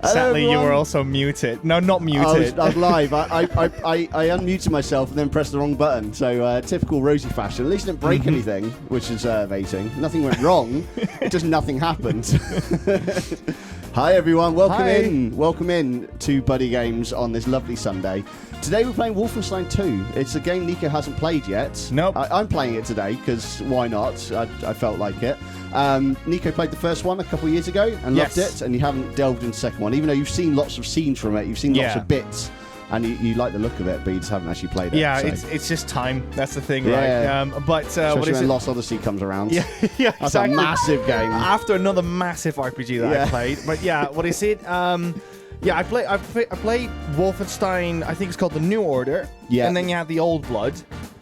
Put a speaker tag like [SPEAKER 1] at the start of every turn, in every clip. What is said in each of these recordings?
[SPEAKER 1] Sadly, you were also muted. No, not muted.
[SPEAKER 2] I was live. I unmuted myself and then pressed the wrong button. So typical Rosie fashion. At least it didn't break anything, which is amazing. Nothing went wrong. Just nothing happened. Hi everyone. Welcome in to BuddyGames on this lovely Sunday. Today we're playing Wolfenstein II. It's a game Nico hasn't played yet.
[SPEAKER 1] Nope.
[SPEAKER 2] I'm playing it today because why not? I felt like it. Nico played the first one a couple of years ago and loved it, and you haven't delved into the second one, even though you've seen lots of scenes from it. You've seen lots of bits. And you like the look of it, but you just haven't actually played it.
[SPEAKER 1] Yeah,
[SPEAKER 2] so.
[SPEAKER 1] it's just time. That's the thing, right? But
[SPEAKER 2] especially
[SPEAKER 1] what is
[SPEAKER 2] when
[SPEAKER 1] it?
[SPEAKER 2] Lost Odyssey comes around.
[SPEAKER 1] Yeah,
[SPEAKER 2] That's
[SPEAKER 1] exactly.
[SPEAKER 2] a massive game.
[SPEAKER 1] After another massive RPG that I played. But yeah, what is it? I played Wolfenstein. I think it's called the New Order. Yeah. And then you had the Old Blood.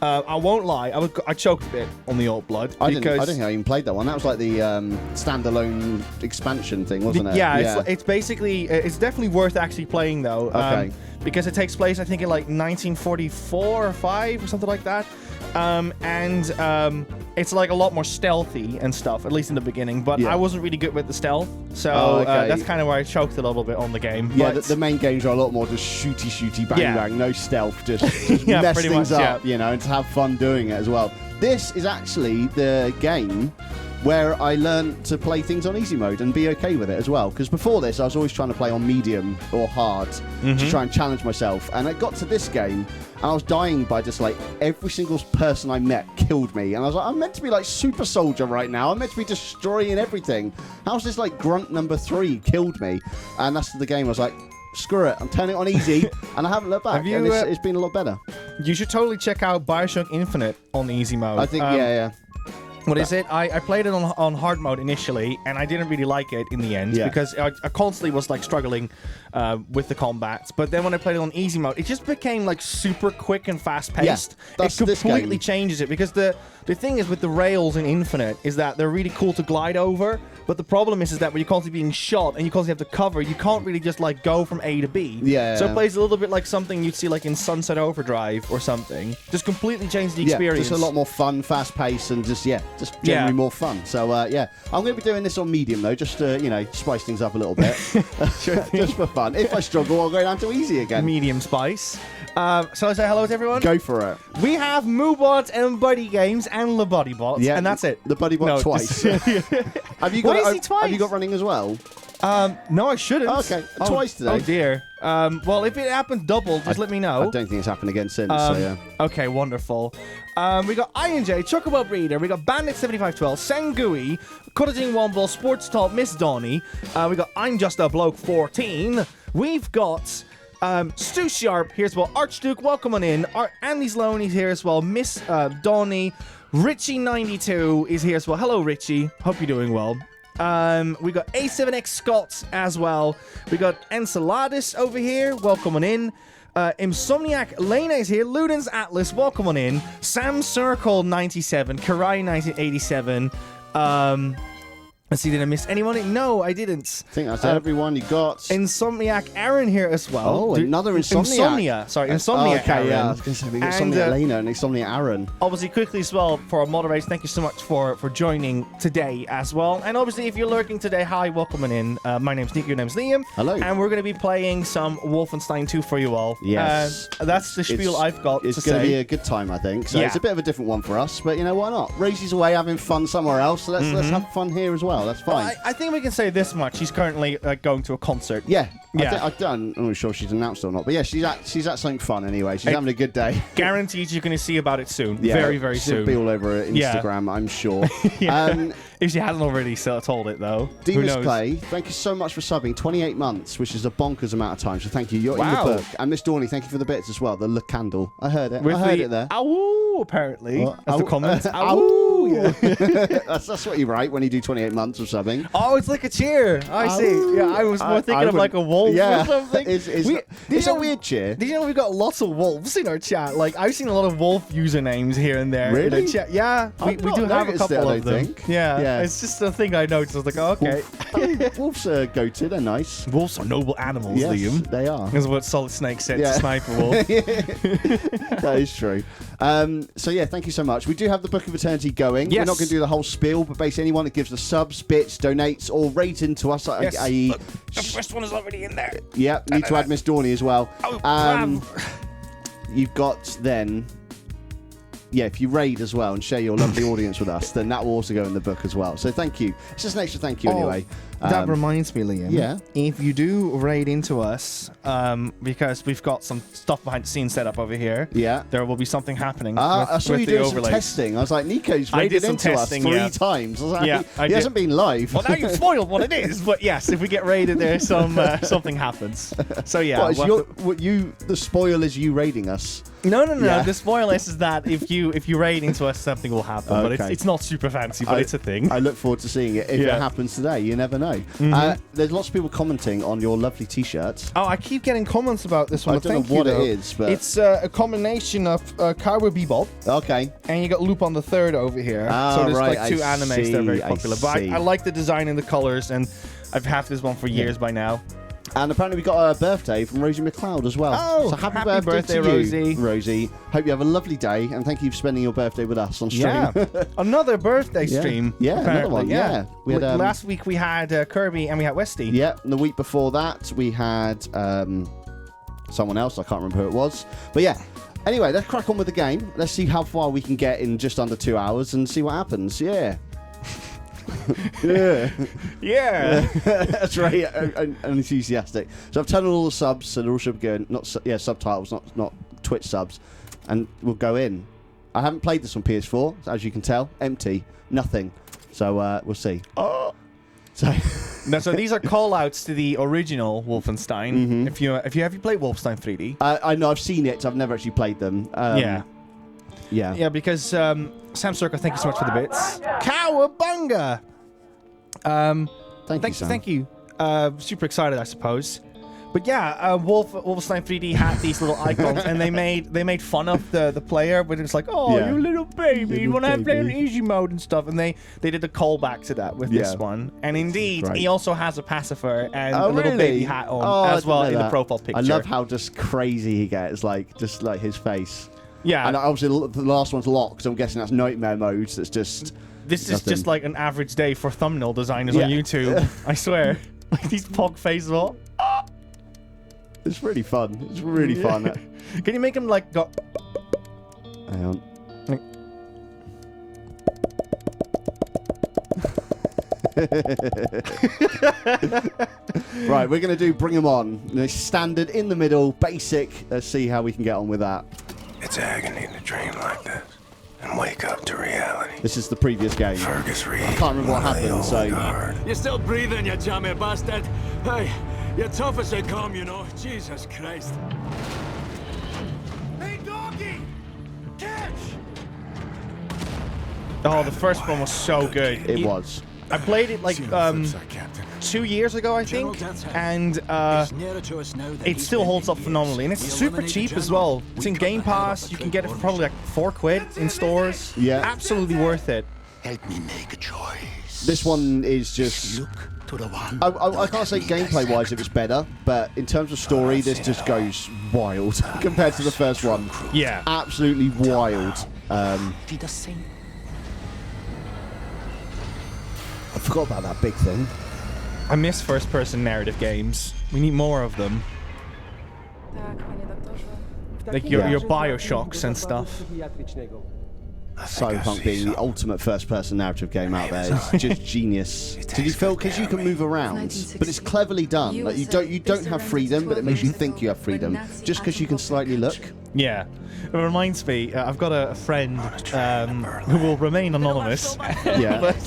[SPEAKER 1] I won't lie, I choked a bit on the Old Blood.
[SPEAKER 2] I didn't think I even played that one. That was like the standalone expansion thing, wasn't it?
[SPEAKER 1] Yeah, it's basically, it's definitely worth actually playing though.
[SPEAKER 2] Okay.
[SPEAKER 1] Because it takes place, I think, in like 1944 or 5 or something like that. It's like a lot more stealthy and stuff, at least in the beginning. But I wasn't really good with the stealth, so that's kind of where I choked a little bit on the game.
[SPEAKER 2] Yeah,
[SPEAKER 1] but
[SPEAKER 2] the main games are a lot more just shooty, bang, bang, no stealth, just mess things up, and to have fun doing it as well. This is actually the game where I learned to play things on easy mode and be okay with it as well. Because before this, I was always trying to play on medium or hard to try and challenge myself. And I got to this game, and I was dying by just like every single person I met killed me. And I was like, I'm meant to be like super soldier right now. I'm meant to be destroying everything. How's this like grunt number 3 killed me? And that's the game. I was like, screw it, I'm turning it on easy, and I haven't looked back. And it's been a lot better.
[SPEAKER 1] You should totally check out BioShock Infinite on easy mode.
[SPEAKER 2] I think,
[SPEAKER 1] What is it? I played it on hard mode initially, and I didn't really like it in the end because I constantly was like struggling with the combats. But then when I played it on easy mode, it just became like super quick and fast paced. It completely changes it because the thing is with the rails in Infinite is that they're really cool to glide over. But the problem is that when you're constantly being shot and you constantly have to cover, you can't really just like go from A to B. So it plays a little bit like something you'd see like in Sunset Overdrive or something. Just completely changed the experience.
[SPEAKER 2] Just a lot more fun, fast paced, and just generally more fun. So I'm going to be doing this on medium though, just to spice things up a little bit, just for fun. If I struggle, I'll go down to easy again.
[SPEAKER 1] Medium spice. So I say hello to everyone.
[SPEAKER 2] Go for it.
[SPEAKER 1] We have Moobot and BuddyGames and the BuddyBot, and that's it.
[SPEAKER 2] The BuddyBot twice. Have you got? Have you got running as well?
[SPEAKER 1] No, I shouldn't.
[SPEAKER 2] Okay, twice today.
[SPEAKER 1] Oh dear. Well, if it happens double, just let me know.
[SPEAKER 2] I don't think it's happened again since.
[SPEAKER 1] Okay, wonderful. We got INJ, Chocobo Breeder, we got Bandit7512, Sangui, Cutting Womble, Sports Talk, Miss Donnie. We got I'm Just a Bloke 14. We've got Stu Sharp here as well. Archduke, welcome on in. Andy Sloan is here as well. Miss Donnie. Richie92 is here as well. Hello, Richie. Hope you're doing well. We got A7X Scott as well. We got Enceladus over here. Welcome on in. Insomniac Lena is here. Ludens Atlas, welcome on in. Sam Circle 97. Karai 1987. Let's see, did I miss anyone? No, I didn't.
[SPEAKER 2] I think that's everyone you got.
[SPEAKER 1] Insomniac Aaron here as well.
[SPEAKER 2] Oh, another Insomniac.
[SPEAKER 1] Insomniac Aaron.
[SPEAKER 2] Yeah, I was going to say, we got Insomniac Lena and Insomniac Aaron.
[SPEAKER 1] Obviously, quickly as well, for our moderators, thank you so much for joining today as well. And obviously, if you're lurking today, hi, welcome in. My name's Nico, your name's Liam.
[SPEAKER 2] Hello.
[SPEAKER 1] And we're going to be playing some Wolfenstein 2 for you all.
[SPEAKER 2] Yes.
[SPEAKER 1] That's the spiel I've got to say.
[SPEAKER 2] It's going to be a good time, I think. So it's a bit of a different one for us, but why not? Rosie's away having fun somewhere else, so let's have fun here as well. That's fine.
[SPEAKER 1] I think we can say this much. She's currently going to a concert.
[SPEAKER 2] Yeah. I'm not sure she's announced or not, but yeah, she's at something fun anyway. She's having a good day.
[SPEAKER 1] Guaranteed you're going to see about it soon. Yeah, very, very soon.
[SPEAKER 2] She'll be all over Instagram, I'm sure.
[SPEAKER 1] If she hasn't already told it, though.
[SPEAKER 2] Demas Play, thank you so much for subbing. 28 months, which is a bonkers amount of time, so thank you. You're in the book. And Miss Dorney, thank you for the bits as well. The candle. I heard it. I heard it there.
[SPEAKER 1] Ow, apparently. That's the comment.
[SPEAKER 2] Ow. That's what you write when you do 28 months of subbing.
[SPEAKER 1] Oh, it's like a cheer. I see. Yeah, I was more thinking of like a wolf or something.
[SPEAKER 2] It's a weird cheer.
[SPEAKER 1] Did you know we've got lots of wolves in our chat? Like, I've seen a lot of wolf usernames here and there.
[SPEAKER 2] Really?
[SPEAKER 1] In our chat. Yeah, we do have a couple of them. Yeah, it's just a thing I noticed. I was like, oh, okay.
[SPEAKER 2] Wolves are goated. They're nice.
[SPEAKER 1] Wolves are noble animals,
[SPEAKER 2] yes,
[SPEAKER 1] Liam.
[SPEAKER 2] They are.
[SPEAKER 1] That's what Solid Snake said to Sniper Wolf.
[SPEAKER 2] That is true. So yeah, thank you so much. We do have the Book of Eternity going.
[SPEAKER 1] Yes.
[SPEAKER 2] We're not going to do the whole spiel, but basically anyone that gives us subs, bits, donates, or rates into us, i.e.
[SPEAKER 1] Look, the first one is already in there.
[SPEAKER 2] Yeah, need to add Miss Dorney as well.
[SPEAKER 1] Oh,
[SPEAKER 2] You've got then... Yeah, if you raid as well and share your lovely audience with us, then that will also go in the book as well. So thank you. It's just an extra thank you anyway.
[SPEAKER 1] That reminds me, Liam.
[SPEAKER 2] Yeah.
[SPEAKER 1] If you do raid into us, because we've got some stuff behind the scenes set up over here.
[SPEAKER 2] Yeah.
[SPEAKER 1] There will be something happening.
[SPEAKER 2] I saw
[SPEAKER 1] with
[SPEAKER 2] you
[SPEAKER 1] the
[SPEAKER 2] doing some
[SPEAKER 1] overlays.
[SPEAKER 2] testing. I was like, Nico's raided into us 3 times. I was like, he hasn't been live.
[SPEAKER 1] Well, now you've spoiled what it is. But yes, if we get raided, there's something happens. So yeah.
[SPEAKER 2] The spoil is you raiding us.
[SPEAKER 1] No. Yeah. The spoiler is that if you raid into us, something will happen.
[SPEAKER 2] Okay.
[SPEAKER 1] But it's not super fancy, but it's a thing.
[SPEAKER 2] I look forward to seeing it. If it happens today, you never know. There's lots of people commenting on your lovely T-shirts.
[SPEAKER 1] Oh, I keep getting comments about this one.
[SPEAKER 2] I don't know what it is, but
[SPEAKER 1] it's a combination of Cowboy Bebop.
[SPEAKER 2] Okay.
[SPEAKER 1] And you got Lupin the Third over here. So there's like 2 animes that are very popular. But I like the design and the colors, and I've had this one for years by now.
[SPEAKER 2] And apparently we got a birthday from Rosie MacLeod as well.
[SPEAKER 1] Oh,
[SPEAKER 2] so happy birthday to
[SPEAKER 1] Rosie.
[SPEAKER 2] You, Rosie. Hope you have a lovely day, and thank you for spending your birthday with us on stream.
[SPEAKER 1] Yeah, another birthday stream.
[SPEAKER 2] Yeah, another one. Yeah.
[SPEAKER 1] We had, last week we had Kirby and we had Westy.
[SPEAKER 2] Yeah, and the week before that we had someone else. I can't remember who it was. But yeah. Anyway, let's crack on with the game. Let's see how far we can get in just under 2 hours and see what happens. Yeah. Yeah. That's right. And enthusiastic. So I've turned on all the subs, so they're all should be going. Subtitles, not Twitch subs, and we'll go in. I haven't played this on PS4, as you can tell. Empty, nothing. So we'll see. Oh. So
[SPEAKER 1] these are call-outs to the original Wolfenstein. If you played Wolfenstein 3D,
[SPEAKER 2] I know I've seen it. I've never actually played them. Yeah,
[SPEAKER 1] because Sam Circa, thank you so much for the bits. Cowabunga! Thank you. Super excited, I suppose. But yeah, Wolfenstein 3D had these little icons, and they made fun of the player, but it's like, you little baby, you want to play in easy mode and stuff, and they did a callback to that with this one. And indeed, he also has a pacifier and a little baby hat on as well in the profile picture.
[SPEAKER 2] I love how just crazy he gets, just like his face.
[SPEAKER 1] Yeah.
[SPEAKER 2] And obviously the last one's locked, so I'm guessing that's nightmare mode. So it's just...
[SPEAKER 1] This is just like an average day for thumbnail designers on YouTube. I swear. Like these pog faces all.
[SPEAKER 2] It's really fun. It's really fun.
[SPEAKER 1] Can you make him like go...
[SPEAKER 2] Hang on. Right, we're going to do Bring 'Em On. Standard, in the middle, basic. Let's see how we can get on with that.
[SPEAKER 3] It's agony to dream like this and wake up to reality.
[SPEAKER 2] This is the previous game.
[SPEAKER 3] Fergus Reed.
[SPEAKER 2] I can't remember what happened, so...
[SPEAKER 4] You're still breathing, you jammy bastard. Hey, you're tough as they come, you know. Jesus Christ. Hey, doggy! Catch!
[SPEAKER 1] Oh, the first one was so good.
[SPEAKER 2] It was.
[SPEAKER 1] I played it like 2 years ago, I think, and it still holds up phenomenally, and it's super cheap as well. It's in Game Pass. You can get it for probably like £4 in stores.
[SPEAKER 2] Yeah,
[SPEAKER 1] absolutely worth it.
[SPEAKER 3] Help me make a choice.
[SPEAKER 2] This one is just...
[SPEAKER 3] Look to the one.
[SPEAKER 2] I can't say gameplay-wise it was better, but in terms of story, this just goes wild compared to the first one.
[SPEAKER 1] Yeah,
[SPEAKER 2] absolutely wild. I forgot about that big thing.
[SPEAKER 1] I miss first-person narrative games. We need more of them. Like your Bioshocks and stuff.
[SPEAKER 2] Cyberpunk being the ultimate first-person narrative game out there is just genius. Did you feel, because you can move around, but it's cleverly done. Like you don't have freedom, but it makes you think you have freedom just because you can slightly look.
[SPEAKER 1] Yeah. It reminds me, I've got a friend who will remain anonymous.
[SPEAKER 2] Yeah.
[SPEAKER 1] But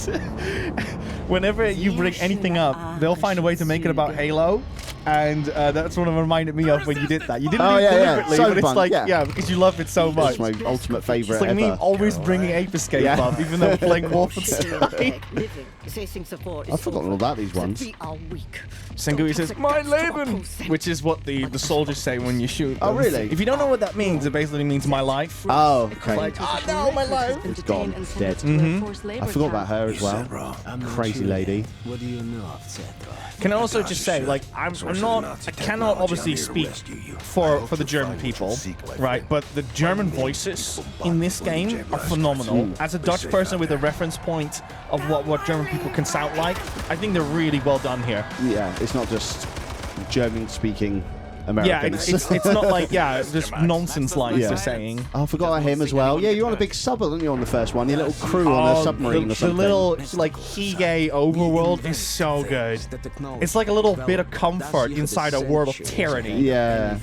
[SPEAKER 1] whenever you bring anything up, they'll find a way to make it about Halo. And that's what it reminded me of when you did that. You didn't do it deliberately, but it's like, because you love it so much.
[SPEAKER 2] It's my ultimate favourite
[SPEAKER 1] ever. It's like me always bringing Ape Escape up, even though we're playing Wolfenstein.
[SPEAKER 2] I've forgotten all about these ones.
[SPEAKER 1] Sengui says, "Mein Leben," which is what the soldiers say when you shoot them.
[SPEAKER 2] Oh, really?
[SPEAKER 1] If you don't know what that means, it basically means my life.
[SPEAKER 2] Oh, okay.
[SPEAKER 1] Like, oh no, my life.
[SPEAKER 2] It's gone. It's dead. I forgot about her as well. Crazy lady.
[SPEAKER 4] What do you know of Zetra?
[SPEAKER 1] Can I also just say, like, I'm I cannot obviously speak for the German people, right? But the German voices in this game are phenomenal. As a Dutch person with a reference point of what German people can sound like, I think they're really well done here.
[SPEAKER 2] Yeah, it's not just German-speaking Americans.
[SPEAKER 1] Yeah, it's not like, just nonsense lines they're saying.
[SPEAKER 2] Oh, I forgot about him as well. Yeah, you're on a big sub, aren't you, on the first one? Your little crew on a submarine or something.
[SPEAKER 1] The little, like, Hige overworld is so good. It's like a little bit of comfort inside a world of tyranny.
[SPEAKER 2] Yeah.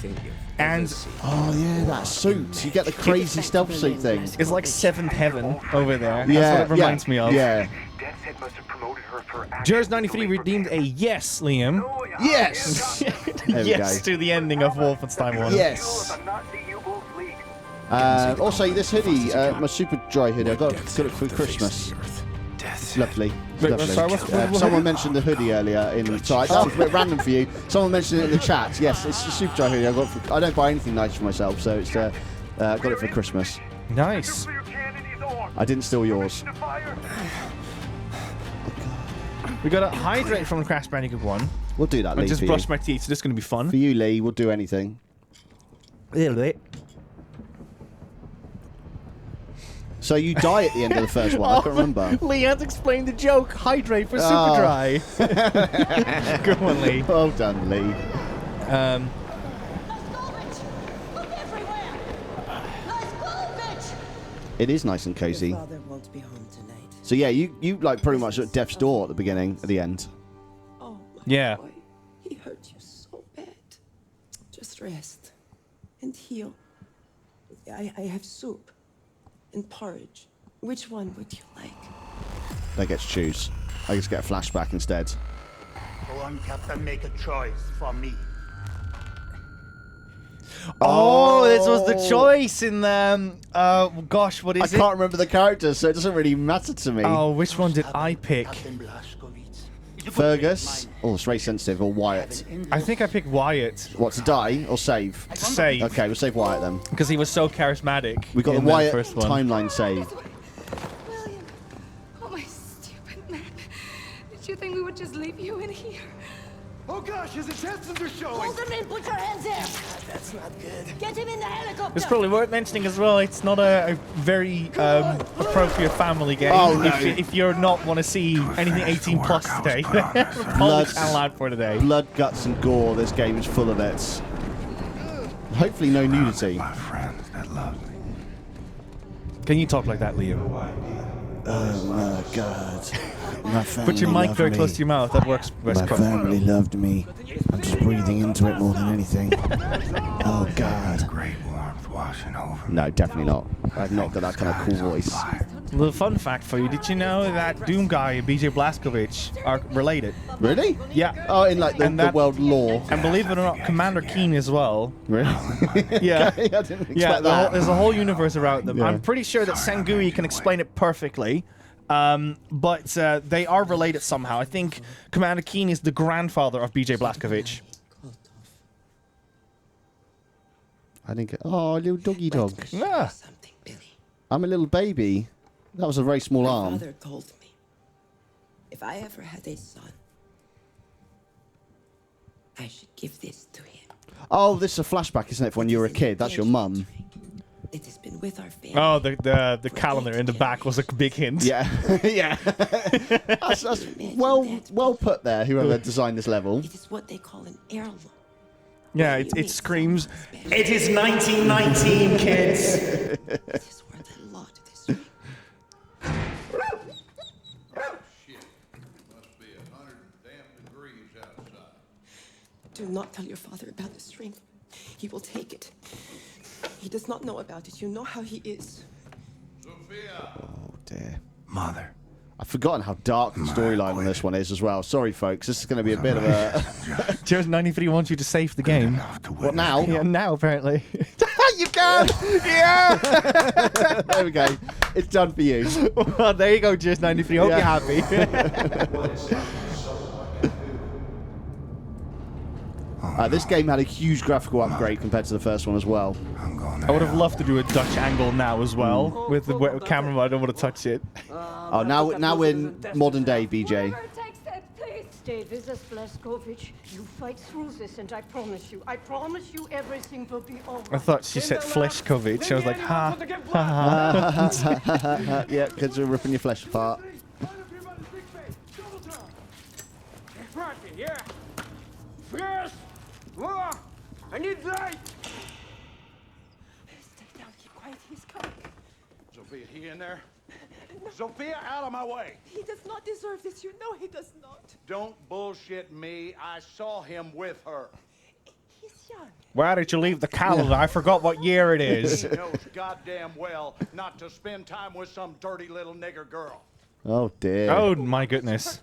[SPEAKER 1] And
[SPEAKER 2] oh yeah, that suit. You get the crazy stealth suit thing.
[SPEAKER 1] It's like Seventh Heaven over there.
[SPEAKER 2] Yeah,
[SPEAKER 1] that's what it reminds me of.
[SPEAKER 2] Yeah.
[SPEAKER 1] Jers93 redeemed a yes, Liam.
[SPEAKER 2] Yes!
[SPEAKER 1] Yes to the ending of Wolfenstein 1.
[SPEAKER 2] Yes! Also, this hoodie, my super dry hoodie, I got it for Christmas. Lovely.
[SPEAKER 1] Wait, sorry,
[SPEAKER 2] someone mentioned the hoodie earlier in. Sorry, that was a bit random for you. Someone mentioned it in the chat. Yes, it's a super dry hoodie. I don't buy anything nice for myself, so it's got it for Christmas.
[SPEAKER 1] Nice.
[SPEAKER 2] I didn't steal yours.
[SPEAKER 1] We got a hydrate from Crash Bandicoot 1.
[SPEAKER 2] We'll do that, Lee.
[SPEAKER 1] I just brushed my teeth, so this is going to be fun.
[SPEAKER 2] For you, Lee, we'll do anything.
[SPEAKER 1] A little bit.
[SPEAKER 2] So you die at the end of the first one. I can't remember.
[SPEAKER 1] Lee has explained the joke. Hydrate for super dry. Good one, Lee.
[SPEAKER 2] Well done, Lee. It is nice and cozy. So yeah, you like pretty much at death's door at the beginning, at the end.
[SPEAKER 5] Oh,
[SPEAKER 1] yeah.
[SPEAKER 5] Boy. He hurt you so bad. Just rest and heal. I have soup and porridge. Which one would you like?
[SPEAKER 2] I get to choose. I just get a flashback instead.
[SPEAKER 6] Go on, Captain, make a choice for me.
[SPEAKER 1] Oh, this was the choice in gosh, what is it?
[SPEAKER 2] I can't remember the characters, so it doesn't really matter to me.
[SPEAKER 1] Oh, which one did I pick?
[SPEAKER 2] Fergus. Oh, it's very sensitive. Or Wyatt.
[SPEAKER 1] I think I picked Wyatt.
[SPEAKER 2] What, to die or save?
[SPEAKER 1] To save.
[SPEAKER 2] Okay, we'll save Wyatt then.
[SPEAKER 1] Because he was so charismatic.
[SPEAKER 2] We got the Wyatt timeline save.
[SPEAKER 7] William. Oh, my stupid man. Did you think we would just leave you in here?
[SPEAKER 4] Oh gosh, his intestines are showing!
[SPEAKER 8] Hold him in, put your hands there!
[SPEAKER 4] That's not good.
[SPEAKER 8] Get him in the helicopter!
[SPEAKER 1] It's probably worth mentioning as well, it's not a very appropriate family game.
[SPEAKER 2] Oh, no.
[SPEAKER 1] If you're not want to see anything 18 plus today, probably channel out for today.
[SPEAKER 2] Blood, guts and gore, this game is full of it. Hopefully no nudity.
[SPEAKER 3] My friends that love me.
[SPEAKER 1] Can you talk like that, Liam?
[SPEAKER 2] Oh my god. My family
[SPEAKER 1] Put your mic very close to your mouth, that works best.
[SPEAKER 2] My family loved me. I'm just breathing into it more than anything. Oh god.
[SPEAKER 3] Great warmth washing over me.
[SPEAKER 2] No, definitely not. I've not got that kind of cool voice.
[SPEAKER 1] Little fun fact for you, did you know that Doom Guy and BJ Blazkowicz are related?
[SPEAKER 2] Really?
[SPEAKER 1] Yeah.
[SPEAKER 2] Oh, in like the world lore.
[SPEAKER 1] And believe it or not, Commander Keen as well.
[SPEAKER 2] Really?
[SPEAKER 1] Yeah.
[SPEAKER 2] Okay, I didn't expect that.
[SPEAKER 1] There's a whole universe around them.
[SPEAKER 2] Yeah.
[SPEAKER 1] I'm pretty sure that Sangui can explain it perfectly. But they are related somehow. I think Commander Keen is the grandfather of BJ Blazkowicz.
[SPEAKER 2] I think. Oh, little doggy dog.
[SPEAKER 1] Yeah.
[SPEAKER 5] Something, Billy.
[SPEAKER 2] I'm a little baby. That was a very small
[SPEAKER 5] My
[SPEAKER 2] arm.
[SPEAKER 5] father told me, if I ever had a son, I should give this to him.
[SPEAKER 2] Oh, this is a flashback, isn't it? For when you were a kid. That's your mum.
[SPEAKER 5] It has been with our family.
[SPEAKER 1] Oh, the calendar in the back was a big hint.
[SPEAKER 2] Yeah, yeah. that's well put there. Whoever designed this level.
[SPEAKER 5] It is what they call an heirloom.
[SPEAKER 1] Yeah, it screams. It is 1919, kids.
[SPEAKER 5] It is worth a lot this week. Do not tell your father about this ring. He will take it. He does not know about it. You know how he is.
[SPEAKER 2] Oh dear.
[SPEAKER 3] Mother.
[SPEAKER 2] I've forgotten how dark the storyline on this one is as well. Sorry, folks. This is going to be a bit of a.
[SPEAKER 1] Jers93 wants you to save the game.
[SPEAKER 2] What now?
[SPEAKER 1] Yeah, now apparently. You can. Yeah.
[SPEAKER 2] There we go. It's done for you.
[SPEAKER 1] Well, there you go, Jers93. Hope you're happy.
[SPEAKER 2] This game had a huge graphical upgrade compared to the first one as well.
[SPEAKER 1] I would have loved to do a Dutch angle now as well with the camera. I don't want to touch it.
[SPEAKER 2] Oh, now we're in modern day, BJ.
[SPEAKER 7] Whoever takes that, please.
[SPEAKER 8] stay with us, Blazkowicz. You fight through this, and I promise you everything will be over.
[SPEAKER 1] I thought she said Fleshkovich. I was like, ha, ha, ha.
[SPEAKER 2] Yeah, because we're ripping your flesh apart.
[SPEAKER 4] Yeah. First, I need light.
[SPEAKER 5] Stay down, keep quiet, he's coming.
[SPEAKER 6] Sophia, he in there? Sophia, out of my way.
[SPEAKER 5] He does not deserve this, you know he does not.
[SPEAKER 6] Don't bullshit me. I saw him with her.
[SPEAKER 5] He's young.
[SPEAKER 1] Why did you leave the calendar? I forgot what year it is.
[SPEAKER 6] He knows goddamn well not to spend time with some dirty little nigger girl.
[SPEAKER 2] Oh dear.
[SPEAKER 1] Oh my goodness.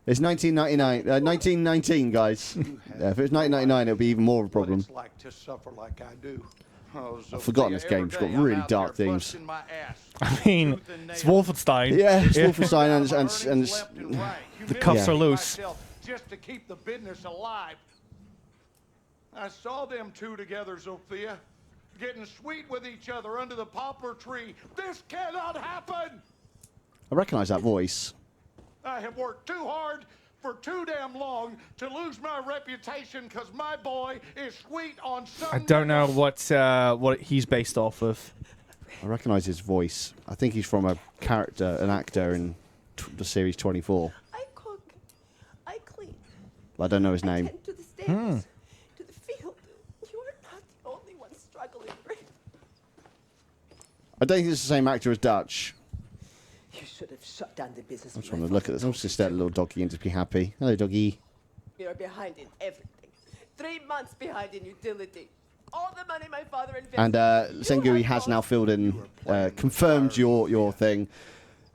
[SPEAKER 2] It's 1999, 1919, guys. Yeah, if it was 1999, it would be even more of a problem.
[SPEAKER 6] What it's like to suffer like I do. Oh,
[SPEAKER 2] I've forgotten this game. It's got really dark themes.
[SPEAKER 1] I mean, it's Wolfenstein.
[SPEAKER 2] Yeah, it's Wolfenstein and it's,
[SPEAKER 1] the cuffs are loose.
[SPEAKER 6] Just to keep the business alive. I saw them two together, Sophia, getting sweet with each other under the poplar tree. This cannot happen.
[SPEAKER 2] I recognise that voice.
[SPEAKER 6] I have worked too hard for too damn long to lose my reputation because my boy is sweet on some.
[SPEAKER 1] I don't know what he's based off of.
[SPEAKER 2] I recognise his voice. I think he's from a character, an actor in the series 24.
[SPEAKER 5] I cook, I clean.
[SPEAKER 2] I don't know his
[SPEAKER 5] I
[SPEAKER 2] name.
[SPEAKER 5] tend to the stables, to the field. You are not the only one struggling, right?
[SPEAKER 2] I don't think it's the same actor as Dutch.
[SPEAKER 5] You should have shut down the business.
[SPEAKER 2] I'm trying to look at this. I'll just let the little doggy and just be happy. Hello, doggy.
[SPEAKER 5] You're behind in everything. 3 months behind in utility. All the money my father invested.
[SPEAKER 2] And Sengui has now filled in, confirmed your thing.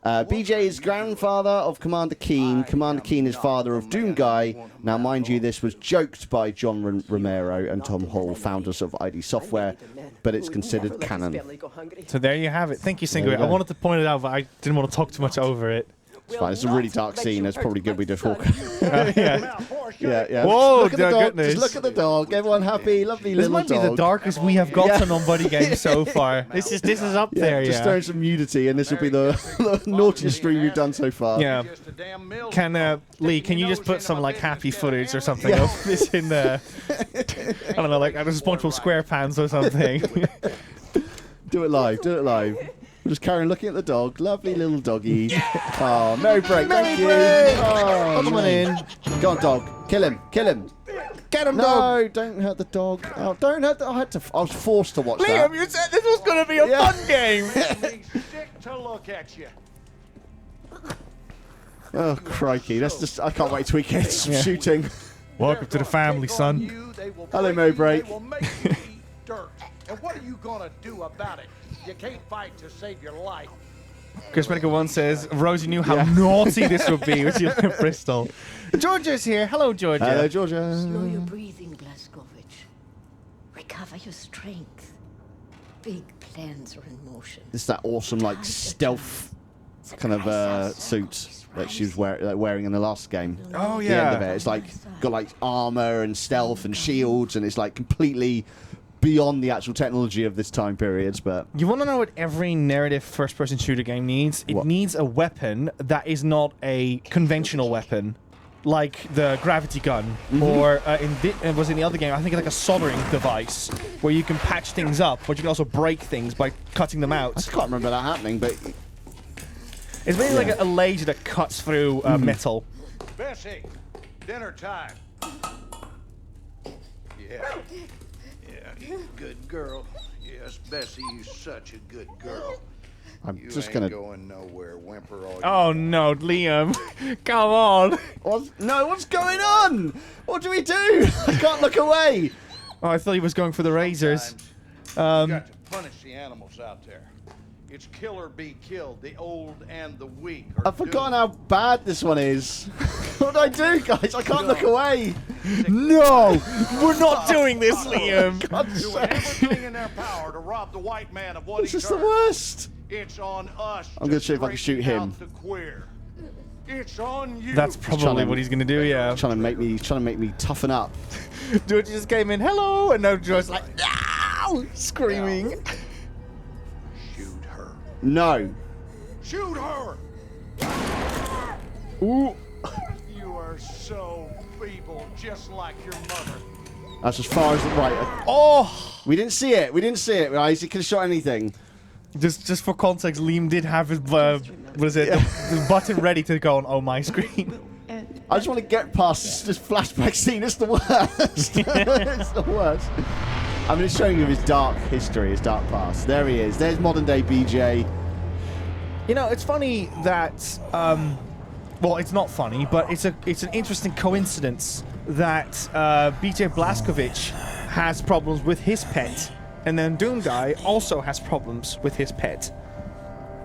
[SPEAKER 2] BJ is grandfather of Commander Keen. Commander Keen is father of Doom Guy. Now, mind you, this was joked by John Romero and Tom Hall, founders of ID Software, but it's considered canon.
[SPEAKER 1] So there you have it. Thank you, Singui. I wanted to point it out, but I didn't want to talk too much over it.
[SPEAKER 2] It's fine. It's a really dark scene. It's probably good we just walk.
[SPEAKER 1] Yeah.
[SPEAKER 2] Yeah.
[SPEAKER 1] Whoa,
[SPEAKER 2] look at the dog.
[SPEAKER 1] goodness.
[SPEAKER 2] Just look at the dog. Everyone happy, lovely
[SPEAKER 1] This
[SPEAKER 2] little
[SPEAKER 1] might
[SPEAKER 2] dog.
[SPEAKER 1] be the darkest we have gotten on BuddyGames so far. This is up there,
[SPEAKER 2] Just throwing some nudity, and this will be the naughtiest stream we've done so far.
[SPEAKER 1] Yeah. Can Lee? Can you just put some like happy footage or something of this in the? I don't know, like SpongeBob SquarePants or something.
[SPEAKER 2] Do it live. Do it live. We'll just carry on looking at the dog. Lovely little doggy. Oh, Merry Break. Thank you. Oh, come on in. Go on, dog. Kill him. Kill him.
[SPEAKER 1] Get him,
[SPEAKER 2] No,
[SPEAKER 1] dog.
[SPEAKER 2] don't hurt the dog. Oh, don't hurt the... I was forced to watch
[SPEAKER 1] Liam,
[SPEAKER 2] that.
[SPEAKER 1] you said this was going to be a fun game.
[SPEAKER 6] Sick to look at you.
[SPEAKER 2] Oh, crikey. That's just... I can't wait till we get some shooting.
[SPEAKER 1] Welcome to the family, son.
[SPEAKER 2] Hello, Mo Break.
[SPEAKER 6] They will make you eat dirt. And what are you gonna do about it? You can't fight to save your life.
[SPEAKER 1] Chris Medical 1 says, Rosie knew how naughty this would be with you in Bristol. Georgia's here. Hello, Georgia.
[SPEAKER 2] Hello, Georgia.
[SPEAKER 8] Slow your breathing, Blazkowicz. Recover your strength. Big plans are in motion.
[SPEAKER 2] It's that awesome, like, stealth kind of suit that she was wearing in the last game.
[SPEAKER 1] Oh,
[SPEAKER 2] The
[SPEAKER 1] yeah.
[SPEAKER 2] end of it. It's like, got like armor and stealth and shields, and it's like completely beyond the actual technology of this time period, but...
[SPEAKER 1] You want to know what every narrative first-person shooter game needs? It needs a weapon that is not a conventional weapon, like the gravity gun, or it was in the other game, I think like a soldering device, where you can patch things up, but you can also break things by cutting them
[SPEAKER 2] I
[SPEAKER 1] out.
[SPEAKER 2] just can't remember that happening, but...
[SPEAKER 1] It's basically like a laser that cuts through metal.
[SPEAKER 6] Bessie, dinner time. Yeah. Yeah, good girl. Yes, Bessie, you're such a good girl.
[SPEAKER 2] I'm
[SPEAKER 6] You
[SPEAKER 2] just
[SPEAKER 6] ain't
[SPEAKER 2] gonna...
[SPEAKER 6] going nowhere, whimper all you
[SPEAKER 1] Oh no, Liam. Come on.
[SPEAKER 2] What's going on? What do we do? I can't look away.
[SPEAKER 1] Oh, I thought he was going for the razors.
[SPEAKER 6] You got to punish the animals out there. It's kill or be killed. The old and the weak.
[SPEAKER 2] I've forgotten how bad this one is. What do I do, guys? I can't look away.
[SPEAKER 1] No, we're not doing this, Liam.
[SPEAKER 6] Do everything in their power to rob the white man of what
[SPEAKER 2] This
[SPEAKER 6] he's
[SPEAKER 2] is the
[SPEAKER 6] earned.
[SPEAKER 2] worst.
[SPEAKER 6] It's on us.
[SPEAKER 2] I'm gonna see if I can shoot him.
[SPEAKER 6] The queer. It's on you.
[SPEAKER 1] That's probably what he's gonna do. Yeah.
[SPEAKER 2] Trying to make me toughen up.
[SPEAKER 1] George just came in. Hello, and now George's like, no, screaming.
[SPEAKER 6] Shoot her.
[SPEAKER 2] No.
[SPEAKER 6] Shoot her.
[SPEAKER 1] Ooh.
[SPEAKER 6] You are You're so feeble, just like your mother.
[SPEAKER 2] That's as far as the right.
[SPEAKER 1] Oh!
[SPEAKER 2] We didn't see it. We didn't see it, guys. He could have shot anything.
[SPEAKER 1] Just for context, Liam did have his the button ready to go on Oh My screen.
[SPEAKER 2] I just want to get past this flashback scene. It's the worst. It's the worst. I mean, it's showing you his dark history, his dark past. There he is. There's modern day BJ.
[SPEAKER 1] You know, it's funny that, well, it's not funny, but it's an interesting coincidence that BJ Blazkowicz has problems with his pet, and then Doom Guy also has problems with his pet.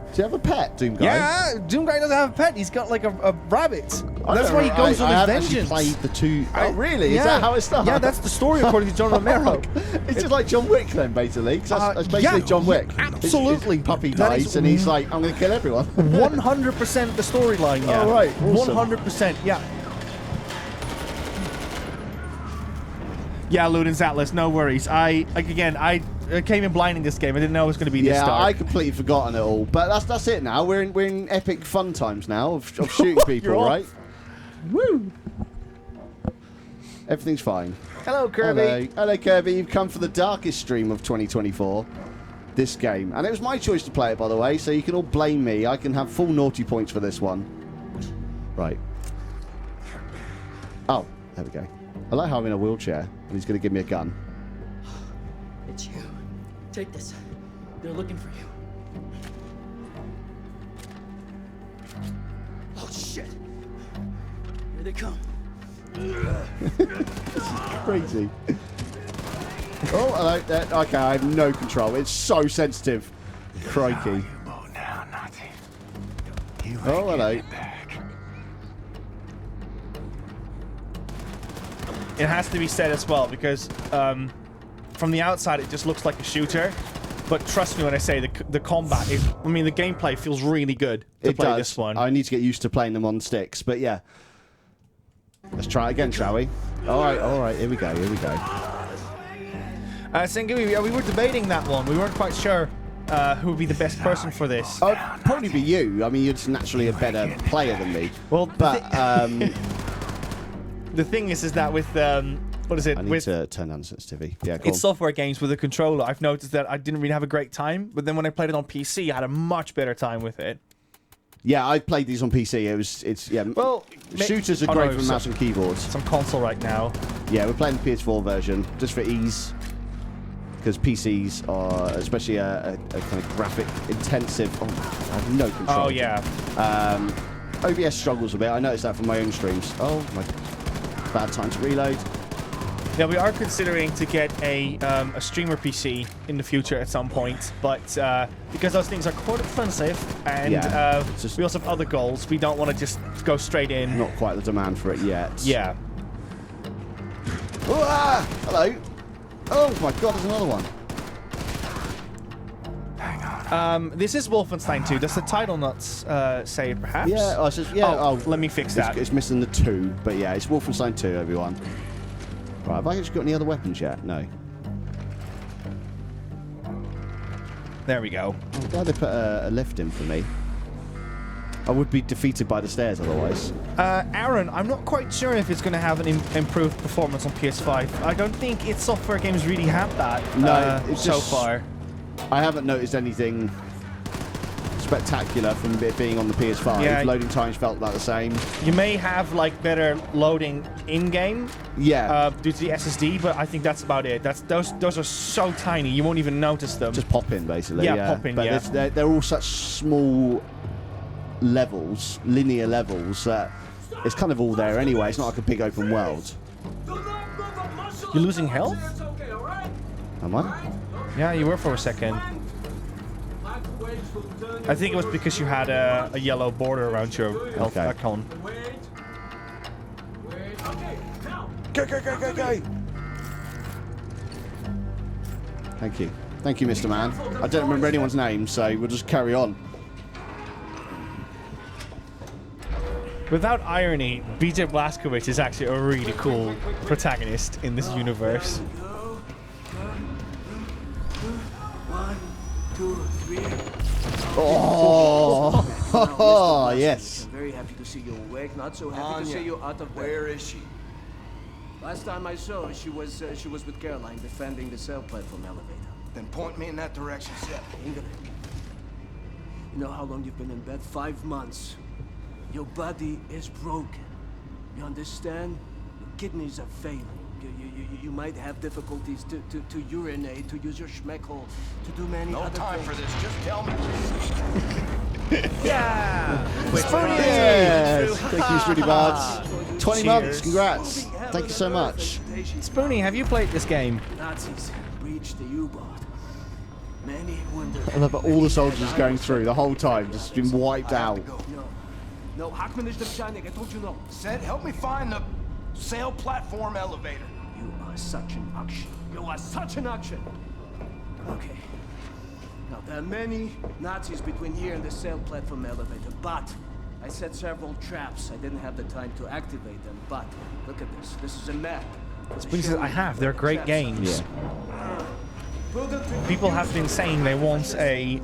[SPEAKER 2] Does he have a pet, Doom Guy?
[SPEAKER 1] Yeah, Doom Guy doesn't have a pet. He's got like a rabbit. That's why he goes on his vengeance.
[SPEAKER 2] I played the two. Oh, really? Is that how it starts?
[SPEAKER 1] Yeah, that's the story according to John Romero.
[SPEAKER 2] It's just like John Wick then, basically. 'Cause that's basically John Wick.
[SPEAKER 1] Absolutely.
[SPEAKER 2] His puppy dies and he's like, I'm going to kill everyone.
[SPEAKER 1] 100% the storyline, yeah.
[SPEAKER 2] Oh, right. Awesome.
[SPEAKER 1] 100%, yeah. Yeah, Ludens Atlas, no worries. I came in blind in this game. I didn't know it was going to be this dark.
[SPEAKER 2] Yeah, I completely forgotten it all. But that's it now. We're in epic fun times now of shooting people, right? Woo! Everything's fine.
[SPEAKER 1] Hello, Kirby.
[SPEAKER 2] Hello, Kirby. You've come for the darkest stream of 2024. This game. And it was my choice to play it, by the way, so you can all blame me. I can have full naughty points for this one. Right. Oh, there we go. I like how I'm in a wheelchair, and he's going to give me a gun.
[SPEAKER 9] It's you. Take this. They're looking for you. Oh, shit. Here they come.
[SPEAKER 2] Crazy. Oh, hello. There. Okay, I have no control. It's so sensitive. Crikey. Oh, hello.
[SPEAKER 1] It has to be said as well, because from the outside it just looks like a shooter, but trust me when I say the combat is, I mean, the gameplay feels really good to play this one.
[SPEAKER 2] I need to get used to playing them on sticks, but yeah. Let's try it again, shall we? Alright, here we go.
[SPEAKER 1] Sengui, we were debating that one. We weren't quite sure who would be the best person for this.
[SPEAKER 2] I'd probably be you. I mean, you're just naturally a better player than me.
[SPEAKER 1] Well,
[SPEAKER 2] but
[SPEAKER 1] the thing is that with what is it?
[SPEAKER 2] I need to turn down sensitivity. Yeah, cool.
[SPEAKER 1] It's software games with a controller. I've noticed that I didn't really have a great time, but then when I played it on PC, I had a much better time with it.
[SPEAKER 2] Yeah, I played these on PC. Well, shooters are great for mouse and keyboards.
[SPEAKER 1] It's on console right now.
[SPEAKER 2] Yeah, we're playing the PS4 version just for ease, because PCs are, especially a kind of graphic intensive. Oh, I have no control.
[SPEAKER 1] Oh yeah.
[SPEAKER 2] OBS struggles a bit. I noticed that from my own streams. Oh my. Bad time to reload.
[SPEAKER 1] Yeah, we are considering to get a streamer PC in the future at some point, but because those things are quite expensive and we also have other goals, we don't want to just go straight in.
[SPEAKER 2] Not quite the demand for it yet.
[SPEAKER 1] Yeah.
[SPEAKER 2] Oh, ah! Hello. Oh my god, there's another one.
[SPEAKER 1] This is Wolfenstein II. Does the title not say it, perhaps?
[SPEAKER 2] Yeah,
[SPEAKER 1] let me fix that.
[SPEAKER 2] It's missing the 2, but yeah, it's Wolfenstein II, everyone. Right, have I actually got any other weapons yet? No.
[SPEAKER 1] There we go.
[SPEAKER 2] I'm glad they put a lift in for me. I would be defeated by the stairs otherwise.
[SPEAKER 1] Aaron, I'm not quite sure if it's going to have an improved performance on PS5. I don't think its software games really have that so far.
[SPEAKER 2] I haven't noticed anything spectacular from it being on the PS5.
[SPEAKER 1] Yeah.
[SPEAKER 2] Loading times felt about the same.
[SPEAKER 1] You may have like better loading in-game, due to the SSD, but I think that's about it. Those are so tiny you won't even notice them.
[SPEAKER 2] Just pop in, basically.
[SPEAKER 1] Yeah, pop in.
[SPEAKER 2] But they're all such small levels, linear levels, that it's kind of all there anyway. It's not like a big open world.
[SPEAKER 1] You're losing health?
[SPEAKER 2] Am I?
[SPEAKER 1] Yeah, you were for a second. I think it was because you had a yellow border around your health icon.
[SPEAKER 2] Go! Thank you. Thank you, Mr. Man. I don't remember anyone's name, so we'll just carry on.
[SPEAKER 1] Without irony, BJ Blazkowicz is actually a really cool protagonist in this universe.
[SPEAKER 9] 1, 2, 3.
[SPEAKER 2] Oh, yes.
[SPEAKER 9] Very happy.
[SPEAKER 10] happy to see you awake, not so happy to see you out of bed.
[SPEAKER 3] Where is she?
[SPEAKER 10] Last time I saw her, she was with Caroline defending the cell platform elevator.
[SPEAKER 3] Then point me in that direction, Seth.
[SPEAKER 10] Ingrid, you know how long you've been in bed? 5 months. Your body is broken. You understand? Your kidneys are failing. You might have difficulties to urinate, to use your schmeckhole, to do many other things.
[SPEAKER 3] No time for this. Just tell me.
[SPEAKER 1] Yeah!
[SPEAKER 2] Yes! Thank you, Rudy Bards. 20 months, congrats. Thank you so much.
[SPEAKER 1] Spoony, have you played this game?
[SPEAKER 10] Nazis breached the U-boat. Many wondered.
[SPEAKER 2] I love all the soldiers going through the whole time, just been wiped out.
[SPEAKER 10] No, Hackman is the Shining. I told you no.
[SPEAKER 3] Seth, help me find the sail platform elevator.
[SPEAKER 10] You are such an action. You are such an action. Okay. Now, there are many Nazis between here and the sail platform elevator, but I set several traps. I didn't have the time to activate them, but look at this. This is a map.
[SPEAKER 1] Spoony says, I have. They're great games.
[SPEAKER 2] Yeah.
[SPEAKER 1] People have been saying they want a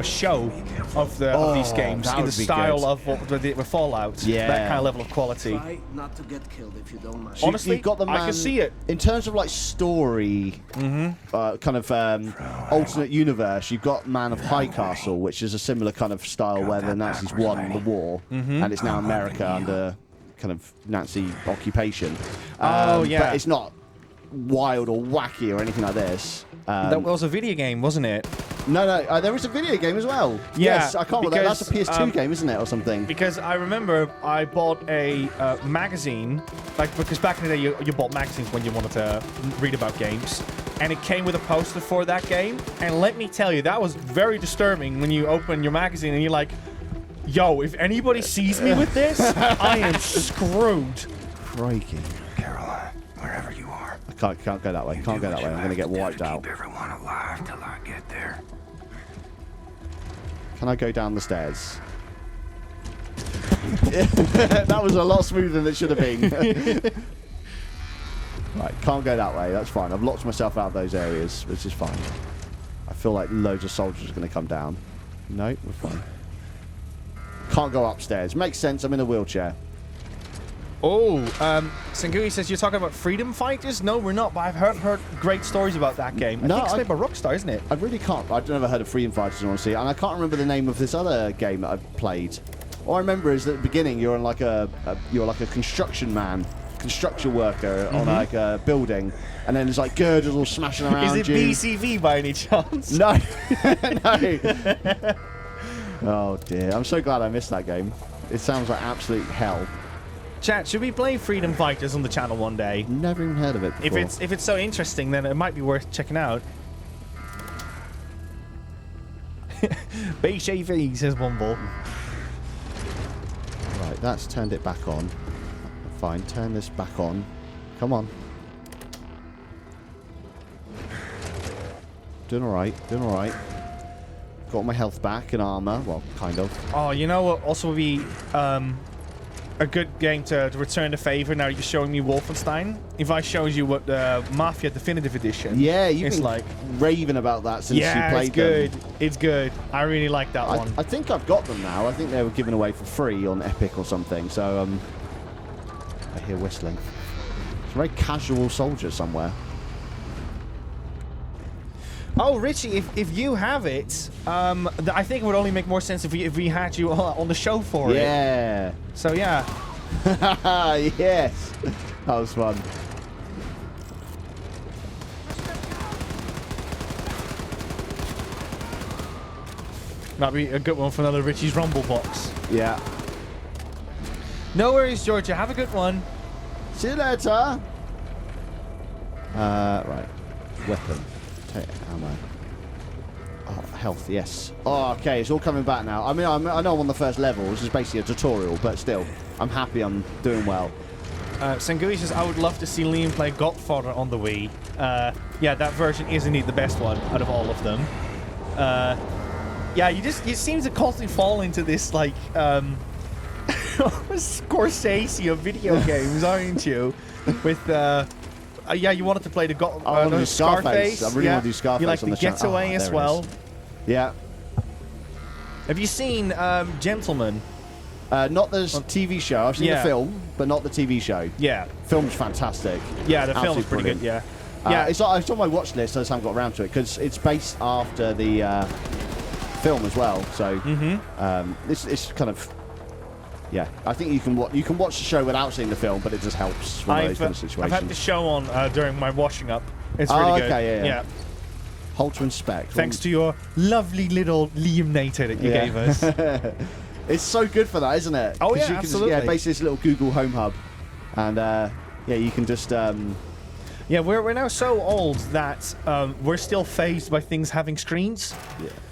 [SPEAKER 1] show of these games in the style of what they did with Fallout.
[SPEAKER 2] Yeah.
[SPEAKER 1] That kind of level of quality.
[SPEAKER 10] Try not to get killed if you don't mind.
[SPEAKER 1] Honestly,
[SPEAKER 2] you've got the man,
[SPEAKER 1] I can see it.
[SPEAKER 2] In terms of like story, kind of alternate universe, you've got Man of High Castle, which is a similar kind of style where the Nazis won the war, and it's now America under kind of Nazi occupation.
[SPEAKER 1] Yeah.
[SPEAKER 2] But it's not wild or wacky or anything like this.
[SPEAKER 1] That was a video game, wasn't it?
[SPEAKER 2] No, there was a video game as well.
[SPEAKER 1] Yeah,
[SPEAKER 2] yes, I can't remember. That's a PS2 game, isn't it, or something?
[SPEAKER 1] Because I remember I bought a magazine, because back in the day you bought magazines when you wanted to read about games, and it came with a poster for that game. And let me tell you, that was very disturbing when you open your magazine and you're like, "Yo, if anybody sees me with this, I am screwed."
[SPEAKER 2] Crikey.
[SPEAKER 3] Caroline, wherever you are.
[SPEAKER 2] I can't go that way. Can't go that way. I'm going to get wiped out.
[SPEAKER 3] Keep everyone alive till I get there.
[SPEAKER 2] Can I go down the stairs? That was a lot smoother than it should have been. Right, can't go that way. That's fine. I've locked myself out of those areas, which is fine. I feel like loads of soldiers are going to come down. No, we're fine. Can't go upstairs. Makes sense. I'm in a wheelchair.
[SPEAKER 1] Oh, Sangui says you're talking about Freedom Fighters? No, we're not, but I've heard great stories about that game. I think it's made by Rockstar, isn't it?
[SPEAKER 2] I really can't. I've never heard of Freedom Fighters, honestly, and I can't remember the name of this other game that I've played. All I remember is that at the beginning you're like a construction man, construction worker on like a building, and then there's like girders all smashing around.
[SPEAKER 1] Is it BCV by any chance?
[SPEAKER 2] No, no. Oh dear, I'm so glad I missed that game. It sounds like absolute hell.
[SPEAKER 1] Chat, should we play Freedom Fighters on the channel one day?
[SPEAKER 2] Never even heard of it before.
[SPEAKER 1] If it's so interesting, then it might be worth checking out. BCV, says Wumble.
[SPEAKER 2] Right, that's turned it back on. Fine, turn this back on. Come on. Doing alright, doing alright. Got my health back and armor. Well, kind of.
[SPEAKER 1] Oh, you know what also would be a good game to return the favor now you're showing me Wolfenstein? If I showed you what the Mafia Definitive Edition.
[SPEAKER 2] Yeah, you've been
[SPEAKER 1] like
[SPEAKER 2] raving about that since you played
[SPEAKER 1] it's good.
[SPEAKER 2] them.
[SPEAKER 1] It's good. I really like that one.
[SPEAKER 2] I think I've got them now. I think they were given away for free on Epic or something. So I hear whistling. It's a very casual soldier somewhere.
[SPEAKER 1] Oh, Richie, if you have it, I think it would only make more sense if we had you on the show for it.
[SPEAKER 2] Yeah.
[SPEAKER 1] So, yeah.
[SPEAKER 2] Yes. That was fun.
[SPEAKER 1] Might be a good one for another Richie's Rumble box.
[SPEAKER 2] Yeah.
[SPEAKER 1] No worries, Georgia. Have a good one.
[SPEAKER 2] See you later. Right. Weapon. Ammo. Oh, health, yes. Oh, okay, it's all coming back now. I mean, I know I'm on the first level. This is basically a tutorial, but still, I'm happy I'm doing well.
[SPEAKER 1] Sangui says, I would love to see Liam play Godfather on the Wii. Yeah, that version is indeed the best one out of all of them. Yeah, you seem to constantly fall into this, like, Scorsese of video games, aren't you? With, yeah, you wanted to play the Scarface.
[SPEAKER 2] I really want to do Scarface.
[SPEAKER 1] You like
[SPEAKER 2] on
[SPEAKER 1] the Getaway as well.
[SPEAKER 2] Yeah.
[SPEAKER 1] Have you seen Gentleman?
[SPEAKER 2] Not the TV show. I've seen the film, but not the TV show.
[SPEAKER 1] Yeah.
[SPEAKER 2] Film's fantastic.
[SPEAKER 1] Yeah, the film is pretty good, yeah.
[SPEAKER 2] It's on my watch list. I just haven't got around to it because it's based after the film as well. So it's kind of... Yeah, I think you can watch the show without seeing the film, but it just helps for those kind of situations.
[SPEAKER 1] I've had the show on during my washing up. It's really good.
[SPEAKER 2] Okay, yeah. Hold to inspect.
[SPEAKER 1] Thanks to your lovely little Liam Nater that you gave us.
[SPEAKER 2] It's so good for that, isn't it?
[SPEAKER 1] Oh, yeah,
[SPEAKER 2] you
[SPEAKER 1] absolutely.
[SPEAKER 2] Just, basically this little Google Home Hub. And, you can just...
[SPEAKER 1] Yeah, we're now so old that we're still phased by things having screens.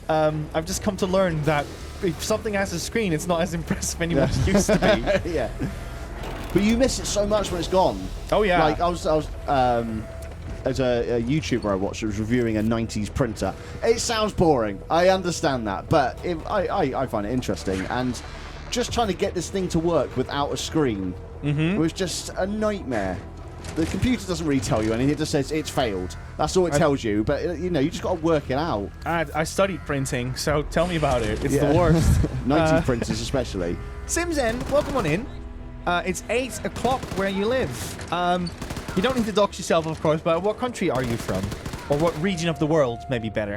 [SPEAKER 2] Yeah.
[SPEAKER 1] I've just come to learn that if something has a screen, it's not as impressive anymore as it used to be.
[SPEAKER 2] Yeah. But you miss it so much when it's gone.
[SPEAKER 1] Oh, yeah.
[SPEAKER 2] Like, I was as a YouTuber I watched, was reviewing a 90s printer. It sounds boring. I understand that. But I find it interesting. And just trying to get this thing to work without a screen was just a nightmare. The computer doesn't really tell you anything. It just says it's failed. That's all it tells you. But, you just got to work it out.
[SPEAKER 1] I studied printing, so tell me about it. It's the worst.
[SPEAKER 2] 90s printers especially.
[SPEAKER 1] Simzen, welcome on in. It's 8 o'clock where you live. You don't need to dox yourself, of course, but what country are you from? Or what region of the world, maybe better?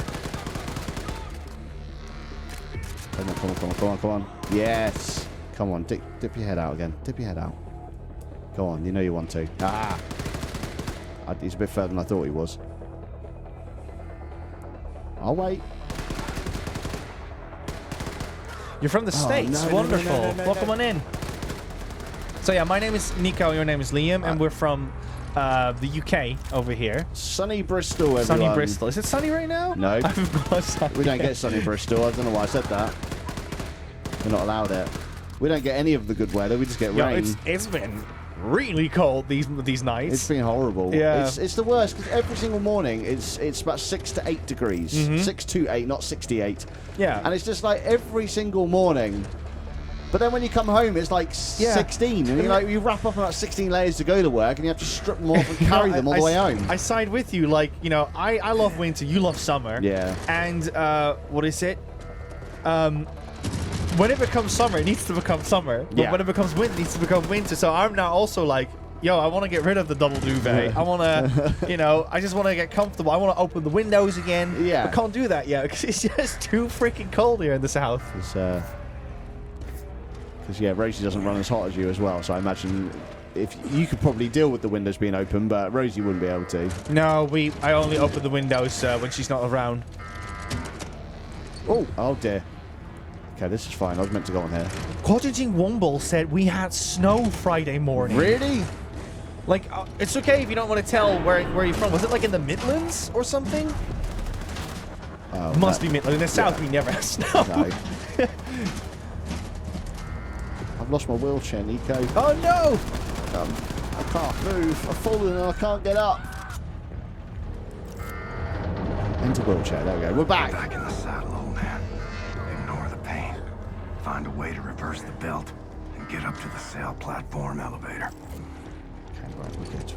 [SPEAKER 2] Come on. Yes. Come on, dip your head out again. Dip your head out. Go on, you know you want to. He's a bit further than I thought he was. I'll wait.
[SPEAKER 1] You're from the States. Wonderful. Welcome on in. So yeah, my name is Nico, your name is Liam, and we're from the UK over here.
[SPEAKER 2] Sunny Bristol, everyone.
[SPEAKER 1] Sunny Bristol. Is it sunny right now?
[SPEAKER 2] No. We don't get sunny Bristol. I don't know why I said that. We're not allowed it. We don't get any of the good weather. We just get rain.
[SPEAKER 1] It's been really cold these nights.
[SPEAKER 2] It's been horrible.
[SPEAKER 1] Yeah.
[SPEAKER 2] It's the worst because every single morning it's about 6 to 8 degrees. 6 to 8, not 68.
[SPEAKER 1] Yeah.
[SPEAKER 2] And it's just like every single morning. But then when you come home, it's like 16, and you wrap up about 16 layers to go to work, and you have to strip them off and carry them all the way home.
[SPEAKER 1] I side with you. Like, I love winter. You love summer.
[SPEAKER 2] Yeah.
[SPEAKER 1] And what is it? When it becomes summer, it needs to become summer. But when it becomes winter, it needs to become winter. So I'm now also like, I want to get rid of the double duvet. I want to, I just want to get comfortable. I want to open the windows again.
[SPEAKER 2] Yeah.
[SPEAKER 1] I can't do that yet because it's just too freaking cold here in the south.
[SPEAKER 2] Because, Rosie doesn't run as hot as you as well, so I imagine if you could probably deal with the windows being open, but Rosie wouldn't be able to.
[SPEAKER 1] No, I only open the windows when she's not around.
[SPEAKER 2] Oh dear. Okay, this is fine. I was meant to go on here.
[SPEAKER 1] Cottaging Womble said we had snow Friday morning.
[SPEAKER 2] Really?
[SPEAKER 1] Like, it's okay if you don't want to tell where you're from. Was it like in the Midlands or something? Must be Midlands. In the south, we never have snow.
[SPEAKER 2] No. I've lost my wheelchair, Nico.
[SPEAKER 1] Oh no!
[SPEAKER 2] I can't move. I've fallen and I can't get up. Into wheelchair. There we go. We're back.
[SPEAKER 3] Back in the saddle, old man. Ignore the pain. Find a way to reverse the belt and get up to the sail platform elevator.
[SPEAKER 2] Okay, right, we're good.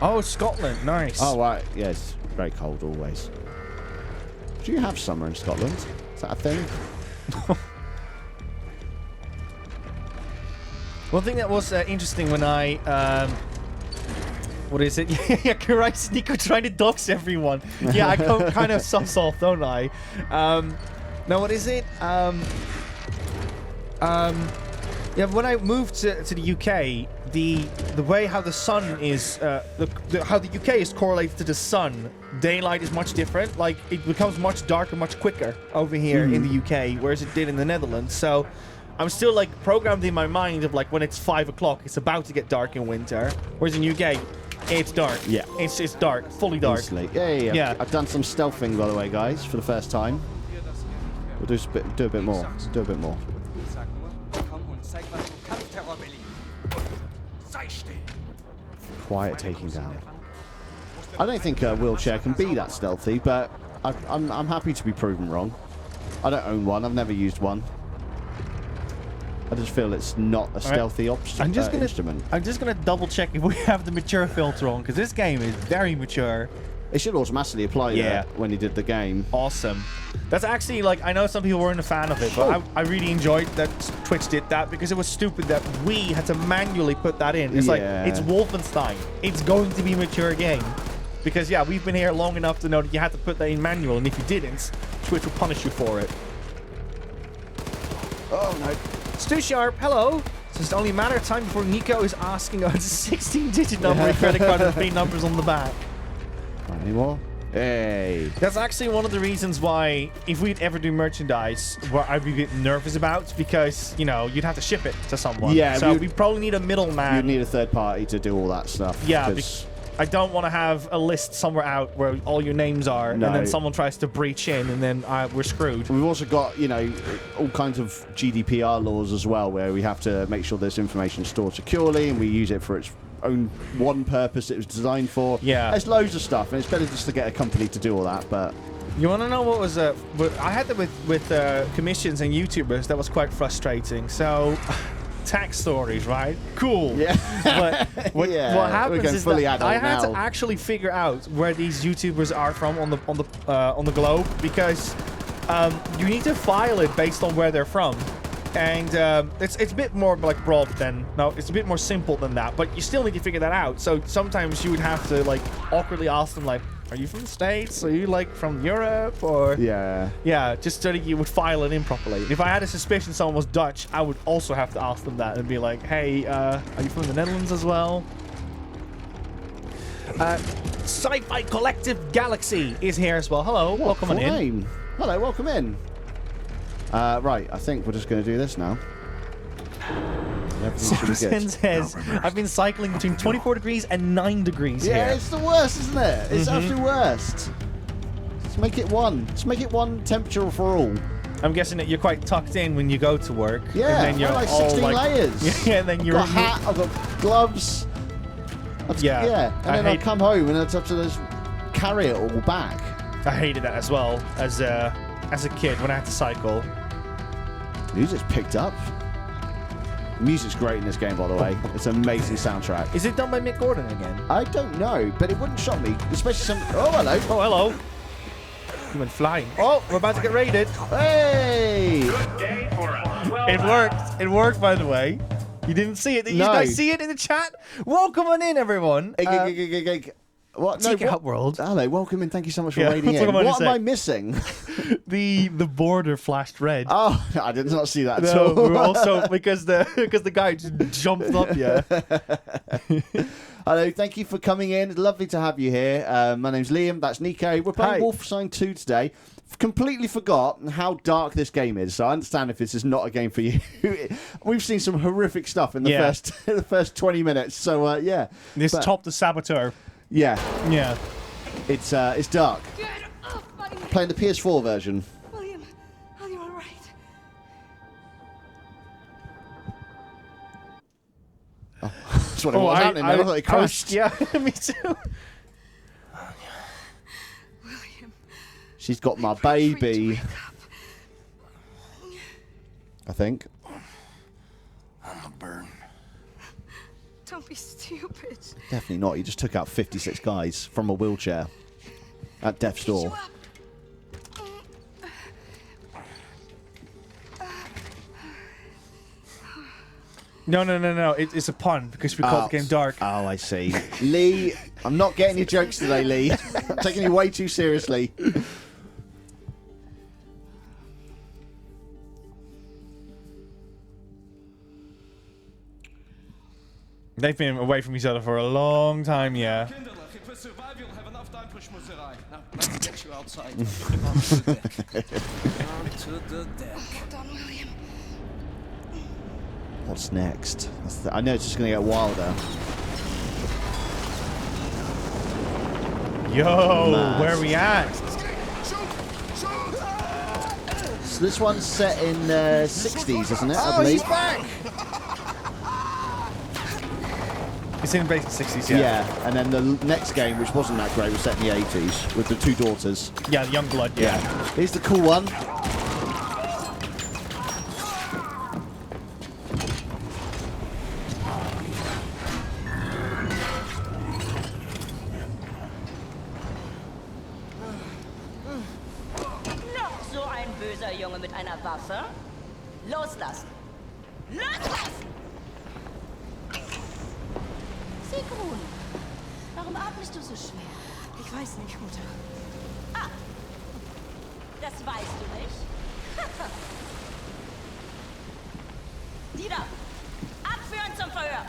[SPEAKER 1] Oh, Scotland. Nice.
[SPEAKER 2] Oh, right. Yeah, it's very cold always. Do you have summer in Scotland? Is that a thing?
[SPEAKER 1] One thing that was interesting when I... what is it? Yeah, Christ, Nico trying to dox everyone. Yeah, I go kind of sus off, don't I? Now, what is it? Yeah, when I moved to the UK, the way how the sun is, how the UK is correlated to the sun, daylight is much different. Like, it becomes much darker, much quicker over here in the UK, whereas it did in the Netherlands. So I'm still like programmed in my mind of like when it's 5 o'clock, it's about to get dark in winter. Whereas in UK, it's dark.
[SPEAKER 2] Yeah.
[SPEAKER 1] It's dark, fully dark.
[SPEAKER 2] Instantly. Yeah. I've done some stealthing, by the way, guys, for the first time. We'll do a bit more. Do a bit more. Quiet taking down. I don't think a wheelchair can be that stealthy, but I'm happy to be proven wrong. I don't own one. I've never used one. I just feel it's not a stealthy instrument.
[SPEAKER 1] I'm just gonna double check if we have the mature filter on, because this game is very mature.
[SPEAKER 2] It should automatically apply that when he did the game.
[SPEAKER 1] Awesome. That's actually, like, I know some people weren't a fan of it, but I really enjoyed that Twitch did that because it was stupid that we had to manually put that in. It's like, it's Wolfenstein. It's going to be a mature game. Because, yeah, we've been here long enough to know that you had to put that in manual, and if you didn't, Twitch will punish you for it.
[SPEAKER 2] Oh, no.
[SPEAKER 1] Stu Sharp, hello. So it's only a matter of time before Nico is asking us a 16-digit number and credit card with 3 numbers on the back.
[SPEAKER 2] Not anymore. Hey.
[SPEAKER 1] That's actually one of the reasons why, if we'd ever do merchandise, what I'd be a bit nervous about, because, you know, you'd have to ship it to someone.
[SPEAKER 2] Yeah.
[SPEAKER 1] So we probably need a middleman.
[SPEAKER 2] You'd need a third party to do all that stuff.
[SPEAKER 1] Yeah, because I don't want to have a list somewhere out where all your names are, and then someone tries to breach in, and then we're screwed.
[SPEAKER 2] We've also got, you know, all kinds of GDPR laws as well, where we have to make sure this information is stored securely, and we use it for its own one purpose it was designed for.
[SPEAKER 1] Yeah.
[SPEAKER 2] There's loads of stuff, and it's better just to get a company to do all that, but...
[SPEAKER 1] You want to know what was... I had that with commissions and YouTubers. That was quite frustrating. So... tax stories, right? Cool.
[SPEAKER 2] Yeah.
[SPEAKER 1] But what happens is that I had to actually figure out where these YouTubers are from on the globe, because you need to file it based on where they're from, and it's a bit more like broad than it's a bit more simple than that, but you still need to figure that out. So sometimes you would have to like awkwardly ask them, like, are you from the States? Are you like from Europe? Or yeah, just so that you would file it in properly. If I had a suspicion someone was Dutch, I would also have to ask them that and be like, hey, are you from the Netherlands as well? Sci-Fi Collective Galaxy is here as well. Hello, welcome on in.
[SPEAKER 2] Hello, welcome in. Right, I think we're just going to do this now.
[SPEAKER 1] Susan says, I've been cycling between 24 degrees and 9 degrees here.
[SPEAKER 2] Yeah, it's the worst, isn't it? It's absolute worst. Let's make it one. Let's make it one temperature for all.
[SPEAKER 1] I'm guessing that you're quite tucked in when you go to work.
[SPEAKER 2] Yeah,
[SPEAKER 1] and then you're
[SPEAKER 2] like
[SPEAKER 1] all
[SPEAKER 2] 16 layers.
[SPEAKER 1] Yeah, and then you're...
[SPEAKER 2] I've got a hat, I've got gloves. Yeah, and then I come home and it's up to just carry it all back.
[SPEAKER 1] I hated that as well as a kid when I had to cycle.
[SPEAKER 2] Music's picked up. Music's great in this game, by the way. It's an amazing soundtrack.
[SPEAKER 1] Is it done by Mick Gordon again?
[SPEAKER 2] I don't know, but it wouldn't shock me, especially some... Oh, hello.
[SPEAKER 1] Oh, hello. You went flying. Oh, we're about to get raided.
[SPEAKER 2] Hey!
[SPEAKER 3] Good day for us.
[SPEAKER 1] It worked. It worked, by the way. You didn't see it. Did you guys see it in the chat? Welcome on in, everyone.
[SPEAKER 2] What?
[SPEAKER 1] Take it up, world.
[SPEAKER 2] Hello, welcome in. Thank you so much for raiding in. What am I missing?
[SPEAKER 1] The border flashed red.
[SPEAKER 2] Oh, I did not see that at all.
[SPEAKER 1] We were also because the guy just jumped up. Yeah.
[SPEAKER 2] Hello, thank you for coming in. It's lovely to have you here. My name's Liam. That's Nico. We're playing Wolfenstein II today. Completely forgot how dark this game is, so I understand if this is not a game for you. We've seen some horrific stuff in the first 20 minutes. So yeah,
[SPEAKER 1] this topped the Saboteur.
[SPEAKER 2] Yeah. It's dark.
[SPEAKER 7] Get up, buddy.
[SPEAKER 2] Playing the PS4 version.
[SPEAKER 7] William, are you all right?
[SPEAKER 2] Oh, that's what it was happening. I thought it crashed.
[SPEAKER 1] Yeah, me too.
[SPEAKER 7] William.
[SPEAKER 2] She's got my baby. I think.
[SPEAKER 3] I'm a burden.
[SPEAKER 7] Don't be stupid.
[SPEAKER 2] Definitely not. You just took out 56 guys from a wheelchair at death's door.
[SPEAKER 1] No. It's a pun because we call the game dark.
[SPEAKER 2] Oh, I see. Lee, I'm not getting your jokes today, Lee. I'm taking you way too seriously.
[SPEAKER 1] They've been away from each other for a long time, yeah.
[SPEAKER 10] If we survive, you'll have enough time for schmoozerei. Now, get you outside. To the deck.
[SPEAKER 7] Hold on, William.
[SPEAKER 2] What's next? I know it's just going to get wilder.
[SPEAKER 1] Yo, where are we at?
[SPEAKER 2] So this one's set in 60s, isn't it? I believe.
[SPEAKER 1] He's back! It's in basic 60s, yeah.
[SPEAKER 2] Yeah, and then the next game, which wasn't that great, was set in the 80s with the 2 daughters.
[SPEAKER 1] Yeah, the young blood, yeah.
[SPEAKER 2] Here's the cool one.
[SPEAKER 8] Junge mit einer Waffe? Loslassen! Loslassen! Sigrun, warum atmest du so schwer?
[SPEAKER 5] Ich weiß nicht, Mutter.
[SPEAKER 8] Ah, das weißt du nicht? Dieter, abführen zum Verhör!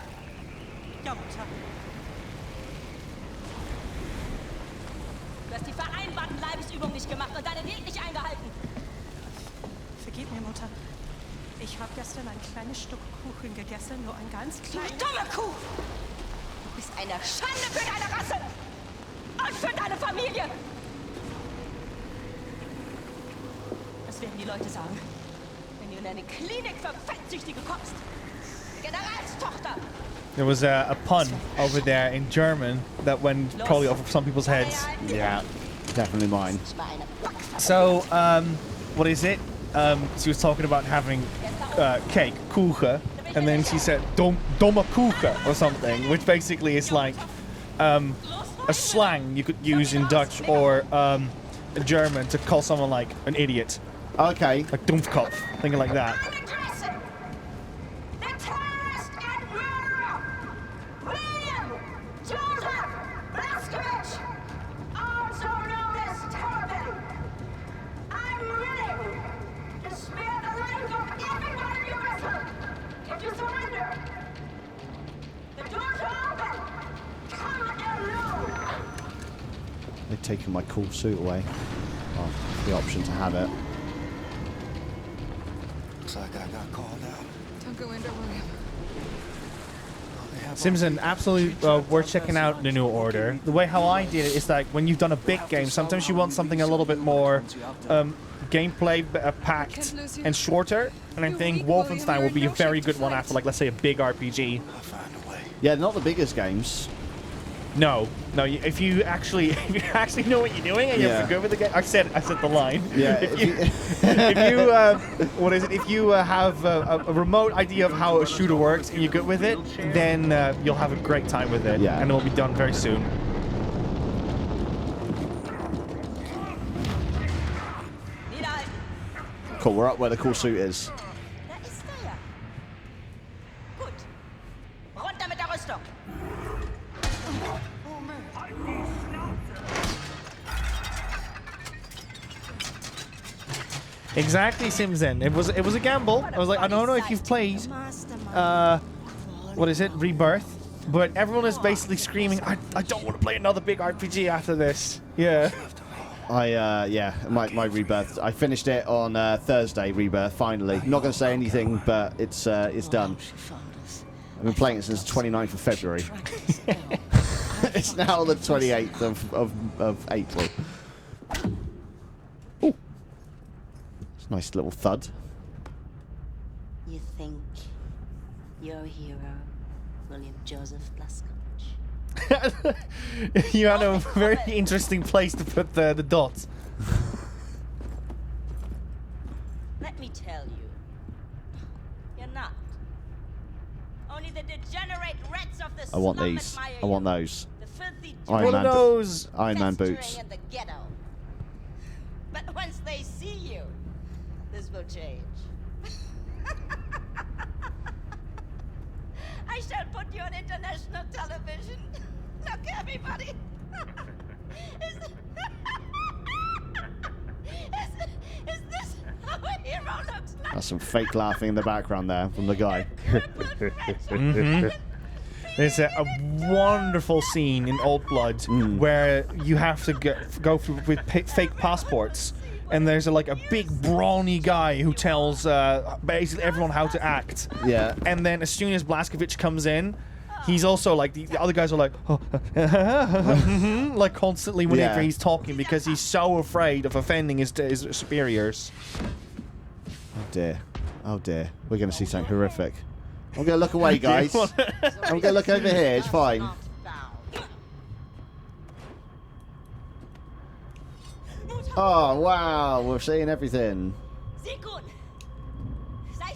[SPEAKER 5] Ja, Mutter.
[SPEAKER 8] Du hast die vereinbarten Leibesübungen nicht gemacht und deine Diät nicht eingehalten.
[SPEAKER 5] Vergib mir, Mutter. Ich habe gestern ein kleines Stück Kuchen gegessen, nur ein ganz kleines...
[SPEAKER 8] Du dumme Kuh! Du bist eine Schande für deine Rasse! Und für deine Familie! Das werden die Leute sagen, wenn du in eine Klinik für Fettsüchtige kommst. Generalstochter!
[SPEAKER 1] There was a pun over there in German that went probably over some people's heads.
[SPEAKER 2] Yeah, definitely mine.
[SPEAKER 1] So, what is it? She was talking about having cake, Kuchen, and then she said domme Kuchen or something, which basically is like a slang you could use in Dutch or German to call someone like an idiot.
[SPEAKER 2] Okay.
[SPEAKER 1] Like Dumpfkopf, thinking like that.
[SPEAKER 2] They've taken my cool suit away. Oh, the option to have it.
[SPEAKER 3] Looks like I got called out.
[SPEAKER 7] Don't go in there, William.
[SPEAKER 1] Simpson, absolutely worth checking out the new order. The way how I did it is like when you've done a big game, sometimes you want something a little bit more gameplay packed and shorter. And I think Wolfenstein will be a very good one after, like, let's say a big RPG.
[SPEAKER 2] Yeah, not the biggest games.
[SPEAKER 1] No, if you actually know what you're doing and you're good with the game, I said the line.
[SPEAKER 2] Yeah.
[SPEAKER 1] If you have a remote idea of how a shooter works and you're good with it, then you'll have a great time with it.
[SPEAKER 2] Yeah.
[SPEAKER 1] And it will be done very soon.
[SPEAKER 2] Cool, we're up where the cool suit is.
[SPEAKER 1] Exactly, Simpson. It was a gamble. I was like, I don't know if you've played what is it, Rebirth, but everyone is basically screaming, I don't want to play another big RPG after this. Yeah. My Rebirth. I finished it on Thursday. Rebirth, finally. Not going to say anything, but it's done. I've been playing it since the 29th of February. It's now the 28th of April. Ooh. It's a nice little thud.
[SPEAKER 8] You think you're a hero, William Joseph Blazkowicz?
[SPEAKER 1] You had a very interesting place to put the dots.
[SPEAKER 8] Let me tell you, you're not. Only the degenerate rats of the
[SPEAKER 2] I want
[SPEAKER 8] slum
[SPEAKER 2] these.
[SPEAKER 8] admire
[SPEAKER 2] I want
[SPEAKER 8] you.
[SPEAKER 2] those.
[SPEAKER 8] The filthy
[SPEAKER 1] One of those
[SPEAKER 2] Iron Man boots.
[SPEAKER 8] festering in the ghetto. But once they see you, this will change. I shall put you on international television. Look, everybody. Is this how a hero looks like?
[SPEAKER 2] That's some fake laughing in the background there from the guy.
[SPEAKER 1] There's a wonderful scene in Old Blood where you have to go through with fake passports, and there's like a big brawny guy who tells basically everyone how to act.
[SPEAKER 2] Yeah.
[SPEAKER 1] And then as soon as Blazkowicz comes in, he's also like the other guys are like, oh, like constantly whenever he's talking because he's so afraid of offending his superiors.
[SPEAKER 2] Oh dear. Oh dear. We're going to see something horrific. I'm going to look away, guys. I'm going to look over here. It's fine. Oh, wow. We're seeing everything.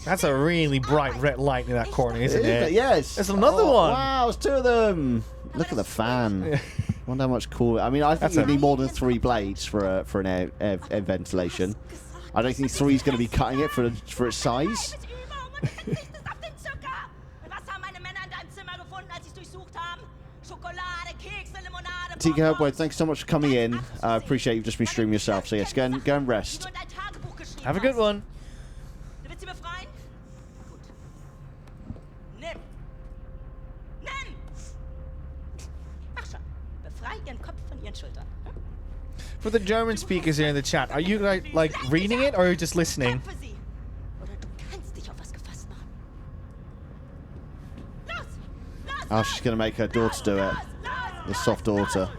[SPEAKER 1] That's a really bright red light in that corner, isn't it?
[SPEAKER 2] Yes.
[SPEAKER 1] There's another one.
[SPEAKER 2] Wow, there's two of them. Look at the fan. Wonder how much cooler. I mean, I think you need more than 3 blades for an air ventilation. I don't think 3's going to be cutting it for its size. TK Hellboy, thanks so much for coming in. I appreciate you've just been streaming yourself. So yes, go and rest.
[SPEAKER 1] Have a good one. For the German speakers here in the chat, are you like reading it or are you just listening?
[SPEAKER 2] Oh, she's going to make her daughter do it. The soft daughter.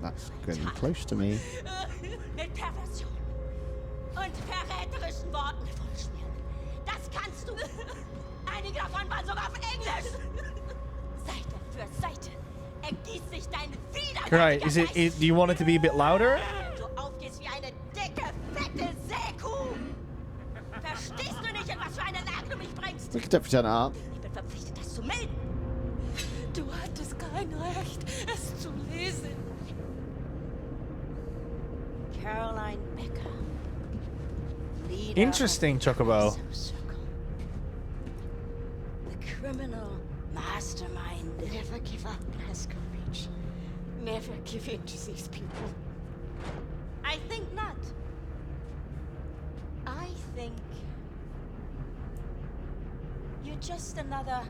[SPEAKER 2] That's getting close to me.
[SPEAKER 8] Mit Perversion und verräterischen Worten vollschmieren. Das kannst du. Einige davon waren sogar auf Englisch. Seite für Seite ergießt sich dein widerwärtiger
[SPEAKER 1] Right, do you want it to be a bit louder?
[SPEAKER 8] Du aufgehst wie eine dicke, fette Seekuh. Verstehst du nicht, in was für eine Lage du mich bringst?
[SPEAKER 2] We could definitely turn it up.
[SPEAKER 8] Ich bin verpflichtet, das zu melden.
[SPEAKER 7] Du hattest kein Recht, es zu lesen.
[SPEAKER 8] Caroline Becker.
[SPEAKER 1] Interesting, Chocobo.
[SPEAKER 8] The criminal mastermind.
[SPEAKER 5] Never give up, Glasgow Ridge. Never give in to these people.
[SPEAKER 8] I think not. I think you're just another.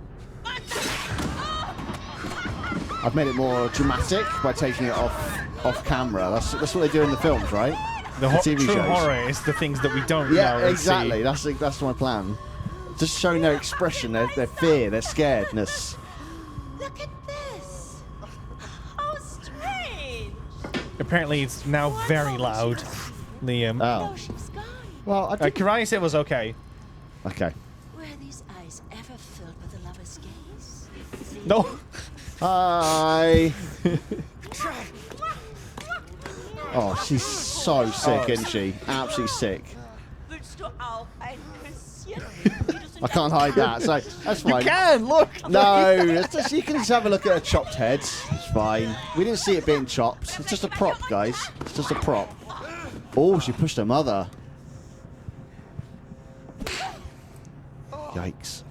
[SPEAKER 2] I've made it more dramatic by taking it off camera. That's what they do in the films, right?
[SPEAKER 1] The
[SPEAKER 2] TV
[SPEAKER 1] true
[SPEAKER 2] shows.
[SPEAKER 1] horror is the things that we don't know.
[SPEAKER 2] Yeah, exactly. That's my plan. Just showing their expression, their fear, their scaredness.
[SPEAKER 8] Look at this. How strange.
[SPEAKER 1] Apparently, it's now very loud, Liam.
[SPEAKER 2] Oh.
[SPEAKER 8] No, she's gone.
[SPEAKER 2] Well,
[SPEAKER 1] Karani said it was okay.
[SPEAKER 2] Okay.
[SPEAKER 8] Were these eyes ever filled with a lover's gaze?
[SPEAKER 1] No.
[SPEAKER 2] Hi. Oh, she's so sick, isn't she? Absolutely sick.
[SPEAKER 8] Willst du auch ein Küsschen?
[SPEAKER 2] I can't hide that, so that's fine.
[SPEAKER 1] You can, look!
[SPEAKER 2] No, it's just, you can just have a look at her chopped head. It's fine. We didn't see it being chopped. It's just a prop, guys. It's just a prop. Oh, she pushed her mother. Yikes.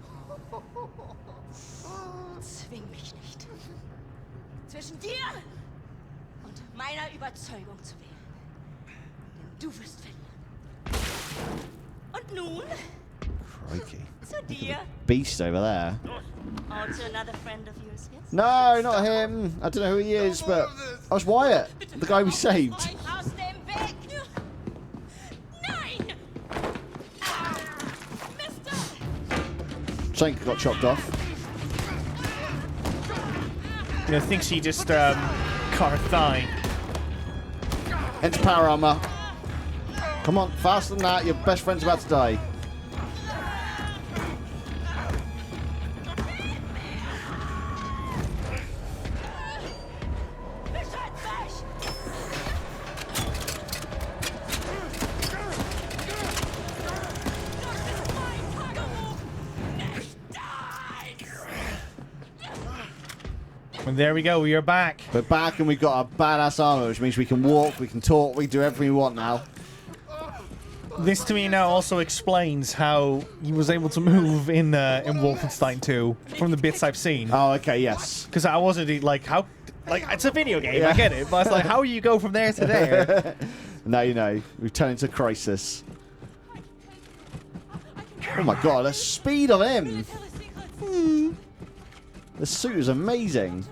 [SPEAKER 8] Zwing mich nicht. Zwischen dir und meiner Überzeugung zu wählen. Denn du wirst verlieren. Und nun
[SPEAKER 2] Crikey.
[SPEAKER 8] zu dir.
[SPEAKER 2] Beast over there.
[SPEAKER 8] Oh, to another friend of yours, yes?
[SPEAKER 2] No, not him. I don't know who he is, but I was Wyatt, the guy we saved.
[SPEAKER 8] Aus dem Weg! Nein! Mister!
[SPEAKER 2] Shank got chopped off.
[SPEAKER 1] I think she just cut her thigh.
[SPEAKER 2] Enter power armor. Come on, faster than that. Your best friend's about to die.
[SPEAKER 1] And there we go, we are back.
[SPEAKER 2] We're back and we've got our badass armor, which means we can walk, we can talk, we can do everything we want now.
[SPEAKER 1] This to me now also explains how he was able to move in Wolfenstein II from the bits I've seen.
[SPEAKER 2] Oh, okay, yes.
[SPEAKER 1] Because I wasn't like, how, like, it's a video game, I get it, but it's like, how do you go from there to there?
[SPEAKER 2] Now you know, we've turned into Crisis. Oh my god, the speed of him! The suit is amazing.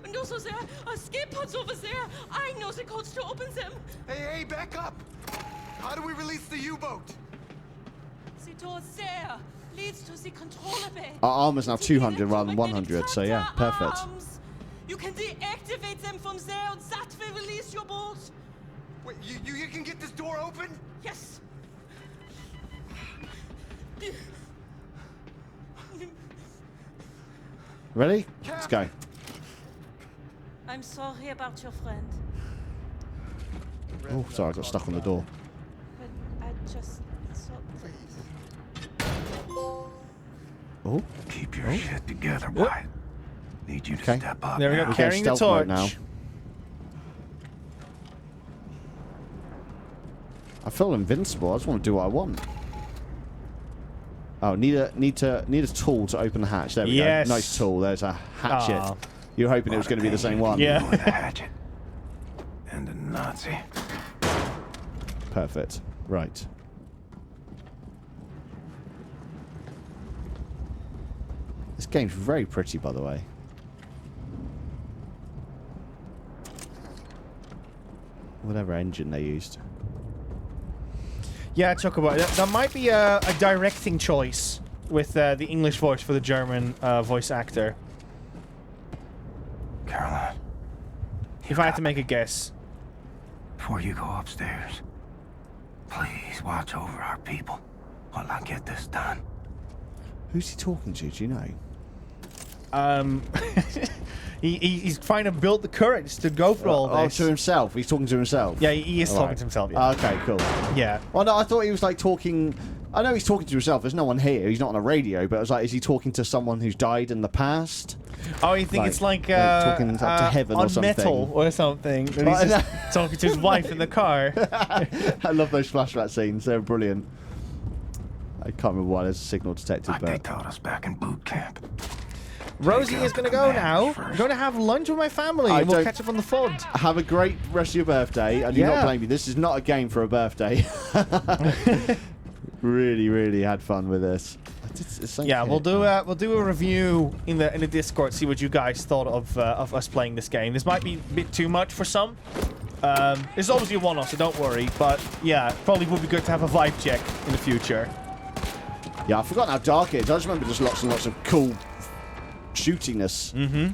[SPEAKER 7] And also there are escape pods over there. I know the codes to open them.
[SPEAKER 6] Hey, back up! How do we release the U-boat?
[SPEAKER 7] The door there leads to the controller bay.
[SPEAKER 2] Our armor's now 200 rather than 100, so yeah, perfect.
[SPEAKER 7] You can deactivate them from there and that will release your boat.
[SPEAKER 6] Wait, you can get this door open?
[SPEAKER 7] Yes.
[SPEAKER 2] Ready? Let's go.
[SPEAKER 7] I'm sorry about your friend.
[SPEAKER 2] Oh, sorry, I got stuck on the door.
[SPEAKER 7] But I
[SPEAKER 8] just so
[SPEAKER 2] Oh.
[SPEAKER 3] Keep your shit together, Wyatt. Need you to step up.
[SPEAKER 1] There we go.
[SPEAKER 3] now.
[SPEAKER 1] Carrying the
[SPEAKER 2] stealth
[SPEAKER 1] torch.
[SPEAKER 2] mode now. I feel invincible. I just want to do what I want. Oh, need a tool to open the hatch. There we go. Nice tool. There's a hatchet.
[SPEAKER 1] Aw.
[SPEAKER 2] You were hoping it was going to be the same one.
[SPEAKER 1] Yeah.
[SPEAKER 3] With a hatchet. And a Nazi.
[SPEAKER 2] Perfect. Right. This game's very pretty, by the way. Whatever engine they used.
[SPEAKER 1] Yeah, Chocobo. That might be a directing choice with the English voice for the German voice actor.
[SPEAKER 3] Caroline.
[SPEAKER 1] If I had to make a guess.
[SPEAKER 3] Before you go upstairs, please watch over our people while I get this done.
[SPEAKER 2] Who's he talking to? Do you know?
[SPEAKER 1] He's trying to build the courage to go for all this.
[SPEAKER 2] Oh, to himself. He's talking to himself.
[SPEAKER 1] Yeah, he is talking to himself. Yeah.
[SPEAKER 2] Okay, cool.
[SPEAKER 1] Yeah.
[SPEAKER 2] Well, no, I thought he was like talking. I know he's talking to himself. There's no one here. He's not on a radio. But I was like, is he talking to someone who's died in the past?
[SPEAKER 1] Oh, you think it's like
[SPEAKER 2] talking up to heaven
[SPEAKER 1] on
[SPEAKER 2] or something?
[SPEAKER 1] Metal or something? And he's just talking to his wife in the car.
[SPEAKER 2] I love those flashback scenes. They're brilliant. I can't remember why there's a signal detected,
[SPEAKER 3] Like they
[SPEAKER 2] but
[SPEAKER 3] taught us back in boot camp.
[SPEAKER 1] Rosie is going to go now. I'm going to have lunch with my family and we'll catch up on the FUD.
[SPEAKER 2] Have a great rest of your birthday. I do not blame you. This is not a game for a birthday. Really, really had fun with this.
[SPEAKER 1] Yeah, we'll do a review in the Discord. See what you guys thought of us playing this game. This might be a bit too much for some. It's obviously a one-off, so don't worry. But yeah, probably would be good to have a vibe check in the future.
[SPEAKER 2] Yeah, I forgot how dark it is. I just remember just lots and lots of cool shootiness.
[SPEAKER 1] Mm-hmm.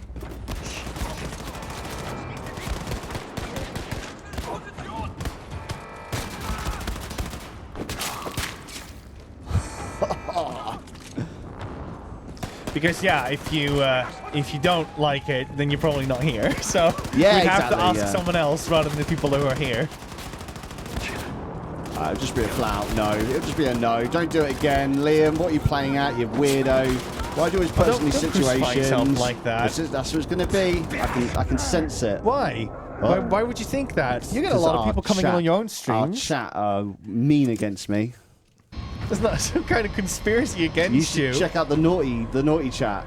[SPEAKER 1] Because yeah, if you don't like it, then you're probably not here. So
[SPEAKER 2] yeah,
[SPEAKER 1] we'd have to ask someone else rather than the people who are here.
[SPEAKER 2] It'll just be a flat out no. It'll just be a no. Don't do it again, Liam. What are you playing at, you weirdo? Why do you always put us in these situations
[SPEAKER 1] like that?
[SPEAKER 2] That's what it's going to be. I can sense it.
[SPEAKER 1] Why? Why would you think that? You get a lot of people coming in on your own streams.
[SPEAKER 2] Our chat are mean against me.
[SPEAKER 1] There's not some kind of conspiracy against you.
[SPEAKER 2] You should check out the naughty chat.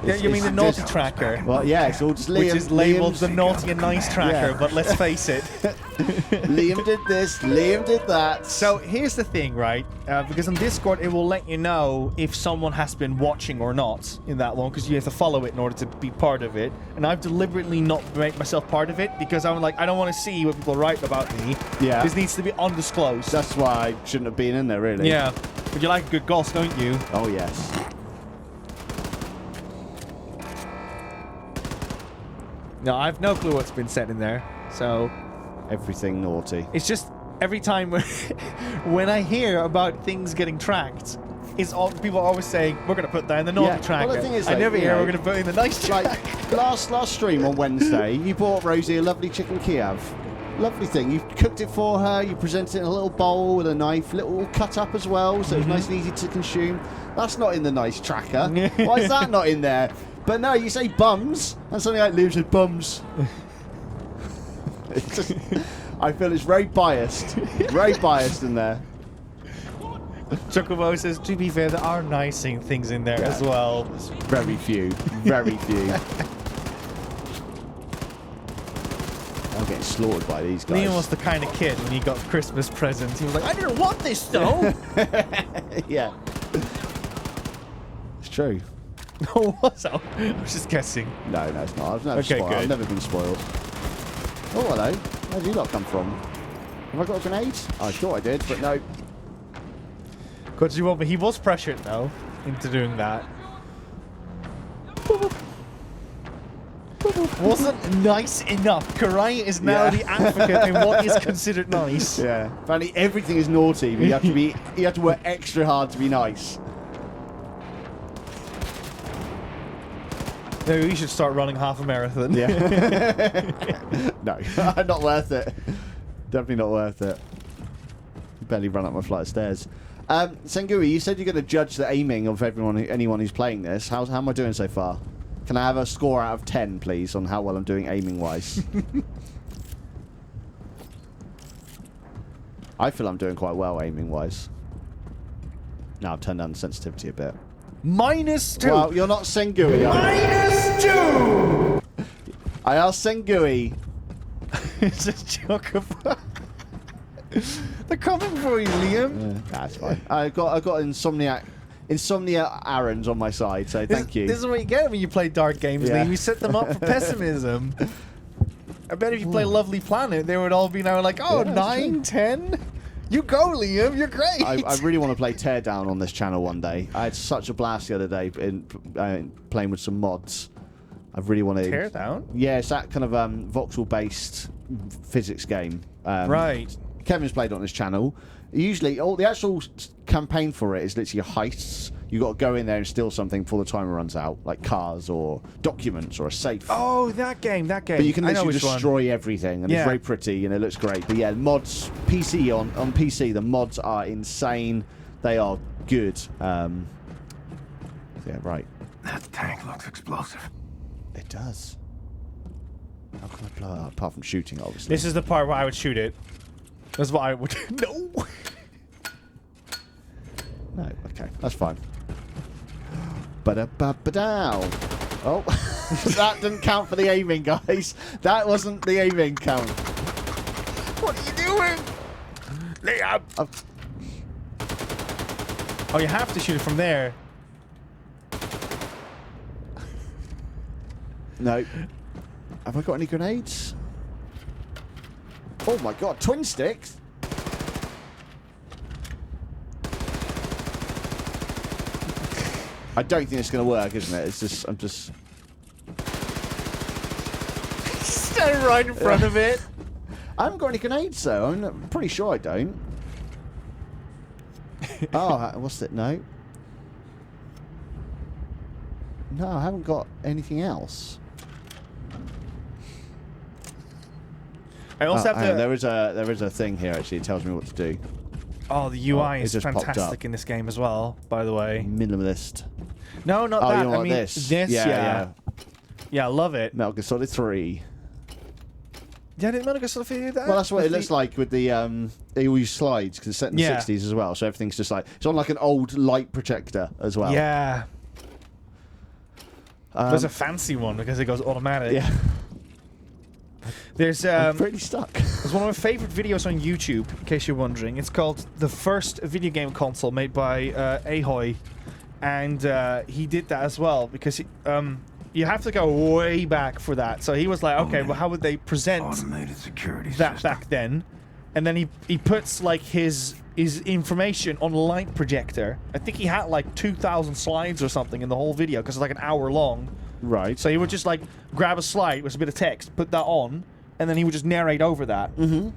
[SPEAKER 1] Yeah, you mean the naughty tracker?
[SPEAKER 2] Well, yeah, it's all just Liam.
[SPEAKER 1] Which is labelled the naughty and nice tracker,
[SPEAKER 2] Yeah.
[SPEAKER 1] but let's face it.
[SPEAKER 2] Liam did this, Liam did that.
[SPEAKER 1] So here's the thing, right? Because on Discord, it will let you know if someone has been watching or not in that one, because you have to follow it in order to be part of it. And I've deliberately not made myself part of it, because I'm like, I don't want to see what people write about me.
[SPEAKER 2] Yeah.
[SPEAKER 1] This needs to be undisclosed.
[SPEAKER 2] That's why I shouldn't have been in there, really.
[SPEAKER 1] Yeah. But you like a good goss, don't you?
[SPEAKER 2] Oh, yes.
[SPEAKER 1] No, I have no clue what's been said in there, so...
[SPEAKER 2] Everything naughty.
[SPEAKER 1] It's just every time when I hear about things getting tracked, it's all people are always saying, we're going to put that in the naughty tracker.
[SPEAKER 2] Well, the thing is,
[SPEAKER 1] I never hear we're going to put it in the nice tracker.
[SPEAKER 2] Like, last stream on Wednesday, you bought Rosie a lovely chicken Kiev. Lovely thing. You cooked it for her, you presented it in a little bowl with a knife, little cut up as well, so it was nice and easy to consume. That's not in the nice tracker. Why is that not in there? But no, you say bums, and something like Liam said bums. It's just, I feel it's very biased in there.
[SPEAKER 1] Chocobo says, to be fair, there are nice things in there as well.
[SPEAKER 2] Very few. Very few. I'm getting slaughtered by these guys.
[SPEAKER 1] Liam was the kind of kid when he got Christmas presents. He was like, I didn't want this though.
[SPEAKER 2] Yeah. It's true.
[SPEAKER 1] No, what's up? I was just guessing.
[SPEAKER 2] No, it's not. I've never spoiled.
[SPEAKER 1] Good.
[SPEAKER 2] I've never been spoiled. Oh, hello. Where do you lot come from? Have I got a grenade? I thought I did, but no.
[SPEAKER 1] But he was pressured though into doing that. Wasn't nice enough. Karai is now the advocate in what is considered nice.
[SPEAKER 2] Yeah. Apparently everything is naughty, but you have to work extra hard to be nice.
[SPEAKER 1] Maybe we should start running half a marathon.
[SPEAKER 2] Yeah. No, not worth it. Definitely not worth it. barely run up my flight of stairs. Sengui, you said you're going to judge the aiming of anyone who's playing this. How am I doing so far? Can I have a score out of 10, please, on how well I'm doing aiming-wise? I feel I'm doing quite well aiming-wise. Now I've turned down the sensitivity a bit.
[SPEAKER 1] -2.
[SPEAKER 2] Well, you're not Sengui, are you?
[SPEAKER 1] -2.
[SPEAKER 2] I asked Sengui.
[SPEAKER 1] It's a joke about. They're coming for you, Liam.
[SPEAKER 2] Yeah, that's fine. I got insomnia Aaron's on my side, so thank you.
[SPEAKER 1] This is what you get when you play dark games, Liam. You set them up for pessimism. I bet if you play Lovely Planet, they would all be now like, oh, yeah, 9, 10. You go, Liam. You're great.
[SPEAKER 2] I really want to play Teardown on this channel one day. I had such a blast the other day in playing with some mods. I really want to...
[SPEAKER 1] Teardown?
[SPEAKER 2] Yeah, it's that kind of voxel-based physics game.
[SPEAKER 1] Right.
[SPEAKER 2] Kevin's played on this channel. Usually, the actual campaign for it is literally heists. You got to go in there and steal something before the timer runs out, like cars or documents or a safe.
[SPEAKER 1] Oh, that game. But
[SPEAKER 2] you can literally destroy everything, and it's very pretty and it looks great. But yeah, mods PC on PC, the mods are insane. They are good. Yeah, right.
[SPEAKER 3] That tank looks explosive.
[SPEAKER 2] It does. How can I blow it up? Apart from shooting, obviously.
[SPEAKER 1] This is the part where I would shoot it. That's what I would. No.
[SPEAKER 2] No. Okay, that's fine. Ba-da-ba-ba-dow. Oh, that didn't count for the aiming, guys. That wasn't the aiming count.
[SPEAKER 1] What are you doing? Liam. Oh, you have to shoot it from there.
[SPEAKER 2] No. Have I got any grenades? Oh my god, twin sticks? I don't think it's going to work, isn't it? It's just, I'm just...
[SPEAKER 1] Stand right in front of it.
[SPEAKER 2] I haven't got any grenades, though. I'm pretty sure I don't. Oh, what's that? No. No, I haven't got anything else.
[SPEAKER 1] I also have to...
[SPEAKER 2] There is a thing here, actually. It tells me what to do.
[SPEAKER 1] Oh, the UI is fantastic in this game as well, by the way.
[SPEAKER 2] Minimalist.
[SPEAKER 1] No, not that.
[SPEAKER 2] You know,
[SPEAKER 1] I mean,
[SPEAKER 2] this.
[SPEAKER 1] Yeah, I love it.
[SPEAKER 2] Metal Gear Solid 3.
[SPEAKER 1] Yeah, did Metal Gear Solid 3 do that?
[SPEAKER 2] Well, that's what it looks like with the... They all use slides, because it's set in the 60s as well, so everything's just like... It's on like an old light projector as well.
[SPEAKER 1] Yeah. There's a fancy one, because it goes automatic.
[SPEAKER 2] Yeah.
[SPEAKER 1] There's
[SPEAKER 2] I'm pretty stuck.
[SPEAKER 1] There's one of my favorite videos on YouTube, in case you're wondering. It's called The First Video Game Console, made by Ahoy. And he did that as well, because you have to go way back for that. So he was like, okay, well, how would they present that back then? And then he puts like his information on a light projector. I think he had like 2,000 slides or something in the whole video, because it's like an hour long.
[SPEAKER 2] Right.
[SPEAKER 1] So he would just like grab a slide with a bit of text, put that on, and then he would just narrate over that.
[SPEAKER 2] Mm-hmm.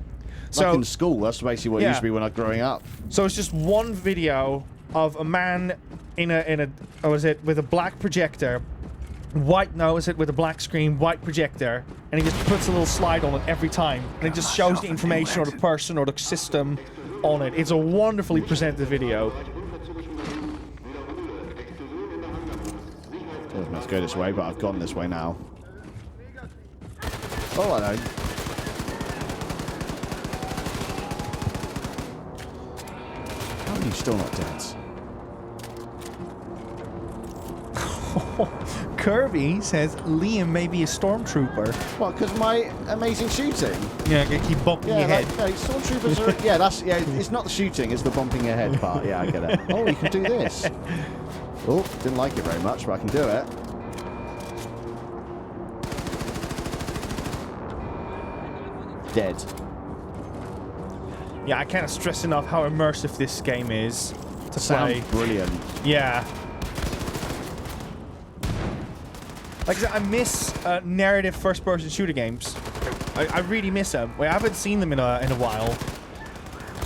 [SPEAKER 1] So
[SPEAKER 2] like in school, that's basically what it used to be when I was growing up.
[SPEAKER 1] So it's just one video of a man with a black projector, with a black screen, white projector, and he just puts a little slide on it every time, and it just shows the information or the person or the system on it. It's a wonderfully presented video.
[SPEAKER 2] Let's go this way, but I've gone this way now. Oh, I know. How are you still not dead?
[SPEAKER 1] Kirby says Liam may be a stormtrooper.
[SPEAKER 2] What, because my amazing shooting?
[SPEAKER 1] Yeah, you keep bumping your head.
[SPEAKER 2] Stormtroopers are... it's not the shooting, it's the bumping your head part. Yeah, I get it. Oh, you can do this. Oh, didn't like it very much, but I can do it. Dead.
[SPEAKER 1] Yeah, I can't stress enough how immersive this game is to play.
[SPEAKER 2] Sounds brilliant.
[SPEAKER 1] Yeah. Like I said, I miss narrative first-person shooter games. I really miss them. I haven't seen them in a while.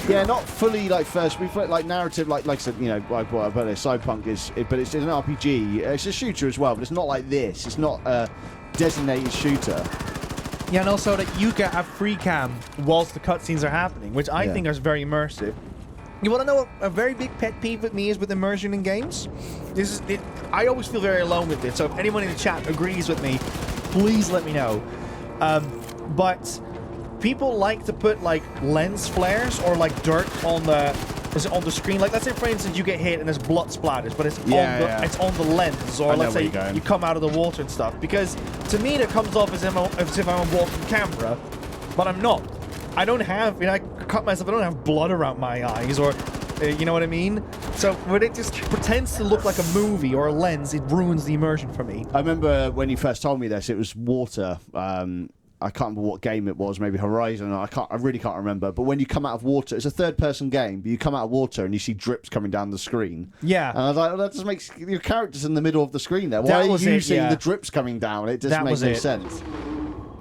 [SPEAKER 2] Yeah, not fully like first. We've like narrative, like I said, you know, like Cyberpunk is, but it's an RPG. It's a shooter as well, but it's not like this. It's not a designated shooter.
[SPEAKER 1] Yeah, and also that you get a free cam whilst the cutscenes are happening, which I think is very immersive. You want to know what a very big pet peeve with me is with immersion in games? This is it. I always feel very alone with it. So if anyone in the chat agrees with me, please let me know. But people like to put like lens flares or like dirt on the screen. Like let's say, for instance, you get hit and there's blood splatters, but it's it's on the lens, or let's say you come out of the water and stuff. Because to me, that comes off as if I'm a walking camera, but I'm not. I don't have, I cut myself, I don't have blood around my eyes, or, you know what I mean? So when it just pretends to look like a movie or a lens, it ruins the immersion for me.
[SPEAKER 2] I remember when you first told me this, it was water. I can't remember what game it was, maybe Horizon, I really can't remember. But when you come out of water, it's a third-person game, but you come out of water and you see drips coming down the screen.
[SPEAKER 1] Yeah.
[SPEAKER 2] And I was like, well, that just makes your characters in the middle of the screen there. Why are you seeing the drips coming down? It just makes no sense.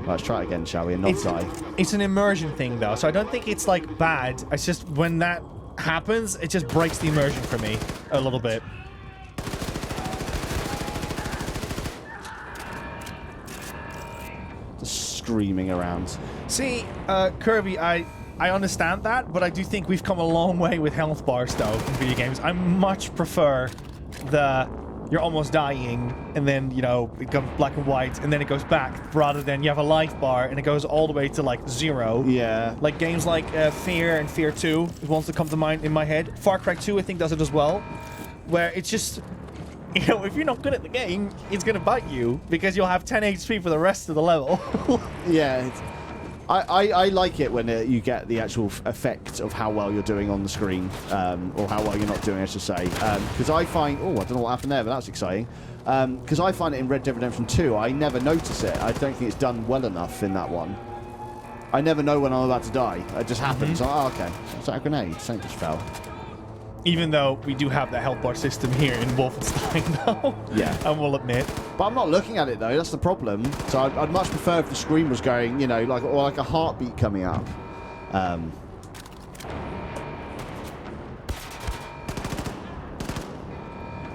[SPEAKER 2] Let's try it again, shall we? And not die.
[SPEAKER 1] It's an immersion thing, though, so I don't think it's, like, bad. It's just when that happens, it just breaks the immersion for me a little bit.
[SPEAKER 2] Just screaming around.
[SPEAKER 1] See, Kirby, I understand that, but I do think we've come a long way with health bars, though, in video games. I much prefer you're almost dying, and then, it goes black and white, and then it goes back, rather than you have a life bar, and it goes all the way to, like, 0.
[SPEAKER 2] Yeah.
[SPEAKER 1] Like, games like Fear and Fear 2, ones that come to mind in my head. Far Cry 2, I think, does it as well, where it's just, if you're not good at the game, it's gonna bite you, because you'll have 10 HP for the rest of the level.
[SPEAKER 2] Yeah, I like it when you get the actual effect of how well you're doing on the screen, or how well you're not doing, I should say. Because I find... Oh, I don't know what happened there, but that's exciting. Because I find it in Red Dead Redemption 2, I never notice it. I don't think it's done well enough in that one. I never know when I'm about to die. It just happens. Oh, okay. Is that a grenade? Something just fell.
[SPEAKER 1] Even though we do have the health bar system here in Wolfenstein, though.
[SPEAKER 2] Yeah.
[SPEAKER 1] I will admit.
[SPEAKER 2] But I'm not looking at it, though. That's the problem. So I'd much prefer if the screen was going, like a heartbeat coming up.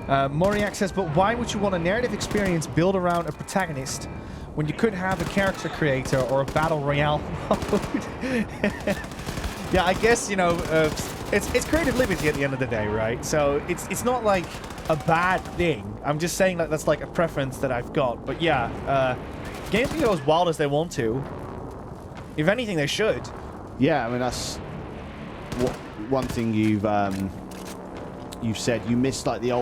[SPEAKER 1] Moriak says, but why would you want a narrative experience built around a protagonist when you could have a character creator or a battle royale mode? Yeah, I guess, it's creative liberty at the end of the day, right? So it's not like a bad thing. I'm just saying that that's like a preference that I've got. But yeah, games can go as wild as they want to. If anything, they should.
[SPEAKER 2] Yeah, I mean, that's one thing you've said. You miss like the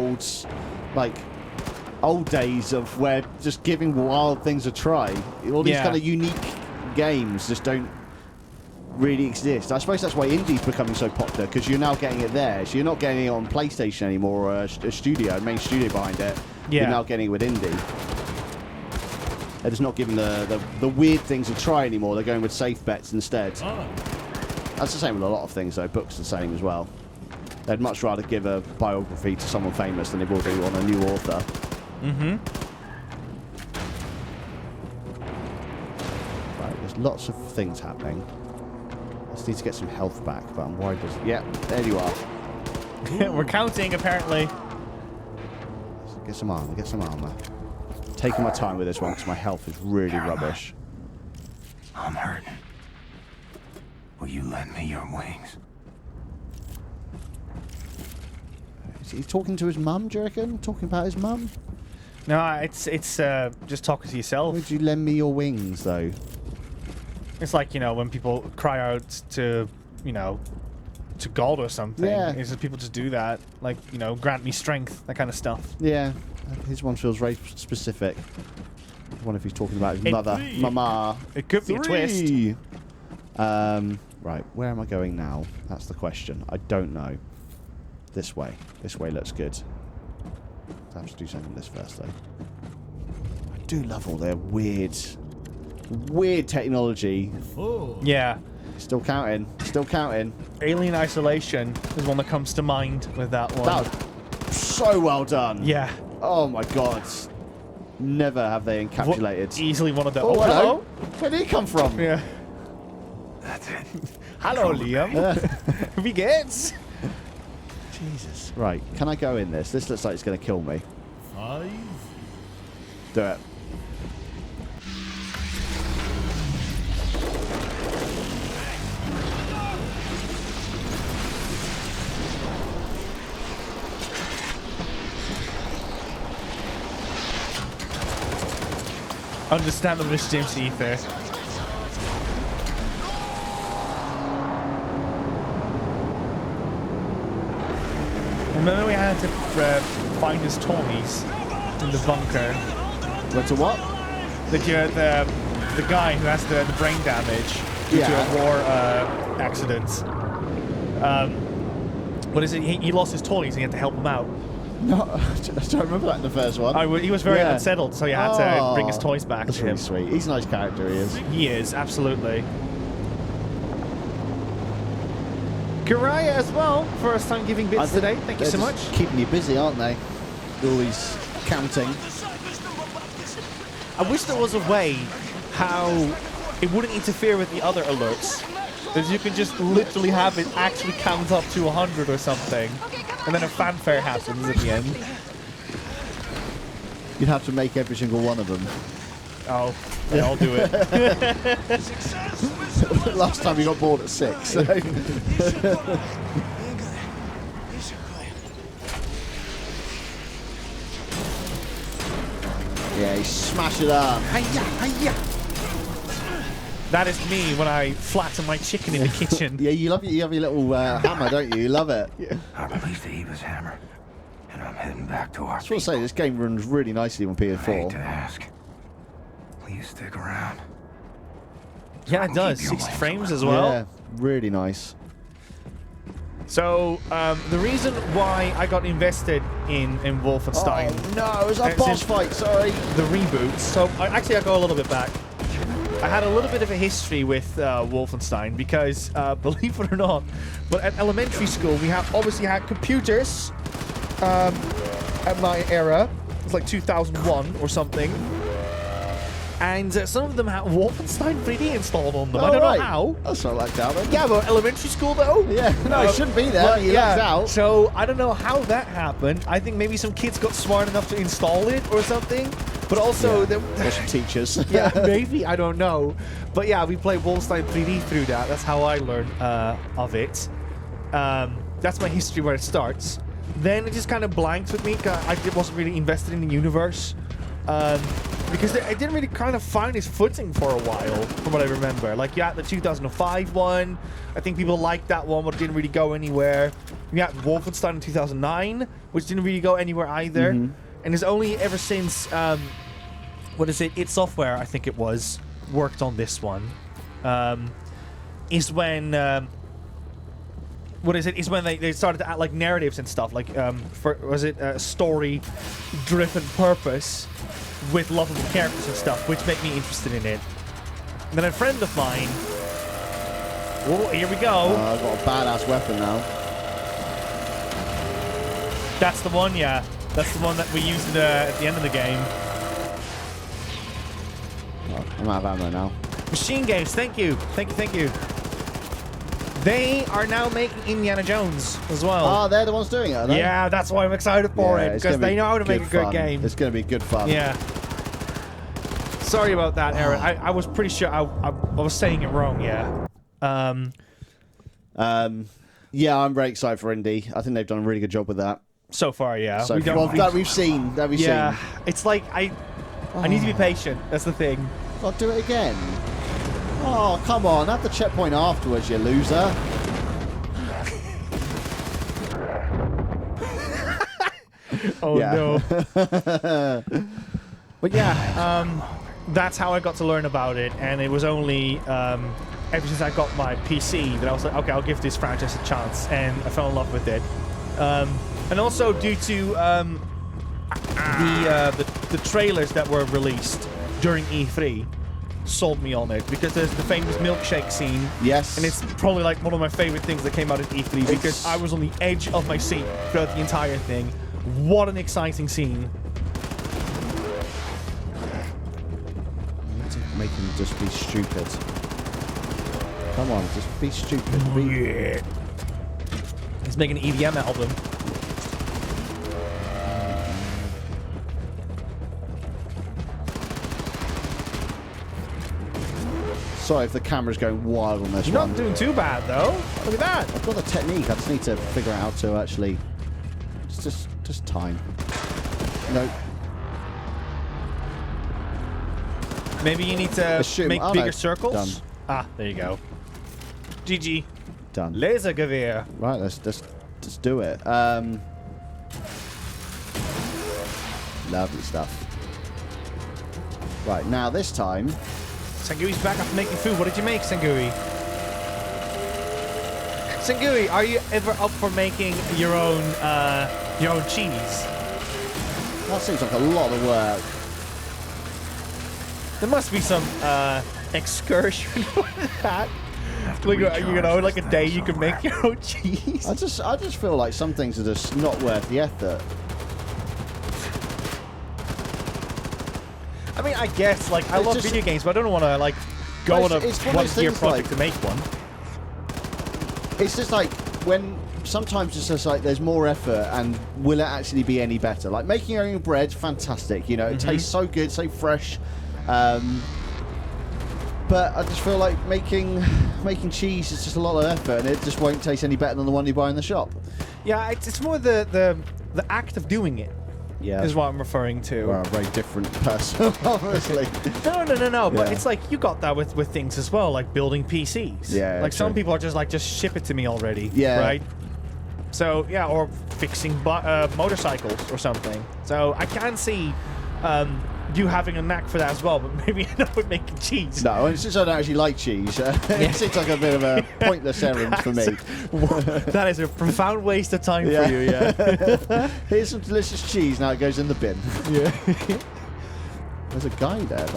[SPEAKER 2] old days of where just giving wild things a try. All these kind of unique games just don't really exist. I suppose that's why indie's becoming so popular, because you're now getting it there. So you're not getting it on PlayStation anymore, or a main studio behind it. Yeah. You're now getting it with indie. They're just not giving the weird things a try anymore. They're going with safe bets instead. Oh. That's the same with a lot of things, though. Books are the same as well. They'd much rather give a biography to someone famous than they will do on a new author.
[SPEAKER 1] Mm-hmm.
[SPEAKER 2] Right, there's lots of things happening. I just need to get some health back, but I'm worried. Yeah, there you are.
[SPEAKER 1] We're counting, apparently.
[SPEAKER 2] Get some armor, get some armor. Taking my time with this one because my health is really rubbish.
[SPEAKER 3] I'm hurting. Will you lend me your wings?
[SPEAKER 2] Is he talking to his mum, do you reckon? Talking about his mum?
[SPEAKER 1] No, it's just talking to yourself.
[SPEAKER 2] Would you lend me your wings, though?
[SPEAKER 1] It's like, when people cry out to, to God or something.
[SPEAKER 2] Yeah.
[SPEAKER 1] It's just people just do that. Like, grant me strength, that kind of stuff.
[SPEAKER 2] Yeah. His one feels very specific. I wonder if he's talking about his mother. Mama.
[SPEAKER 1] It could be a twist.
[SPEAKER 2] Right, where am I going now? That's the question. I don't know. This way. This way looks good. I have to do something with this first, though. I do love all their weird technology.
[SPEAKER 1] Oh. Yeah.
[SPEAKER 2] Still counting. Still counting.
[SPEAKER 1] Alien Isolation is one that comes to mind with that one.
[SPEAKER 2] That was so well done.
[SPEAKER 1] Yeah.
[SPEAKER 2] Oh my god. Never have they encapsulated.
[SPEAKER 1] Easily one of the...
[SPEAKER 2] Oh, hello. Where did he come from?
[SPEAKER 1] Yeah.
[SPEAKER 3] That's it.
[SPEAKER 1] Hello, Liam. Wie geht's?
[SPEAKER 2] Jesus. Right. Can I go in this? This looks like it's going to kill me.
[SPEAKER 11] 5.
[SPEAKER 2] Do it.
[SPEAKER 1] Understandable, Mr. James Ether. Remember we had to find his toys in the bunker.
[SPEAKER 2] Went to what?
[SPEAKER 1] The guy who has the brain damage due to a war accident. What is it? He lost his toys and he had to help him out.
[SPEAKER 2] No, I don't remember that in the first one.
[SPEAKER 1] He was very unsettled, so he had to bring his toys back
[SPEAKER 2] That's
[SPEAKER 1] to him.
[SPEAKER 2] really sweet. He's a nice character, he is.
[SPEAKER 1] He is, absolutely. Karaya as well, first time giving bits today. Thank you so much.
[SPEAKER 2] Keeping you busy, aren't they? Always counting.
[SPEAKER 1] I wish there was a way how it wouldn't interfere with the other alerts. That you can just literally have it actually count up to 100 or something. And then a fanfare happens at the end.
[SPEAKER 2] You'd have to make every single one of them.
[SPEAKER 1] Oh, yeah, I'll do it.
[SPEAKER 2] Last time we got bored at 6. So. Yeah, he smashed it up. Hiya, hiya.
[SPEAKER 1] That is me when I flatten my chicken in the kitchen.
[SPEAKER 2] Yeah, you have your little hammer, don't you? You love it.
[SPEAKER 3] Yeah. I released Eva's hammer, and I'm heading back to our
[SPEAKER 2] I just want to say, this game runs really nicely on PS4.
[SPEAKER 3] I hate to ask. Will you stick around?
[SPEAKER 1] Yeah, it does. 60 frames as well.
[SPEAKER 2] Yeah, really nice.
[SPEAKER 1] So, the reason why I got invested in Wolfenstein...
[SPEAKER 2] Oh, no, it was a boss fight, sorry.
[SPEAKER 1] The reboot. So, I go a little bit back. I had a little bit of a history with Wolfenstein because, believe it or not, but at elementary school we obviously had computers at my era. It was like 2001 or something. And some of them had Wolfenstein 3D installed on them. I don't know how.
[SPEAKER 2] That's not like that, then.
[SPEAKER 1] Yeah, but elementary school though?
[SPEAKER 2] Yeah, no, it shouldn't be there. But you left out.
[SPEAKER 1] So I don't know how that happened. I think maybe some kids got smart enough to install it or something. But also,
[SPEAKER 2] or some teachers.
[SPEAKER 1] Yeah, maybe. I don't know. But yeah, we played Wolfenstein 3D through that. That's how I learned of it. That's my history where it starts. Then it just kind of blanked with me. I wasn't really invested in the universe. Because it didn't really kind of find its footing for a while, from what I remember. Like, you had the 2005 one. I think people liked that one, but it didn't really go anywhere. You had Wolfenstein in 2009, which didn't really go anywhere either. And it's only ever since, what is it? Id Software, I think it was, worked on this one. Is when... what is it? Is when they started to add like narratives and stuff, like was it story-driven purpose with lovable characters and stuff, which made me interested in it. And then a friend of mine. Oh, here we go.
[SPEAKER 2] I've got a badass weapon now.
[SPEAKER 1] That's the one, yeah. That's the one that we used at the end of the game.
[SPEAKER 2] Oh, I'm out of ammo now.
[SPEAKER 1] Machine Games, thank you, thank you. They are now making Indiana Jones as well.
[SPEAKER 2] Oh, they're the ones doing it, are they?
[SPEAKER 1] Yeah, that's why I'm excited for it, because they know how to make a good game.
[SPEAKER 2] It's going to be good fun.
[SPEAKER 1] Yeah. Sorry about that, Aaron. I was pretty sure I was saying it wrong, yeah.
[SPEAKER 2] Yeah, I'm very excited for Indy. I think they've done a really good job with that.
[SPEAKER 1] So far, yeah.
[SPEAKER 2] So that we've seen.
[SPEAKER 1] Yeah, it's like I need to be patient. That's the thing.
[SPEAKER 2] I'll do it again. Oh, come on. Have the checkpoint afterwards, you loser.
[SPEAKER 1] Oh, no. But yeah, that's how I got to learn about it. And it was only ever since I got my PC that I was like, okay, I'll give this franchise a chance. And I fell in love with it. And also due to the trailers that were released during E3 sold me on it, because there's the famous milkshake scene.
[SPEAKER 2] Yes.
[SPEAKER 1] And it's probably like one of my favorite things that came out at E3 because I was on the edge of my seat throughout the entire thing. What an exciting scene.
[SPEAKER 2] Make him just be stupid. Come on, just be stupid.
[SPEAKER 1] Yeah. He's making an EDM album.
[SPEAKER 2] Sorry if the camera's going wild on this one.
[SPEAKER 1] You're not doing too bad, though. Look at that.
[SPEAKER 2] I've got the technique. I just need to figure out how to actually... Just time. No.
[SPEAKER 1] Maybe you need to make bigger circles.
[SPEAKER 2] Done.
[SPEAKER 1] Ah, there you go. GG.
[SPEAKER 2] Done.
[SPEAKER 1] Lasergewehr.
[SPEAKER 2] Right, let's do it. Lovely stuff. Right, now this time...
[SPEAKER 1] Sengui's back after making food. What did you make, Sengui? Sengui, are you ever up for making your own cheese?
[SPEAKER 2] That seems like a lot of work.
[SPEAKER 1] There must be some excursion for that. Like, you know, like a day you can make your own cheese.
[SPEAKER 2] I just feel like some things are just not worth the effort.
[SPEAKER 1] I mean, I guess, like, I love video games, but I don't want to, like, go on a one-year project to make one.
[SPEAKER 2] It's just like, when sometimes it's just like there's more effort, and will it actually be any better? Like, making your own bread, fantastic, you know, it tastes so good, so fresh. But I just feel like making cheese is just a lot of effort, and it just won't taste any better than the one you buy in the shop.
[SPEAKER 1] Yeah, it's more the act of doing it.
[SPEAKER 2] Yeah,
[SPEAKER 1] is what I'm referring to.
[SPEAKER 2] We're a very different person, obviously.
[SPEAKER 1] No. But it's like you got that with things as well, like building PCs.
[SPEAKER 2] Yeah.
[SPEAKER 1] Like some people are just like, just ship it to me already.
[SPEAKER 2] Yeah.
[SPEAKER 1] Right. So yeah, or fixing motorcycles or something. So I can see you having a knack for that as well, but maybe not with making cheese.
[SPEAKER 2] No, and since I don't actually like cheese, it seems like a bit of a pointless errand for me.
[SPEAKER 1] That is a profound waste of time for you, yeah.
[SPEAKER 2] Here's some delicious cheese, now it goes in the bin.
[SPEAKER 1] Yeah.
[SPEAKER 2] There's a guy there.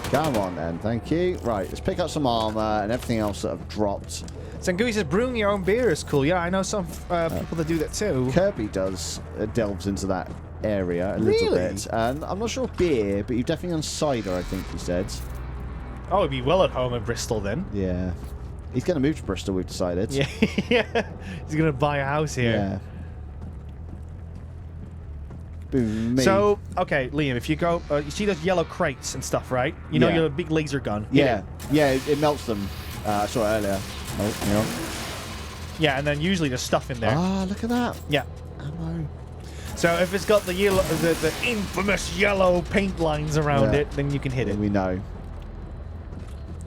[SPEAKER 2] Come on then, thank you. Right, let's pick up some armor and everything else that I've dropped.
[SPEAKER 1] Sengui says brewing your own beer is cool. Yeah, I know some people that do that too.
[SPEAKER 2] Kirby delves into that area a little bit. And I'm not sure beer, but you've definitely done cider, I think he said.
[SPEAKER 1] Oh, he'd be well at home in Bristol then.
[SPEAKER 2] Yeah. He's going to move to Bristol, we've decided.
[SPEAKER 1] Yeah. He's going to buy a house here.
[SPEAKER 2] Yeah. Boom, me.
[SPEAKER 1] So, okay, Liam, if you go, you see those yellow crates and stuff, right? You know your big laser gun.
[SPEAKER 2] Yeah. Yeah, it melts them. I saw it earlier. Oh, hang on.
[SPEAKER 1] Yeah, and then usually there's stuff in there.
[SPEAKER 2] Ah, look at that.
[SPEAKER 1] Yeah.
[SPEAKER 2] Ammo.
[SPEAKER 1] So if it's got the yellow, the infamous yellow paint lines around it, then you can hit it.
[SPEAKER 2] We know.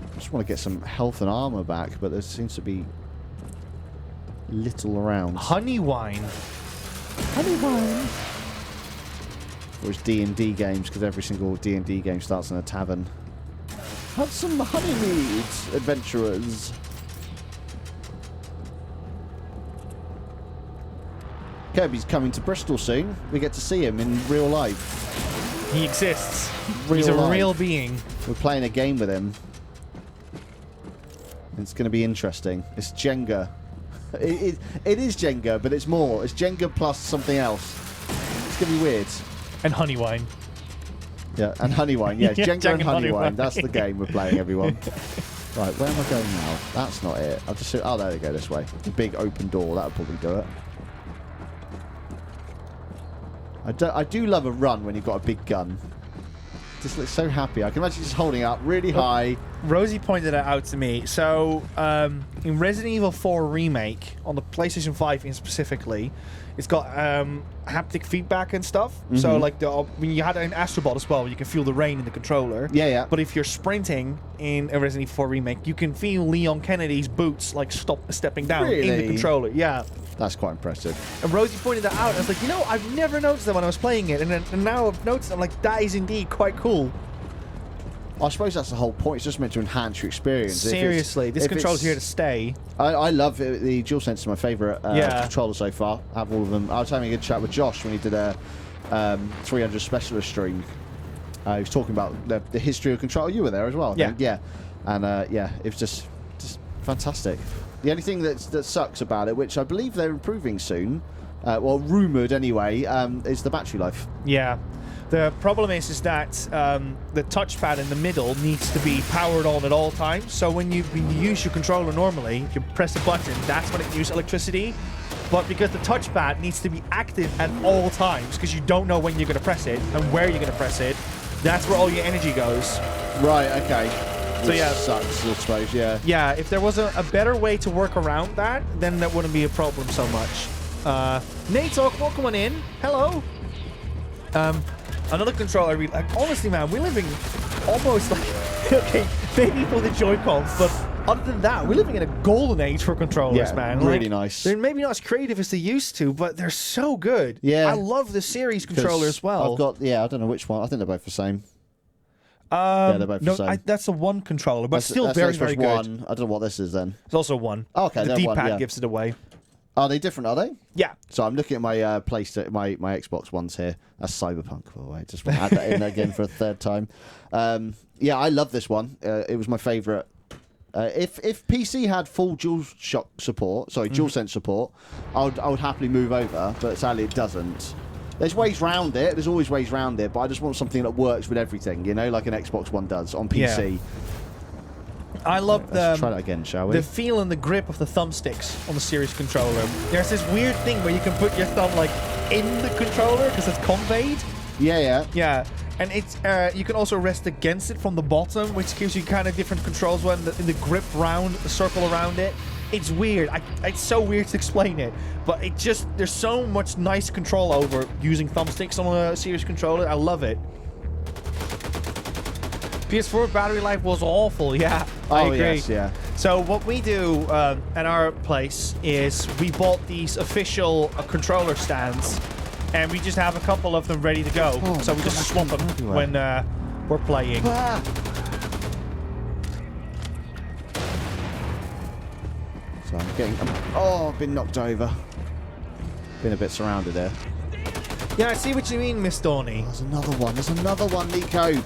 [SPEAKER 2] I just want to get some health and armor back, but there seems to be little around.
[SPEAKER 1] Honey wine.
[SPEAKER 2] Honey wine. Or it's D&D games, because every single D&D game starts in a tavern. Have some honeymeads, adventurers. Kirby's coming to Bristol soon. We get to see him in real life.
[SPEAKER 1] He exists. He's a real being.
[SPEAKER 2] We're playing a game with him. It's going to be interesting. It's Jenga. It is Jenga, but it's more. It's Jenga plus something else. It's going to be weird.
[SPEAKER 1] And honey wine.
[SPEAKER 2] Yeah, and honey wine. Yeah, Jenga and honey wine. That's the game we're playing, everyone. Right, where am I going now? That's not it. I'll just... Oh, there we go, this way. The big open door. That'll probably do it. I do love a run when you've got a big gun. Just looks so happy. I can imagine just holding it up really high.
[SPEAKER 1] Rosie pointed it out to me. So, in Resident Evil 4 Remake, on the PlayStation 5 specifically, it's got haptic feedback and stuff. So, like, when you had an Astrobot as well, you can feel the rain in the controller.
[SPEAKER 2] Yeah.
[SPEAKER 1] But if you're sprinting in a Resident Evil 4 Remake, you can feel Leon Kennedy's boots, like, stepping down in the controller. Yeah.
[SPEAKER 2] That's quite impressive.
[SPEAKER 1] And Rosie pointed that out. I was like, you know, I've never noticed that when I was playing it. And now I've noticed, I'm like, that is indeed quite cool.
[SPEAKER 2] I suppose that's the whole point. It's just meant to enhance your experience.
[SPEAKER 1] Seriously, this controller's here to stay.
[SPEAKER 2] I love it. The DualSense is my favourite controller so far. I have all of them. I was having a good chat with Josh when he did a 300 Specialist stream. He was talking about the history of control. You were there as well, I think. Yeah. And it was just fantastic. The only thing that sucks about it, which I believe they're improving soon, well, rumoured anyway, is the battery life.
[SPEAKER 1] Yeah. The problem is that the touchpad in the middle needs to be powered on at all times. So when you use your controller normally, if you press a button, that's when it uses electricity. But because the touchpad needs to be active at all times, because you don't know when you're going to press it and where you're going to press it, that's where all your energy goes.
[SPEAKER 2] Right, okay.
[SPEAKER 1] So yeah,
[SPEAKER 2] sucks, I suppose, yeah.
[SPEAKER 1] Yeah, if there was a better way to work around that, then that wouldn't be a problem so much. Nate Talk, welcome on in. Hello. Another controller I really like. Honestly, man, we're living almost like okay, maybe for the Joy-Cons, but other than that, we're living in a golden age for controllers, man.
[SPEAKER 2] Really nice.
[SPEAKER 1] They're maybe not as creative as they used to, but they're so good.
[SPEAKER 2] Yeah.
[SPEAKER 1] I love the series controller as well.
[SPEAKER 2] I've got, I don't know which one. I think they're both the same. Yeah, they're both the same.
[SPEAKER 1] That's a one placed, but still
[SPEAKER 2] that's
[SPEAKER 1] very, very good.
[SPEAKER 2] One. I don't know what this is then.
[SPEAKER 1] It's also one.
[SPEAKER 2] Oh, okay,
[SPEAKER 1] the D-pad gives it away.
[SPEAKER 2] Are they different, are they?
[SPEAKER 1] Yeah.
[SPEAKER 2] So I'm looking at my my Xbox ones here. That's Cyberpunk, by the way. Just want to add that in again for a third time. Yeah, I love this one. It was my favourite. If PC had full DualShock support, DualSense support, I would happily move over, but sadly it doesn't. There's ways round it. There's always ways round it, but I just want something that works with everything, you know, like an Xbox One does on PC.
[SPEAKER 1] Yeah. I love
[SPEAKER 2] Let's try that again, shall we?
[SPEAKER 1] The feel and the grip of the thumbsticks on the Series controller. There's this weird thing where you can put your thumb like in the controller because it's conveyed.
[SPEAKER 2] Yeah.
[SPEAKER 1] Yeah, and it's you can also rest against it from the bottom, which gives you kind of different controls when the grip round, the circle around it. It's weird. It's so weird to explain it, but it just there's so much nice control over using thumbsticks on a Series controller. I love it. PS4 battery life was awful. Yeah, I agree.
[SPEAKER 2] Yes, yeah.
[SPEAKER 1] So what we do at our place is we bought these official controller stands, and we just have a couple of them ready to go. So we just swap them when we're playing.
[SPEAKER 2] So I've been knocked over. Been a bit surrounded there.
[SPEAKER 1] Yeah, I see what you mean, Miss Donny.
[SPEAKER 2] There's another one, Nico.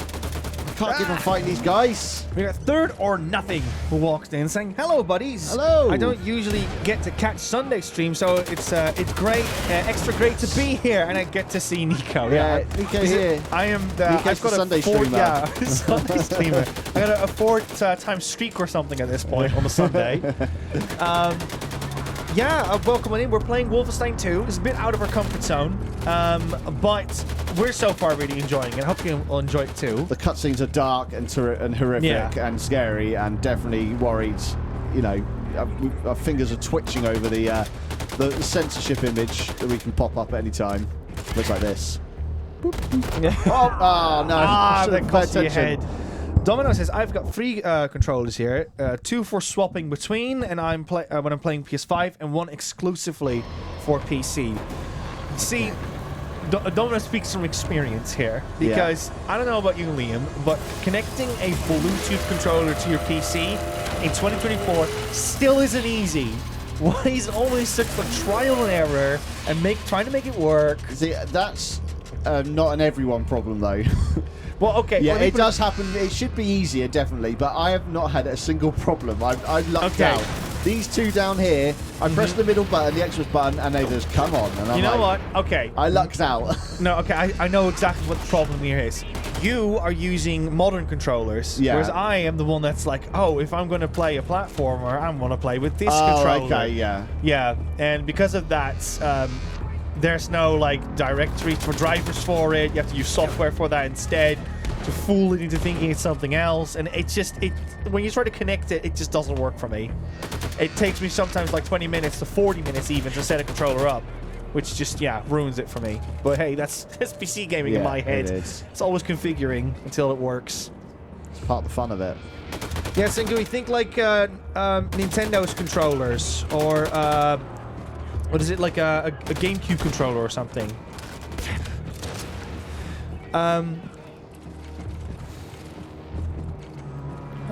[SPEAKER 2] I can't keep on fighting these guys.
[SPEAKER 1] We got Third or Nothing who walked in saying, "Hello, buddies.
[SPEAKER 2] Hello.
[SPEAKER 1] I don't usually get to catch Sunday stream, so it's great, extra great to be here, and I get to see Nico."
[SPEAKER 2] Yeah, Nico here.
[SPEAKER 1] I am
[SPEAKER 2] Nico's
[SPEAKER 1] I've got
[SPEAKER 2] the Sunday
[SPEAKER 1] streamer.
[SPEAKER 2] streamer.
[SPEAKER 1] Yeah, Sunday streamer. I got a 4-time streak or something at this point on a Sunday. Yeah, welcome in. We're playing Wolfenstein II. It's a bit out of our comfort zone, but we're so far really enjoying it. I hope you will enjoy it too.
[SPEAKER 2] The cutscenes are dark and horrific and scary, and definitely worried. You know, our fingers are twitching over the censorship image that we can pop up at any time. Looks like this. Oh no!
[SPEAKER 1] That cost you your head. Domino says, I've got 3 controllers here, 2 for swapping between, and when I'm playing PS5, and 1 exclusively for PC. See, Domino speaks from experience here, because I don't know about you, Liam, but connecting a Bluetooth controller to your PC in 2024 still isn't easy. Why is it always such a trial and error and trying to make it work?
[SPEAKER 2] See, that's not an everyone problem though.
[SPEAKER 1] Well, okay.
[SPEAKER 2] Yeah, it does happen. It should be easier, definitely, but I have not had a single problem. I've lucked out. These 2 down here, I press the middle button, the Xbox button, and they just come on. And I'm
[SPEAKER 1] what? Okay.
[SPEAKER 2] I lucked out.
[SPEAKER 1] No, okay, I know exactly what the problem here is. You are using modern controllers, whereas I am the one that's like, oh, if I'm going to play a platformer, I'm going to play with this controller.
[SPEAKER 2] Okay, yeah.
[SPEAKER 1] Yeah, and because of that, there's no like directory for drivers for it. You have to use software for that instead to fool it into thinking it's something else. And it's just when you try to connect it, it just doesn't work for me. It takes me sometimes like 20 minutes to 40 minutes even to set a controller up, which just ruins it for me. But hey, that's PC gaming in my head. It's always configuring until it works.
[SPEAKER 2] It's part of the fun of it.
[SPEAKER 1] Yeah, Sengu, think like Nintendo's controllers or what is it, like a GameCube controller or something?
[SPEAKER 2] I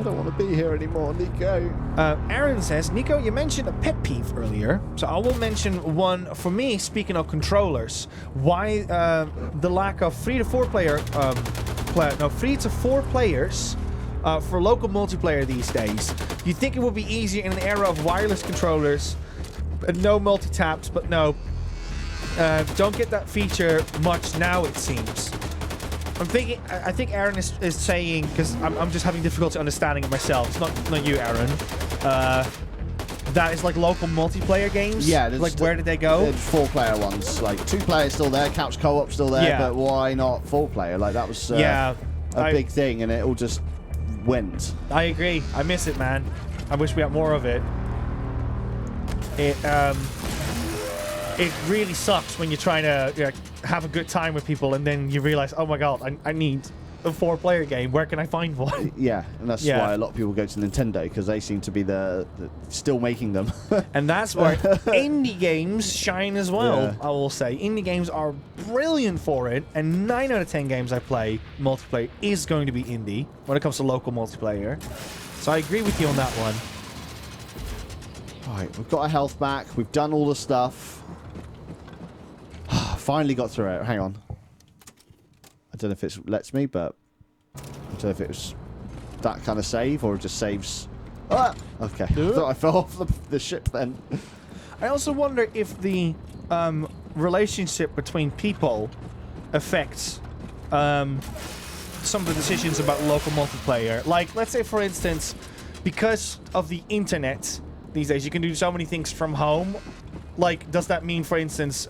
[SPEAKER 2] don't want to be here anymore, Nico.
[SPEAKER 1] Aaron says, Nico, you mentioned a pet peeve earlier, so I will mention one for me. Speaking of controllers, why the lack of 3 to 4 players for local multiplayer these days? You think it would be easier in an era of wireless controllers? No multi-taps, but no. Don't get that feature much now, it seems. I think Aaron is saying, because I'm just having difficulty understanding it myself. It's not you, Aaron. That is like local multiplayer games?
[SPEAKER 2] Yeah.
[SPEAKER 1] Like, where did they go?
[SPEAKER 2] There's 4-player ones. Like, 2 players still there, couch co-op still there, but why not 4-player? Like, that was a big thing, and it all just went.
[SPEAKER 1] I agree. I miss it, man. I wish we had more of it. It really sucks when you're trying to have a good time with people, and then you realize, oh my god, I need a 4-player game. Where can I find one?
[SPEAKER 2] Yeah, and that's why a lot of people go to Nintendo, because they seem to be the still making them.
[SPEAKER 1] And that's where indie games shine as well.
[SPEAKER 2] Yeah.
[SPEAKER 1] I will say indie games are brilliant for it, and 9 out of 10 games I play multiplayer is going to be indie when it comes to local multiplayer. So I agree with you on that one.
[SPEAKER 2] Right, we've got our health back. We've done all the stuff. Finally got through it. Hang on. I don't know if it lets me, but I don't know if it was that kind of save or it just saves. Ah! Okay. I thought I fell off the ship then.
[SPEAKER 1] I also wonder if the relationship between people affects some of the decisions about local multiplayer. Like, let's say, for instance, because of the internet these days, you can do so many things from home. Like, does that mean, for instance,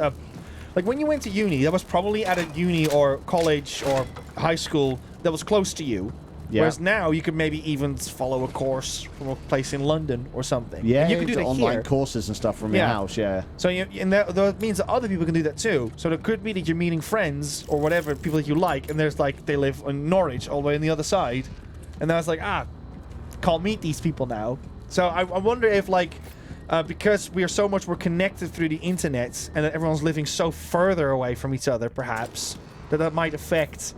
[SPEAKER 1] like when you went to uni, that was probably at a uni or college or high school that was close to you. Yeah. Whereas now you could maybe even follow a course from a place in London or something.
[SPEAKER 2] Yeah,
[SPEAKER 1] and you can do that
[SPEAKER 2] online
[SPEAKER 1] here.
[SPEAKER 2] Courses and stuff from your house. Yeah.
[SPEAKER 1] So and that means that other people can do that too. So it could be that you're meeting friends or whatever, people that you like, and there's like they live in Norwich all the way on the other side, and then I was like, can't meet these people now. So I wonder if like. Because we are so much more connected through the internet, and that everyone's living so further away from each other, perhaps, that might affect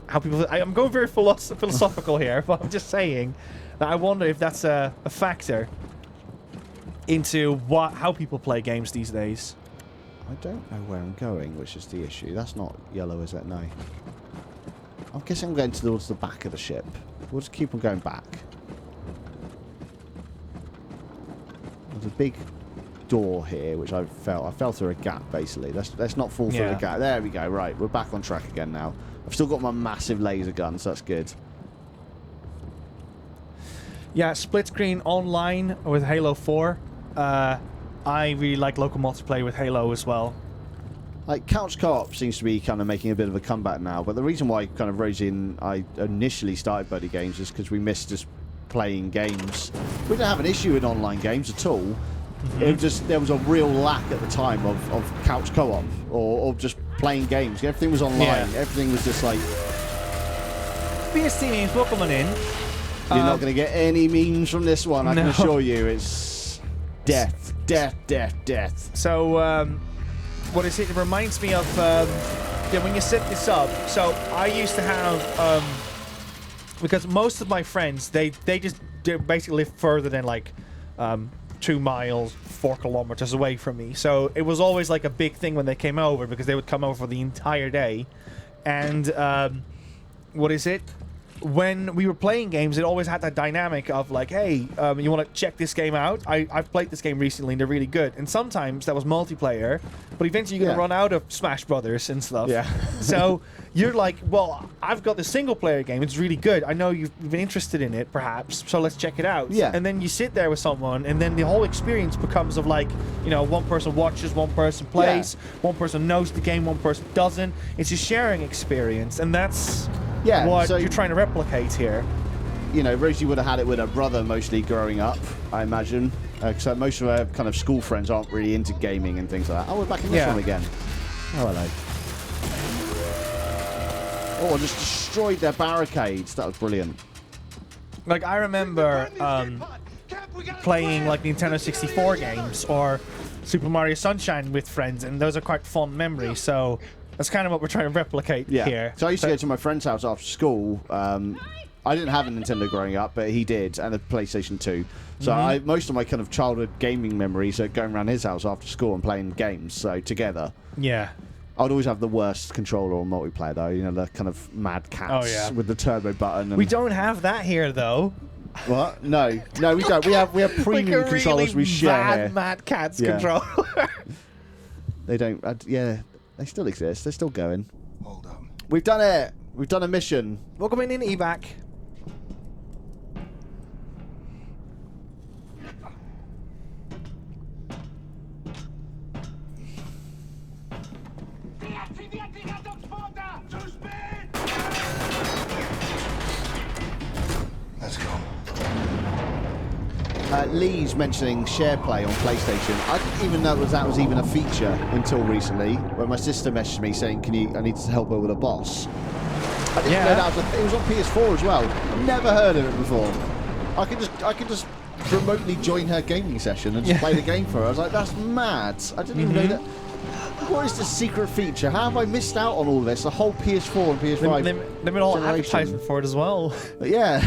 [SPEAKER 1] how people... I'm going very philosophical here, but I'm just saying that I wonder if that's a factor into how people play games these days.
[SPEAKER 2] I don't know where I'm going, which is the issue. That's not yellow, is it? No. I'm guessing I'm going towards the back of the ship. We'll just keep on going back. There's a big door here, which I fell through a gap, basically. Let's not fall through the gap. There we go. Right, we're back on track again now. I've still got my massive laser gun, so that's good.
[SPEAKER 1] Yeah, split screen online with Halo 4. I really like local multiplayer with Halo as well.
[SPEAKER 2] Like, couch co-op seems to be kind of making a bit of a comeback now, but the reason why kind of I initially started BuddyGames is because we missed just playing games. We didn't have an issue in online games at all. It just there was a real lack at the time of couch co-op or just playing games. Everything was online. Yeah. Everything was just like
[SPEAKER 1] BST memes, welcome on in.
[SPEAKER 2] You're not going to get any memes from this one. I can assure you. It's death, death, death, death.
[SPEAKER 1] So what is it? It reminds me of when you set this up. So I used to have. Because most of my friends, they basically live further than like 2 miles, 4 kilometers away from me. So it was always like a big thing when they came over, because they would come over for the entire day. And what is it? When we were playing games, it always had that dynamic of like, hey, you want to check this game out? I've played this game recently and they're really good. And sometimes that was multiplayer, but eventually you're going to run out of Smash Brothers and stuff. Yeah. So you're like, well, I've got this single player game. It's really good. I know you've been interested in it, perhaps. So let's check it out. Yeah. And then you sit there with someone, and then the whole experience becomes of like, you know, one person watches, one person plays, one person knows the game, one person doesn't. It's a sharing experience, and that's what you're trying to replicate here.
[SPEAKER 2] You know, Rosie would have had it with her brother mostly growing up, I imagine. So most of her kind of school friends aren't really into gaming and things like that. Oh, we're back in this one again. Oh, hello. Oh, I just destroyed their barricades. That was brilliant.
[SPEAKER 1] Like, I remember playing like Nintendo 64 games or Super Mario Sunshine with friends, and those are quite fond memories. So that's kind of what we're trying to replicate here.
[SPEAKER 2] So I used to go to my friend's house after school. I didn't have a Nintendo growing up, but he did, and a PlayStation 2. So most of my kind of childhood gaming memories are going around his house after school and playing games, so together.
[SPEAKER 1] Yeah.
[SPEAKER 2] I'd always have the worst controller on multiplayer, though. You know, the kind of Mad Cats with the turbo button. And
[SPEAKER 1] we don't have that here, though.
[SPEAKER 2] What? No, we don't. We have premium
[SPEAKER 1] like
[SPEAKER 2] controllers we share.
[SPEAKER 1] Mad Cats controller.
[SPEAKER 2] They don't. They still exist. They're still going. Hold up. We've done it. We've done a mission.
[SPEAKER 1] Welcome in evac.
[SPEAKER 3] Let's go.
[SPEAKER 2] Lee's mentioning share play on PlayStation. I didn't even know that was even a feature until recently, where my sister messaged me saying, I need to help her with a boss. I didn't know that it was on PS4 as well. Never heard of it before. I could just remotely join her gaming session and just play the game for her. I was like, that's mad. I didn't even know that. What is the secret feature? How have I missed out on all this? The whole PS4 and PS5
[SPEAKER 1] They made all advertisement for it as well.
[SPEAKER 2] Yeah.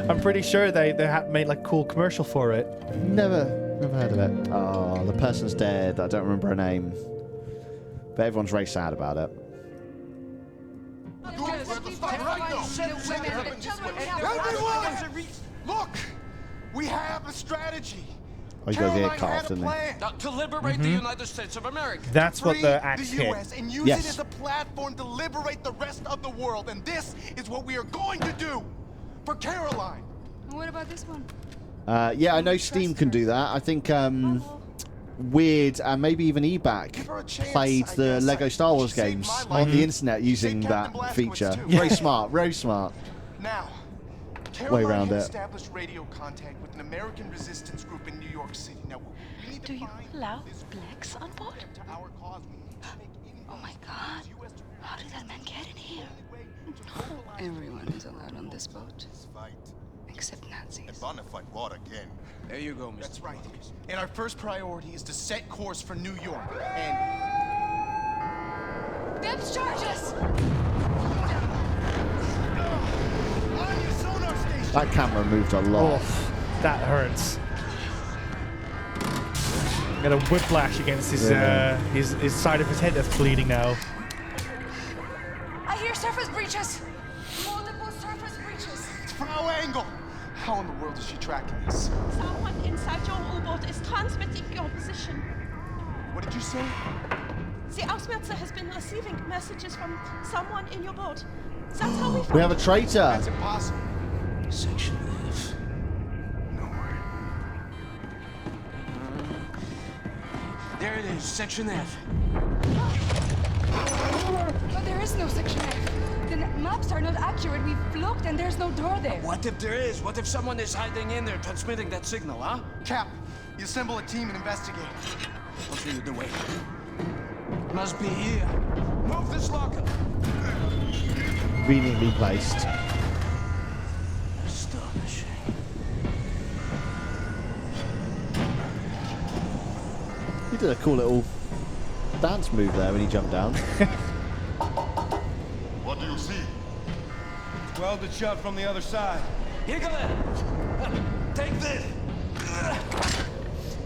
[SPEAKER 1] I'm pretty sure they made like cool commercial for it.
[SPEAKER 2] Never heard of it. Oh, the person's dead. I don't remember her name. But everyone's very sad about it.
[SPEAKER 6] Everyone! Look! We have a strategy.
[SPEAKER 2] Oh, you got the cut off, didn't they?
[SPEAKER 10] To liberate the United States of America.
[SPEAKER 1] That's what the axe hit.
[SPEAKER 6] US and use it as a platform to liberate the rest of the world. And this is what we are going to do for Caroline.
[SPEAKER 7] What about this one?
[SPEAKER 2] Yeah, I know Steam can do that. I think Weird and maybe even eBack played the Lego Star Wars games on the internet using that feature. Very smart, very smart.
[SPEAKER 6] Now,
[SPEAKER 2] way around it.
[SPEAKER 6] Established radio contact with an American resistance group in New York City. Now, we need to
[SPEAKER 8] Do you allow blacks on board? Oh my God! How did that man get in here?
[SPEAKER 7] Everyone is allowed on this boat, except Nazis.
[SPEAKER 10] There you go, Mr.
[SPEAKER 6] That's right. And our first priority is to set course for New York. And
[SPEAKER 7] Depth charges!
[SPEAKER 6] on your sonar station.
[SPEAKER 2] That camera moved a lot.
[SPEAKER 1] Oh, that hurts. Got a whiplash against his side of his head that's bleeding now.
[SPEAKER 7] I hear surface breaches! Multiple surface breaches!
[SPEAKER 6] It's Frau Engel. How in the world is she tracking this?
[SPEAKER 8] Someone inside your U-boat is transmitting your position.
[SPEAKER 6] What did you say?
[SPEAKER 8] The Ausmerzer has been receiving messages from someone in your boat. That's how we found
[SPEAKER 2] We have a traitor.
[SPEAKER 6] That's impossible.
[SPEAKER 10] Section F. There it is, Section F.
[SPEAKER 7] But there is no Section F. The maps are not accurate. We've looked and there's no door there.
[SPEAKER 10] What if there is? What if someone is hiding in there transmitting that signal, huh?
[SPEAKER 6] Cap, you assemble a team and investigate.
[SPEAKER 10] I'll show you the way. Must be here. Move this locker.
[SPEAKER 2] Conveniently placed.
[SPEAKER 10] Astonishing.
[SPEAKER 2] He did a cool little dance move there when he jumped down.
[SPEAKER 6] What do you see?
[SPEAKER 4] Welded shut from the other side.
[SPEAKER 10] Here, take this.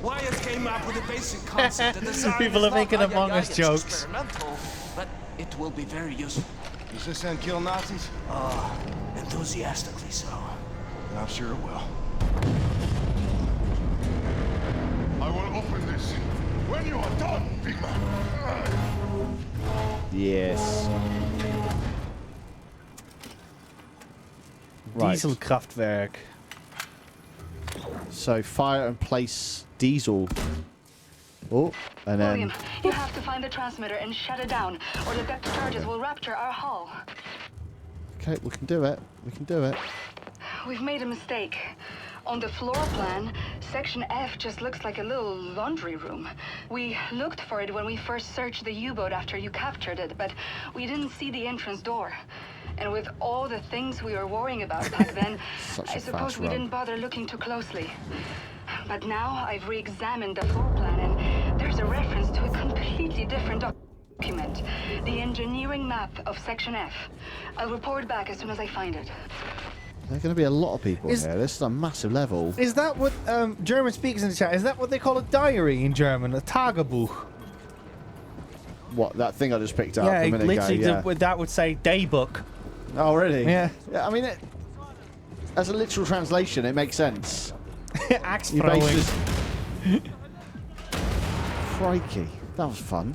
[SPEAKER 10] Wyatt came up with a basic concept. The design
[SPEAKER 1] People are making Among Us jokes.
[SPEAKER 10] Experimental, but it will be very useful.
[SPEAKER 4] Does this end kill Nazis?
[SPEAKER 10] Enthusiastically so.
[SPEAKER 4] I'm sure it will.
[SPEAKER 6] I will open this when you are done, big man.
[SPEAKER 2] Yes. Right.
[SPEAKER 1] Dieselkraftwerk.
[SPEAKER 2] So fire and place diesel. Oh, and then
[SPEAKER 7] William, you have to find the transmitter and shut it down, or the depth charges will rupture our hull.
[SPEAKER 2] okay, we can do it. We can do it.
[SPEAKER 7] We've made a mistake. On the floor plan, Section F just looks like a little laundry room. We looked for it when we first searched the U-boat after you captured it, but we didn't see the entrance door. And with all the things we were worrying about back then, I suppose we didn't bother looking too closely. But now I've re-examined the floor plan, and there's a reference to a completely different document. The engineering map of Section F. I'll report back as soon as I find it.
[SPEAKER 2] There are going to be a lot of people here. This is a massive level.
[SPEAKER 1] Is that what German speakers in the chat? Is that what they call a diary in German? A Tagebuch?
[SPEAKER 2] What, that thing I just picked up
[SPEAKER 1] Yeah,
[SPEAKER 2] a minute
[SPEAKER 1] literally
[SPEAKER 2] ago?
[SPEAKER 1] that would say daybook.
[SPEAKER 2] Oh, really?
[SPEAKER 1] Yeah.
[SPEAKER 2] Yeah, I mean, as a literal translation, it makes sense.
[SPEAKER 1] Axe
[SPEAKER 2] You
[SPEAKER 1] throwing.
[SPEAKER 2] basically Crikey, that was fun.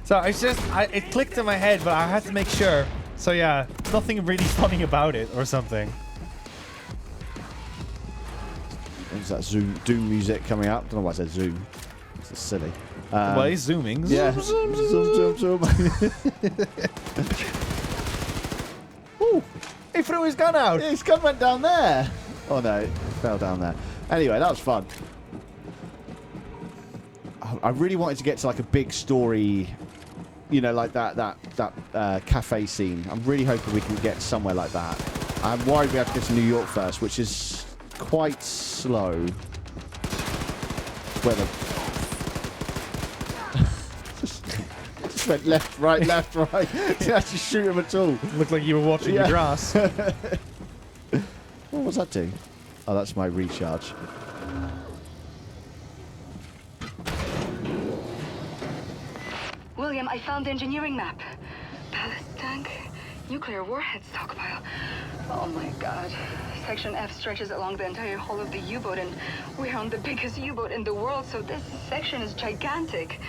[SPEAKER 1] So it's just, it clicked in my head, but I had to make sure. So yeah, nothing really funny about it or something.
[SPEAKER 2] There's that Doom music coming up. Don't know why I said Zoom. It's just silly.
[SPEAKER 1] Well, he's zooming.
[SPEAKER 2] Yeah.
[SPEAKER 1] Zoom,
[SPEAKER 2] Zoom, zoom.
[SPEAKER 1] Ooh, he threw his gun out.
[SPEAKER 2] His gun went down there. Oh no, it fell down there. Anyway, that was fun. I really wanted to get to like a big story, you know, like that cafe scene. I'm really hoping we can get somewhere like that. I'm worried we have to go to New York first, which is quite slow. Where the just went left, right, left, right. Didn't actually shoot him at all.
[SPEAKER 1] Looked like you were watching the grass.
[SPEAKER 2] What was that do? Oh, that's my recharge.
[SPEAKER 7] William, I found the engineering map. Ballast tank, nuclear warhead stockpile. Oh my god. Section F stretches along the entire hull of the U-boat, and we're on the biggest U-boat in the world, so this section is gigantic.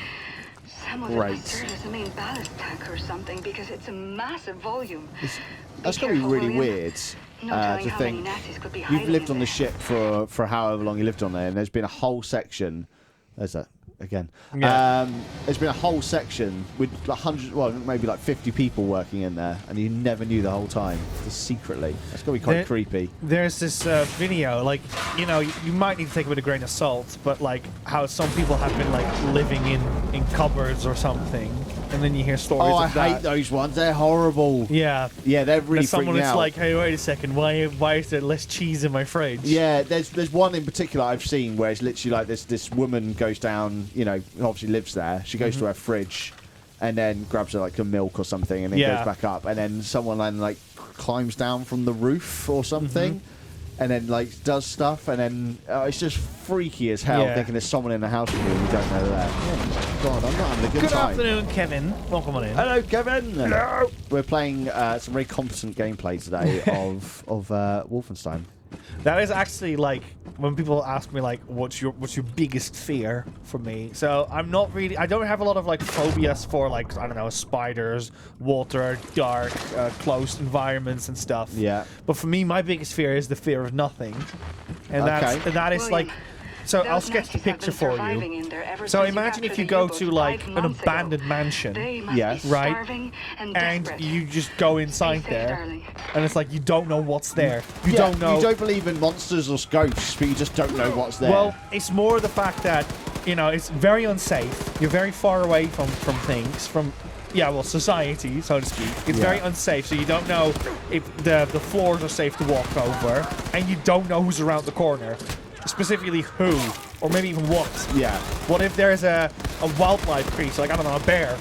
[SPEAKER 7] Some of it might serve as a main ballast tank or something, because it's a massive volume.
[SPEAKER 2] That's going to be really weird to think. You've lived on the ship for however long you lived on there, and there's been a whole section. There's that again. Yeah. There's been a whole section with like hundreds, well, maybe like 50 people working in there, and you never knew the whole time, just secretly. That's going to be quite creepy.
[SPEAKER 1] There's this video, like, you know, you might need to take it with a grain of salt, but like how some people have been like living in cupboards or something, and then you hear stories of that.
[SPEAKER 2] I hate those ones. They're horrible.
[SPEAKER 1] Yeah.
[SPEAKER 2] Yeah, they're really freaking out.
[SPEAKER 1] Someone is like, hey, wait a second, why is there less cheese in my fridge?
[SPEAKER 2] Yeah, there's one in particular I've seen where it's literally like this woman goes down, you know, obviously lives there. She goes to her fridge and then grabs her like a milk or something and then goes back up. And then someone then like climbs down from the roof or something and then like does stuff. And then it's just freaky as hell thinking there's someone in the house with you and you don't know that. Oh, God, I'm not having a good time.
[SPEAKER 1] Good afternoon, Kevin. Welcome on in.
[SPEAKER 2] Hello, Kevin.
[SPEAKER 1] Hello.
[SPEAKER 2] We're playing some very competent gameplay today of Wolfenstein.
[SPEAKER 1] That is actually like when people ask me like, what's your biggest fear for me? So I don't have a lot of like phobias for like, I don't know, spiders, water, dark, closed environments and stuff.
[SPEAKER 2] Yeah.
[SPEAKER 1] But for me, my biggest fear is the fear of nothing, and that is like. So I'll sketch the picture for you. So imagine if you go to like an abandoned mansion, right? And you just go inside there, and it's like you don't know what's there. You don't know.
[SPEAKER 2] You don't believe in monsters or ghosts, but you just don't know what's there.
[SPEAKER 1] Well, it's more the fact that, you know, it's very unsafe. You're very far away from things, from society, so to speak. It's very unsafe, so you don't know if the floors are safe to walk over, and you don't know who's around the corner. Specifically who, or maybe even what.
[SPEAKER 2] Yeah.
[SPEAKER 1] What if there's a wildlife creature, like, I don't know, a bear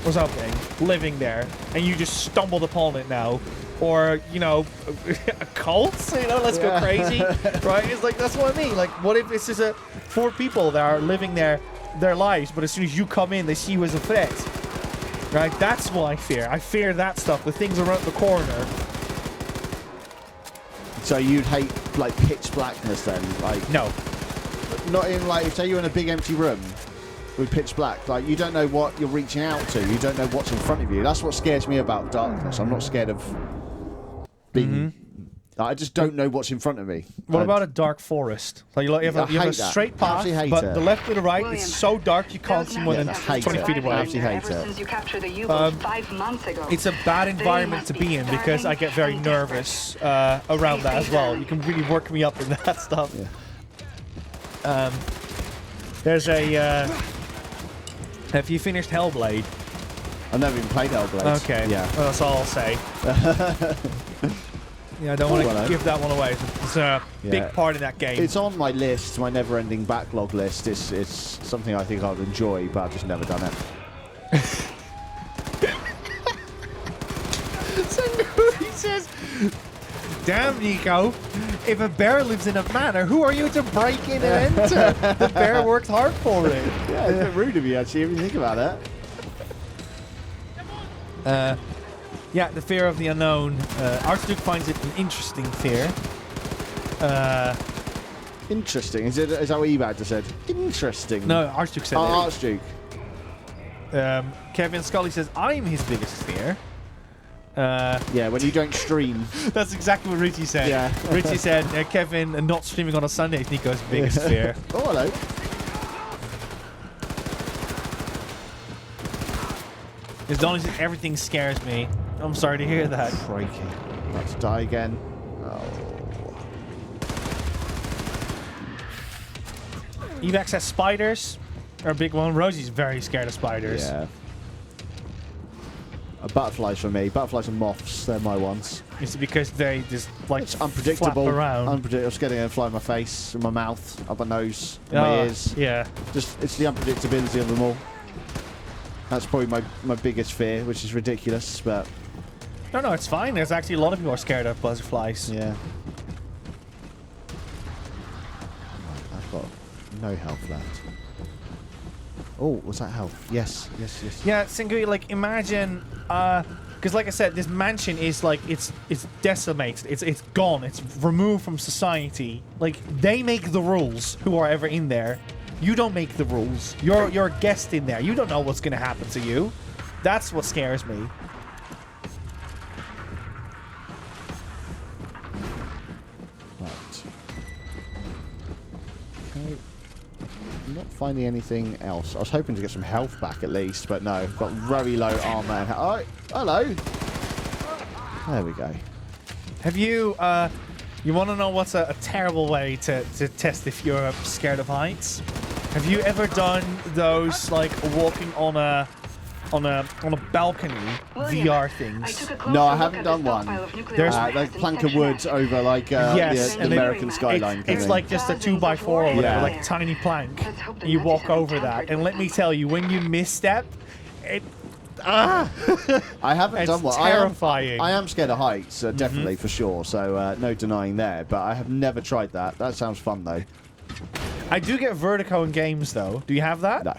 [SPEAKER 1] or something, living there, and you just stumbled upon it now? Or, you know, a cult? You know, let's go crazy. Right? It's like, that's what I mean. Like, what if this is 4 people that are living their lives, but as soon as you come in, they see you as a threat? Right? That's what I fear. I fear that stuff, the things around the corner.
[SPEAKER 2] So you'd hate like pitch blackness then? Like
[SPEAKER 1] no,
[SPEAKER 2] not in like, say you're in a big empty room with pitch black. Like you don't know what you're reaching out to. You don't know what's in front of you. That's what scares me about darkness. I'm not scared of being. I just don't know what's in front of me.
[SPEAKER 1] What about a dark forest? So you have a straight path, but the left to the right, it's so dark you can't see more than 20 feet away.
[SPEAKER 2] I actually hate
[SPEAKER 7] since you captured the U-boat 5 months ago.
[SPEAKER 1] It's a bad environment to be in because I get very nervous around that as well. You can really work me up in that stuff. Yeah. There's a... have you finished Hellblade?
[SPEAKER 2] I've never even played Hellblade.
[SPEAKER 1] Okay, well, that's all I'll say. Yeah, I don't want to give that one away. It's a big part of that game.
[SPEAKER 2] It's on my list, my never-ending backlog list. It's something I think I'd enjoy, but I've just never done it.
[SPEAKER 1] So he says, "Damn, Nico, if a bear lives in a manor, who are you to break in and enter? The bear worked hard for it."
[SPEAKER 2] Yeah, it's a bit rude of you, actually, if you think about
[SPEAKER 1] it. Yeah, the fear of the unknown. Archduke finds it an interesting fear.
[SPEAKER 2] Interesting. Is that what Ebad just said? Interesting.
[SPEAKER 1] No, Archduke said it.
[SPEAKER 2] Archduke.
[SPEAKER 1] Kevin Scully says, I'm his biggest fear.
[SPEAKER 2] Yeah, when you don't stream.
[SPEAKER 1] That's exactly what Richie said.
[SPEAKER 2] Yeah.
[SPEAKER 1] Richie said, Kevin not streaming on a Sunday is Nico's biggest fear.
[SPEAKER 2] Oh, hello.
[SPEAKER 1] As long as everything scares me. I'm sorry to hear that.
[SPEAKER 2] Crikey. About to die again. Oh.
[SPEAKER 1] Evax has spiders. Are a big one. Rosie's very scared of spiders.
[SPEAKER 2] Yeah. Butterflies for me. Butterflies and moths. They're my ones.
[SPEAKER 1] Is it because they just like
[SPEAKER 2] it's unpredictable?
[SPEAKER 1] Flap around?
[SPEAKER 2] Unpredictable. I'm scared they're going to fly in my face, in my mouth, up my nose, in my ears.
[SPEAKER 1] Yeah.
[SPEAKER 2] Just it's the unpredictability of them all. That's probably my biggest fear, which is ridiculous, but...
[SPEAKER 1] No, it's fine. There's actually a lot of people are scared of butterflies.
[SPEAKER 2] Yeah. I've got no health left. Oh, was that health? Yes.
[SPEAKER 1] Yeah, Singui, like, imagine... because like I said, this mansion is like, it's decimated. It's gone. It's removed from society. Like, they make the rules, who are ever in there. You don't make the rules. You're a guest in there. You don't know what's going to happen to you. That's what scares me.
[SPEAKER 2] Right. Okay. I'm not finding anything else. I was hoping to get some health back at least, but no. I've got very low armor. And oh, hello. There we go.
[SPEAKER 1] Have you, you want to know what's a terrible way to test if you're scared of heights? Have you ever done those, like, walking on a balcony VR things?
[SPEAKER 2] No, I haven't done one. There's like plank of wood over like the American skyline.
[SPEAKER 1] It's like just a 2x4 or whatever, like a tiny plank. And you walk over that, and let me tell you, when you misstep,
[SPEAKER 2] I haven't done one.
[SPEAKER 1] Terrifying.
[SPEAKER 2] I am scared of heights, definitely for sure. So no denying there. But I have never tried that. That sounds fun though.
[SPEAKER 1] I do get vertigo in games though. Do you have that?
[SPEAKER 2] No.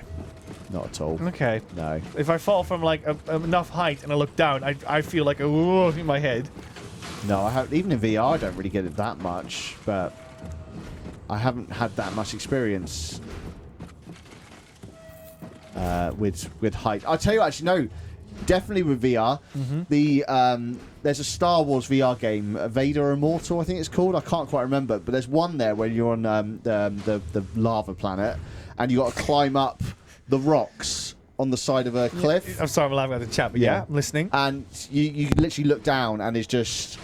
[SPEAKER 2] Not at all.
[SPEAKER 1] Okay.
[SPEAKER 2] No.
[SPEAKER 1] If I fall from like enough height and I look down, I feel like a whoa in my head.
[SPEAKER 2] No, I have. Even in VR, I don't really get it that much, but I haven't had that much experience with height. I'll tell you, actually, no, definitely with VR. There's a Star Wars VR game, Vader Immortal, I think it's called. I can't quite remember, but there's one there where you're on the lava planet, and you got to climb up the rocks on the side of a cliff.
[SPEAKER 1] I'm sorry, I'm laughing at the chat, but yeah, I'm listening.
[SPEAKER 2] And you literally look down, and it's just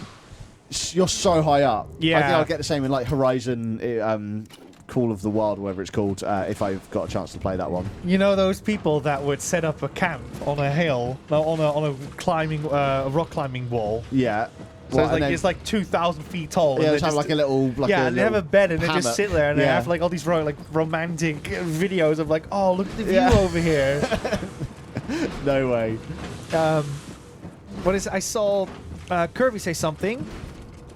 [SPEAKER 2] you're so high up.
[SPEAKER 1] Yeah,
[SPEAKER 2] I think I'll get the same in like Horizon, Call of the Wild, whatever it's called, if I've got a chance to play that one.
[SPEAKER 1] You know those people that would set up a camp on a hill, on a climbing, rock climbing wall.
[SPEAKER 2] Yeah.
[SPEAKER 1] So it's like 2,000 feet tall.
[SPEAKER 2] Yeah,
[SPEAKER 1] and
[SPEAKER 2] they have like a little. Like
[SPEAKER 1] and they have a bed and they
[SPEAKER 2] hammock.
[SPEAKER 1] just sit there and they have like all these romantic videos of like, oh, look at the view over here.
[SPEAKER 2] No way.
[SPEAKER 1] What is it? I saw Kirby say something.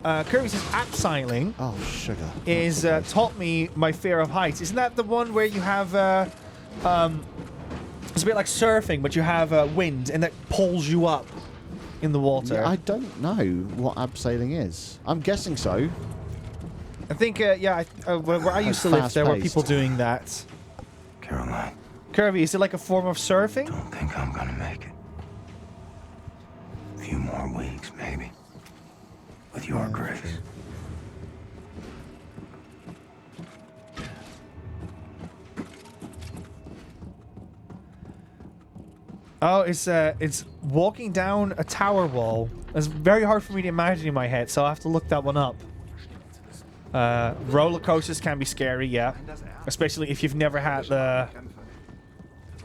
[SPEAKER 1] Kirby says abseiling.
[SPEAKER 2] Oh, sugar.
[SPEAKER 1] Is taught me my fear of heights. Isn't that the one where you have it's a bit like surfing, but you have wind and that pulls you up in the water?
[SPEAKER 2] Yeah, I don't know what abseiling is. I'm guessing so.
[SPEAKER 1] I think where I used to live, there were people doing that.
[SPEAKER 3] Caroline.
[SPEAKER 1] Kirby, is it like a form of surfing?
[SPEAKER 3] Don't think I'm gonna make it. A few more weeks, maybe. With your grace.
[SPEAKER 1] Oh, it's walking down a tower wall. It's very hard for me to imagine in my head, so I have to look that one up. Roller coasters can be scary, yeah. Especially if you've never had the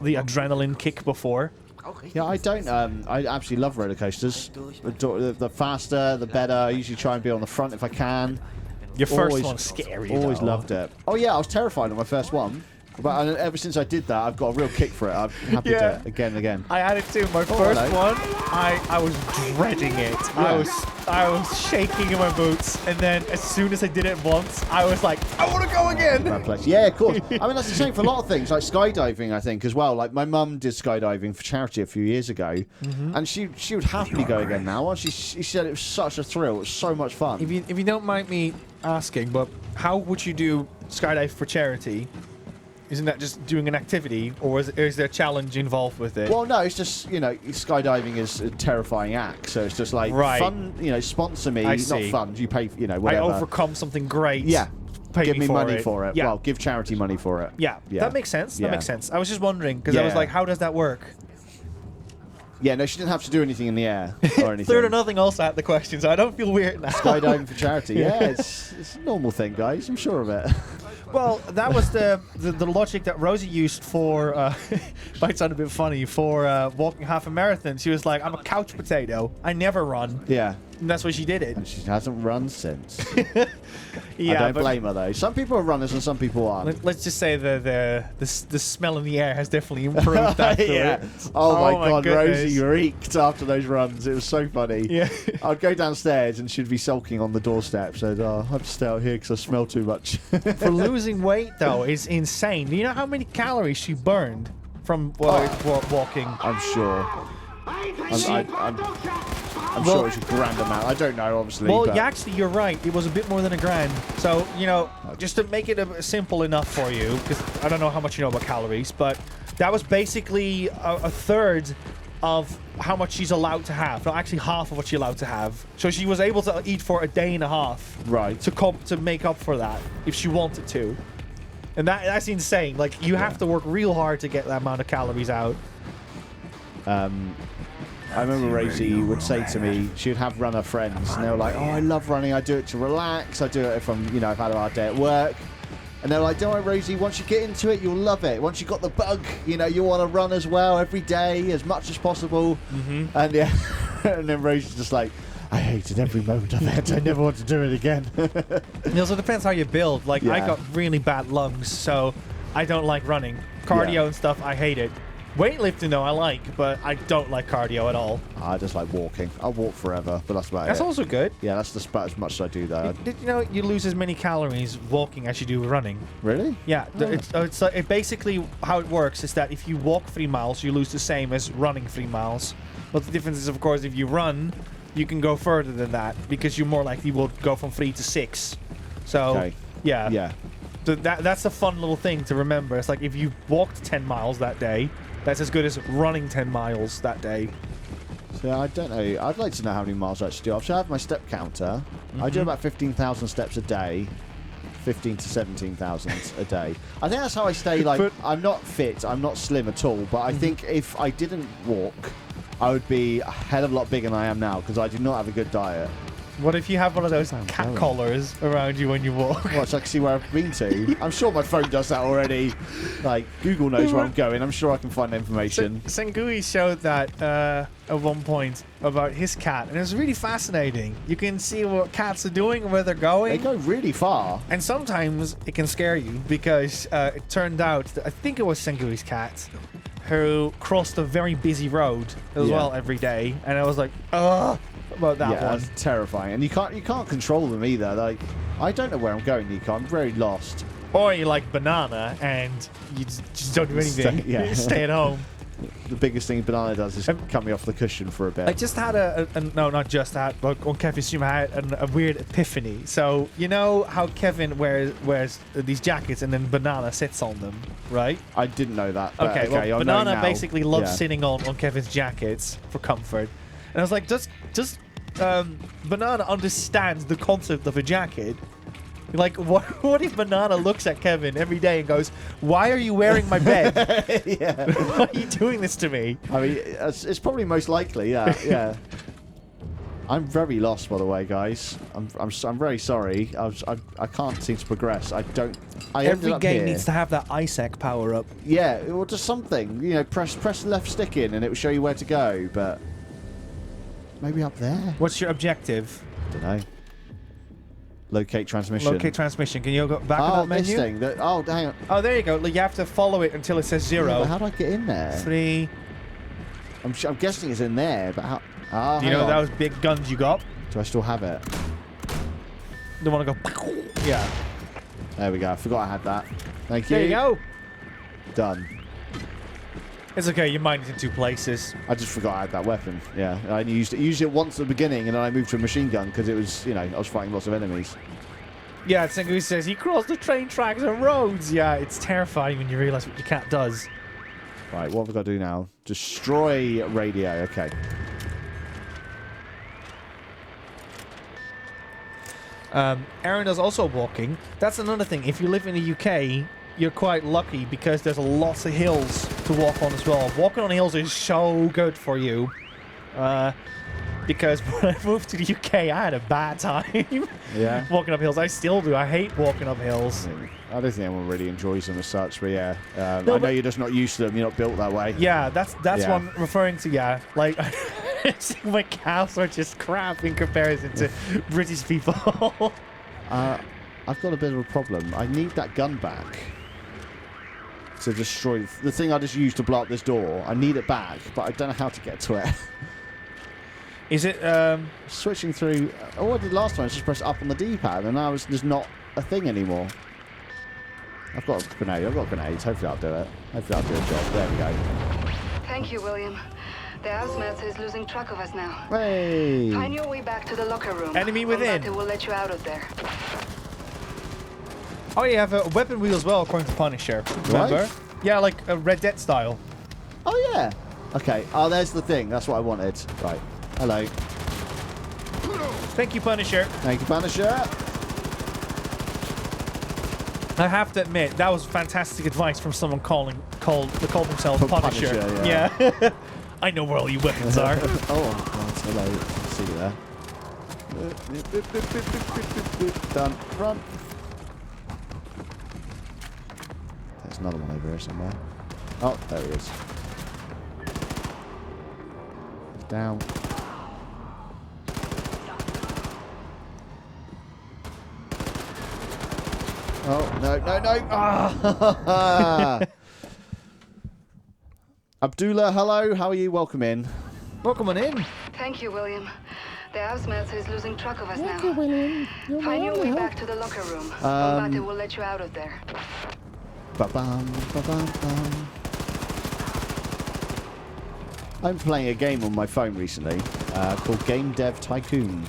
[SPEAKER 1] adrenaline kick before.
[SPEAKER 2] Yeah, I don't. I absolutely love roller coasters. The faster, the better. I usually try and be on the front if I can.
[SPEAKER 1] Your first one's scary.
[SPEAKER 2] Always
[SPEAKER 1] though.
[SPEAKER 2] loved it. Oh yeah, I was terrified on my first one. But ever since I did that, I've got a real kick for it. I'm happy to do it again and again.
[SPEAKER 1] I had it too. My first one, I was dreading it. Yeah. I was shaking in my boots, and then as soon as I did it once, I was like, I want to go again.
[SPEAKER 2] Yeah, of course. I mean, that's the same for a lot of things, like skydiving, I think, as well. Like my mum did skydiving for charity a few years ago, and she would happily go again now. She said it was such a thrill. It was so much fun.
[SPEAKER 1] If you don't mind me asking, but how would you do skydive for charity? Isn't that just doing an activity, or is there a challenge involved with it?
[SPEAKER 2] Well, no, it's just, skydiving is a terrifying act, so it's just like fun, sponsor me, not fun, you pay, whatever.
[SPEAKER 1] I overcome something great.
[SPEAKER 2] Yeah.
[SPEAKER 1] Pay
[SPEAKER 2] give me money for it.
[SPEAKER 1] Yeah.
[SPEAKER 2] Well, give charity money for it.
[SPEAKER 1] Yeah, that makes sense. That makes sense. I was just wondering, because I was like, how does that work?
[SPEAKER 2] Yeah, no, she didn't have to do anything in the air or anything.
[SPEAKER 1] 3rd or nothing else at the question, so I don't feel weird now.
[SPEAKER 2] Skydiving for charity, yeah, it's a normal thing, guys. I'm sure of it.
[SPEAKER 1] Well, that was the logic that Rosie used for, might sound a bit funny, for walking half a marathon. She was like, I'm a couch potato. I never run.
[SPEAKER 2] Yeah.
[SPEAKER 1] And that's why she did it.
[SPEAKER 2] And she hasn't run since.
[SPEAKER 1] Yeah,
[SPEAKER 2] I don't blame her, though. Some people are runners and some people aren't.
[SPEAKER 1] Let's just say the smell in the air has definitely improved after
[SPEAKER 2] yeah.
[SPEAKER 1] it.
[SPEAKER 2] Oh my God,
[SPEAKER 1] goodness.
[SPEAKER 2] Rosie reeked after those runs. It was so funny.
[SPEAKER 1] Yeah.
[SPEAKER 2] I'd go downstairs and she'd be sulking on the doorstep. Said, "Oh, I have to stay out here because I smell too much."
[SPEAKER 1] For losing weight, though, is insane. Do you know how many calories she burned from walking?
[SPEAKER 2] I'm sure. I'm sure it's a grand amount. I don't know, obviously.
[SPEAKER 1] Well,
[SPEAKER 2] but
[SPEAKER 1] actually, you're right. It was a bit more than a grand. So, you know, just to make it simple enough for you, because I don't know how much you know about calories, but that was basically a third of how much she's allowed to have. No, actually, half of what she's allowed to have. So she was able to eat for a day and a half.
[SPEAKER 2] Right.
[SPEAKER 1] To make up for that, if she wanted to. And that's insane. Like, you have to work real hard to get that amount of calories out.
[SPEAKER 2] I remember Rosie would say to me, she would have runner friends, and they were like, "Oh, I love running. I do it to relax. I do it if I've had a hard day at work." And they're like, "Don't worry, Rosie. Once you get into it, you'll love it. Once you got the bug, you want to run as well every day, as much as possible." Mm-hmm. And yeah, and then Rosie's just like, "I hated every moment of it. I never want to do it again."
[SPEAKER 1] It also depends how you build. Like, I got really bad lungs, so I don't like running. Cardio and stuff, I hate it. Weightlifting, though, I like, but I don't like cardio at all.
[SPEAKER 2] I just like walking. I'll walk forever, but that's about it.
[SPEAKER 1] That's also good.
[SPEAKER 2] Yeah, that's just about as much as I do, though.
[SPEAKER 1] Did you know you lose as many calories walking as you do running?
[SPEAKER 2] Really?
[SPEAKER 1] Yeah. It basically, how it works is that if you walk 3 miles, you lose the same as running 3 miles. But the difference is, of course, if you run, you can go further than that because you more likely will go from 3 to 6. So, yeah.
[SPEAKER 2] Yeah.
[SPEAKER 1] That's a fun little thing to remember. It's like if you walked 10 miles that day, that's as good as running 10 miles that day.
[SPEAKER 2] So I don't know. I'd like to know how many miles I actually do. I have my step counter. I do about 15,000 steps a day. 15 to 17,000 a day. I think that's how I stay, like, I'm not fit, I'm not slim at all, but I think if I didn't walk, I would be a hell of a lot bigger than I am now, because I do not have a good diet.
[SPEAKER 1] What if you have one of those cat collars around you when you walk?
[SPEAKER 2] What, so I can see where I've been to? I'm sure my phone does that already. Like, Google knows where I'm going. I'm sure I can find information.
[SPEAKER 1] Sengui showed that at one point about his cat, and it was really fascinating. You can see what cats are doing and where they're going.
[SPEAKER 2] They go really far.
[SPEAKER 1] And sometimes it can scare you, because it turned out that I think it was Sengui's cat who crossed a very busy road as well every day. And I was like, ugh. About that one.
[SPEAKER 2] That's terrifying, and you can't control them either. Like, I don't know where I'm going, Nico. I'm very lost.
[SPEAKER 1] Or you like banana and you just don't do anything. You stay at home.
[SPEAKER 2] The biggest thing banana does is cut me off the cushion for a bit.
[SPEAKER 1] I just had no, not just that, but on Kevin's stream I had a weird epiphany. So you know how Kevin wears these jackets and then banana sits on them, right?
[SPEAKER 2] I didn't know that.
[SPEAKER 1] Okay, well, banana basically loves sitting on Kevin's jackets for comfort. And I was like, does Banana understands the concept of a jacket? Like, what if Banana looks at Kevin every day and goes, "Why are you wearing my bed? Why are you doing this to me?"
[SPEAKER 2] I mean, it's probably most likely, yeah. I'm very lost, by the way, guys. I'm very sorry. I can't seem to progress.
[SPEAKER 1] Every game needs to have that ISEC power up.
[SPEAKER 2] Yeah, or just something. Press the left stick in and it will show you where to go. But maybe up there.
[SPEAKER 1] What's your objective?
[SPEAKER 2] Don't know. Locate transmission.
[SPEAKER 1] Locate transmission. Can you go back to that menu?
[SPEAKER 2] This thing. Hang on.
[SPEAKER 1] Oh, there you go. You have to follow it until it says 0.
[SPEAKER 2] Yeah, but how do I get in there?
[SPEAKER 1] 3.
[SPEAKER 2] I'm guessing it's in there, but how?
[SPEAKER 1] Do you know those big guns you got?
[SPEAKER 2] Do I still have it?
[SPEAKER 1] Don't want to go. Yeah.
[SPEAKER 2] There we go. I forgot I had that. Thank you.
[SPEAKER 1] There you go.
[SPEAKER 2] Done.
[SPEAKER 1] It's okay. You mined it in 2 places.
[SPEAKER 2] I just forgot I had that weapon. Yeah. I used it once at the beginning, and then I moved to a machine gun because it was, I was fighting lots of enemies.
[SPEAKER 1] Yeah, Sengu says he crossed the train tracks and roads. Yeah, it's terrifying when you realize what your cat does.
[SPEAKER 2] Right, what have we got to do now? Destroy radio. Okay.
[SPEAKER 1] Aaron is also walking. That's another thing. If you live in the UK, you're quite lucky because there's lots of hills to walk on as well. Walking on hills is so good for you. because when I moved to the UK, I had a bad time.
[SPEAKER 2] Yeah.
[SPEAKER 1] Walking up hills. I still do. I hate walking up hills.
[SPEAKER 2] I don't think anyone really enjoys them as such, but yeah.
[SPEAKER 1] No,
[SPEAKER 2] I know you're just not used to them. You're not built that way.
[SPEAKER 1] Yeah, that's what I'm referring to. Yeah, like my calves are just crap in comparison to British people.
[SPEAKER 2] I've got a bit of a problem. I need that gun back to destroy the thing I just used to blow up this door. I need it back, but I don't know how to get to it.
[SPEAKER 1] Is it
[SPEAKER 2] switching through? All I did last time was just press up on the D-pad, and now it's just not a thing anymore. I've got a grenade. I've got grenades. Hopefully I'll do it. Hopefully I'll do a job. There we go.
[SPEAKER 7] Thank you, William. The Ausmelzer is losing track of us now.
[SPEAKER 2] Hey!
[SPEAKER 7] Find your way back to the locker room.
[SPEAKER 1] Enemy within.
[SPEAKER 7] Bombate will let you out of there.
[SPEAKER 1] Oh, you have a weapon wheel as well, according to Punisher. Remember?
[SPEAKER 2] Right.
[SPEAKER 1] Yeah, like a Red Dead style.
[SPEAKER 2] Oh, yeah. Okay. Oh, there's the thing. That's what I wanted. Right. Hello.
[SPEAKER 1] Thank you, Punisher.
[SPEAKER 2] Thank you, Punisher.
[SPEAKER 1] I have to admit, that was fantastic advice from someone called themselves Punisher. Yeah. I know where all your weapons are.
[SPEAKER 2] Oh, God. Hello. See you there. Done. Run. There's another one over here somewhere. Oh, there he is. He's down. Oh, no, no, no. Ah. Abdullah, hello. How are you? Welcome in.
[SPEAKER 1] Welcome on in.
[SPEAKER 7] Thank you, William. The Ausmelzer is losing track of us now.
[SPEAKER 2] you, William.
[SPEAKER 7] Find your way back to the locker room. Bombate will let you out of there.
[SPEAKER 2] Ba-bum, ba-bum, bum. I'm playing a game on my phone recently called Game Dev Tycoon,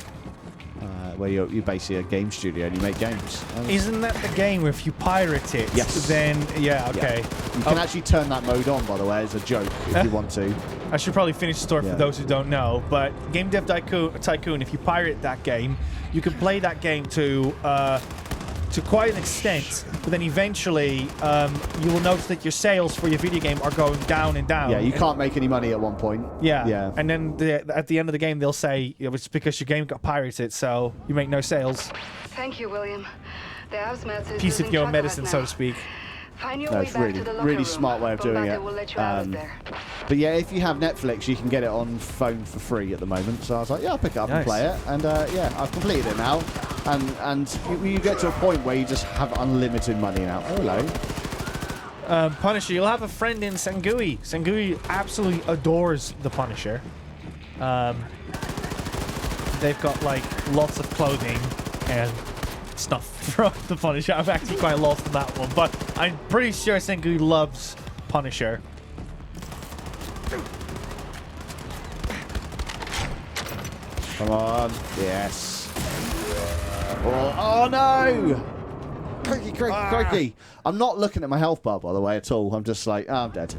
[SPEAKER 2] where you're basically a game studio and you make games.
[SPEAKER 1] Isn't that the game where if you pirate it,
[SPEAKER 2] yes.
[SPEAKER 1] then, yeah, okay.
[SPEAKER 2] Yeah. You can actually turn that mode on, by the way, as a joke, if you want to.
[SPEAKER 1] I should probably finish the story for those who don't know, but Game Dev Tycoon, if you pirate that game, you can play that game to quite an extent, but then eventually you will notice that your sales for your video game are going down and down.
[SPEAKER 2] Yeah, you can't make any money at one point.
[SPEAKER 1] Yeah,
[SPEAKER 2] yeah.
[SPEAKER 1] And then at the end of the game, they'll say it's because your game got pirated, so you make no sales.
[SPEAKER 7] Thank you, William. The Ausmelzer is
[SPEAKER 1] Piece of
[SPEAKER 7] losing
[SPEAKER 1] your
[SPEAKER 7] track
[SPEAKER 1] medicine,
[SPEAKER 7] us
[SPEAKER 1] so
[SPEAKER 7] now.
[SPEAKER 1] to speak.
[SPEAKER 7] Find your
[SPEAKER 2] No,
[SPEAKER 7] way
[SPEAKER 2] it's
[SPEAKER 7] back
[SPEAKER 2] really,
[SPEAKER 7] to the locker
[SPEAKER 2] really
[SPEAKER 7] room.
[SPEAKER 2] smart way of doing
[SPEAKER 7] Bombate
[SPEAKER 2] it.
[SPEAKER 7] will let you out of there.
[SPEAKER 2] But yeah, if you have Netflix, you can get it on phone for free at the moment. So I was like, yeah, I'll pick it up and
[SPEAKER 1] Nice.
[SPEAKER 2] play it. And yeah, I've completed it now. And you get to a point where you just have unlimited money now. Oh, hello.
[SPEAKER 1] Punisher, you'll have a friend in Sangui. Sangui absolutely adores the Punisher. They've got like lots of clothing and stuff from the Punisher. I'm actually quite lost in that one, but I'm pretty sure Sangui loves Punisher.
[SPEAKER 2] Come on. Yes. Oh no! Crikey, crikey, crikey. I'm not looking at my health bar, by the way, at all. I'm just like, I'm dead.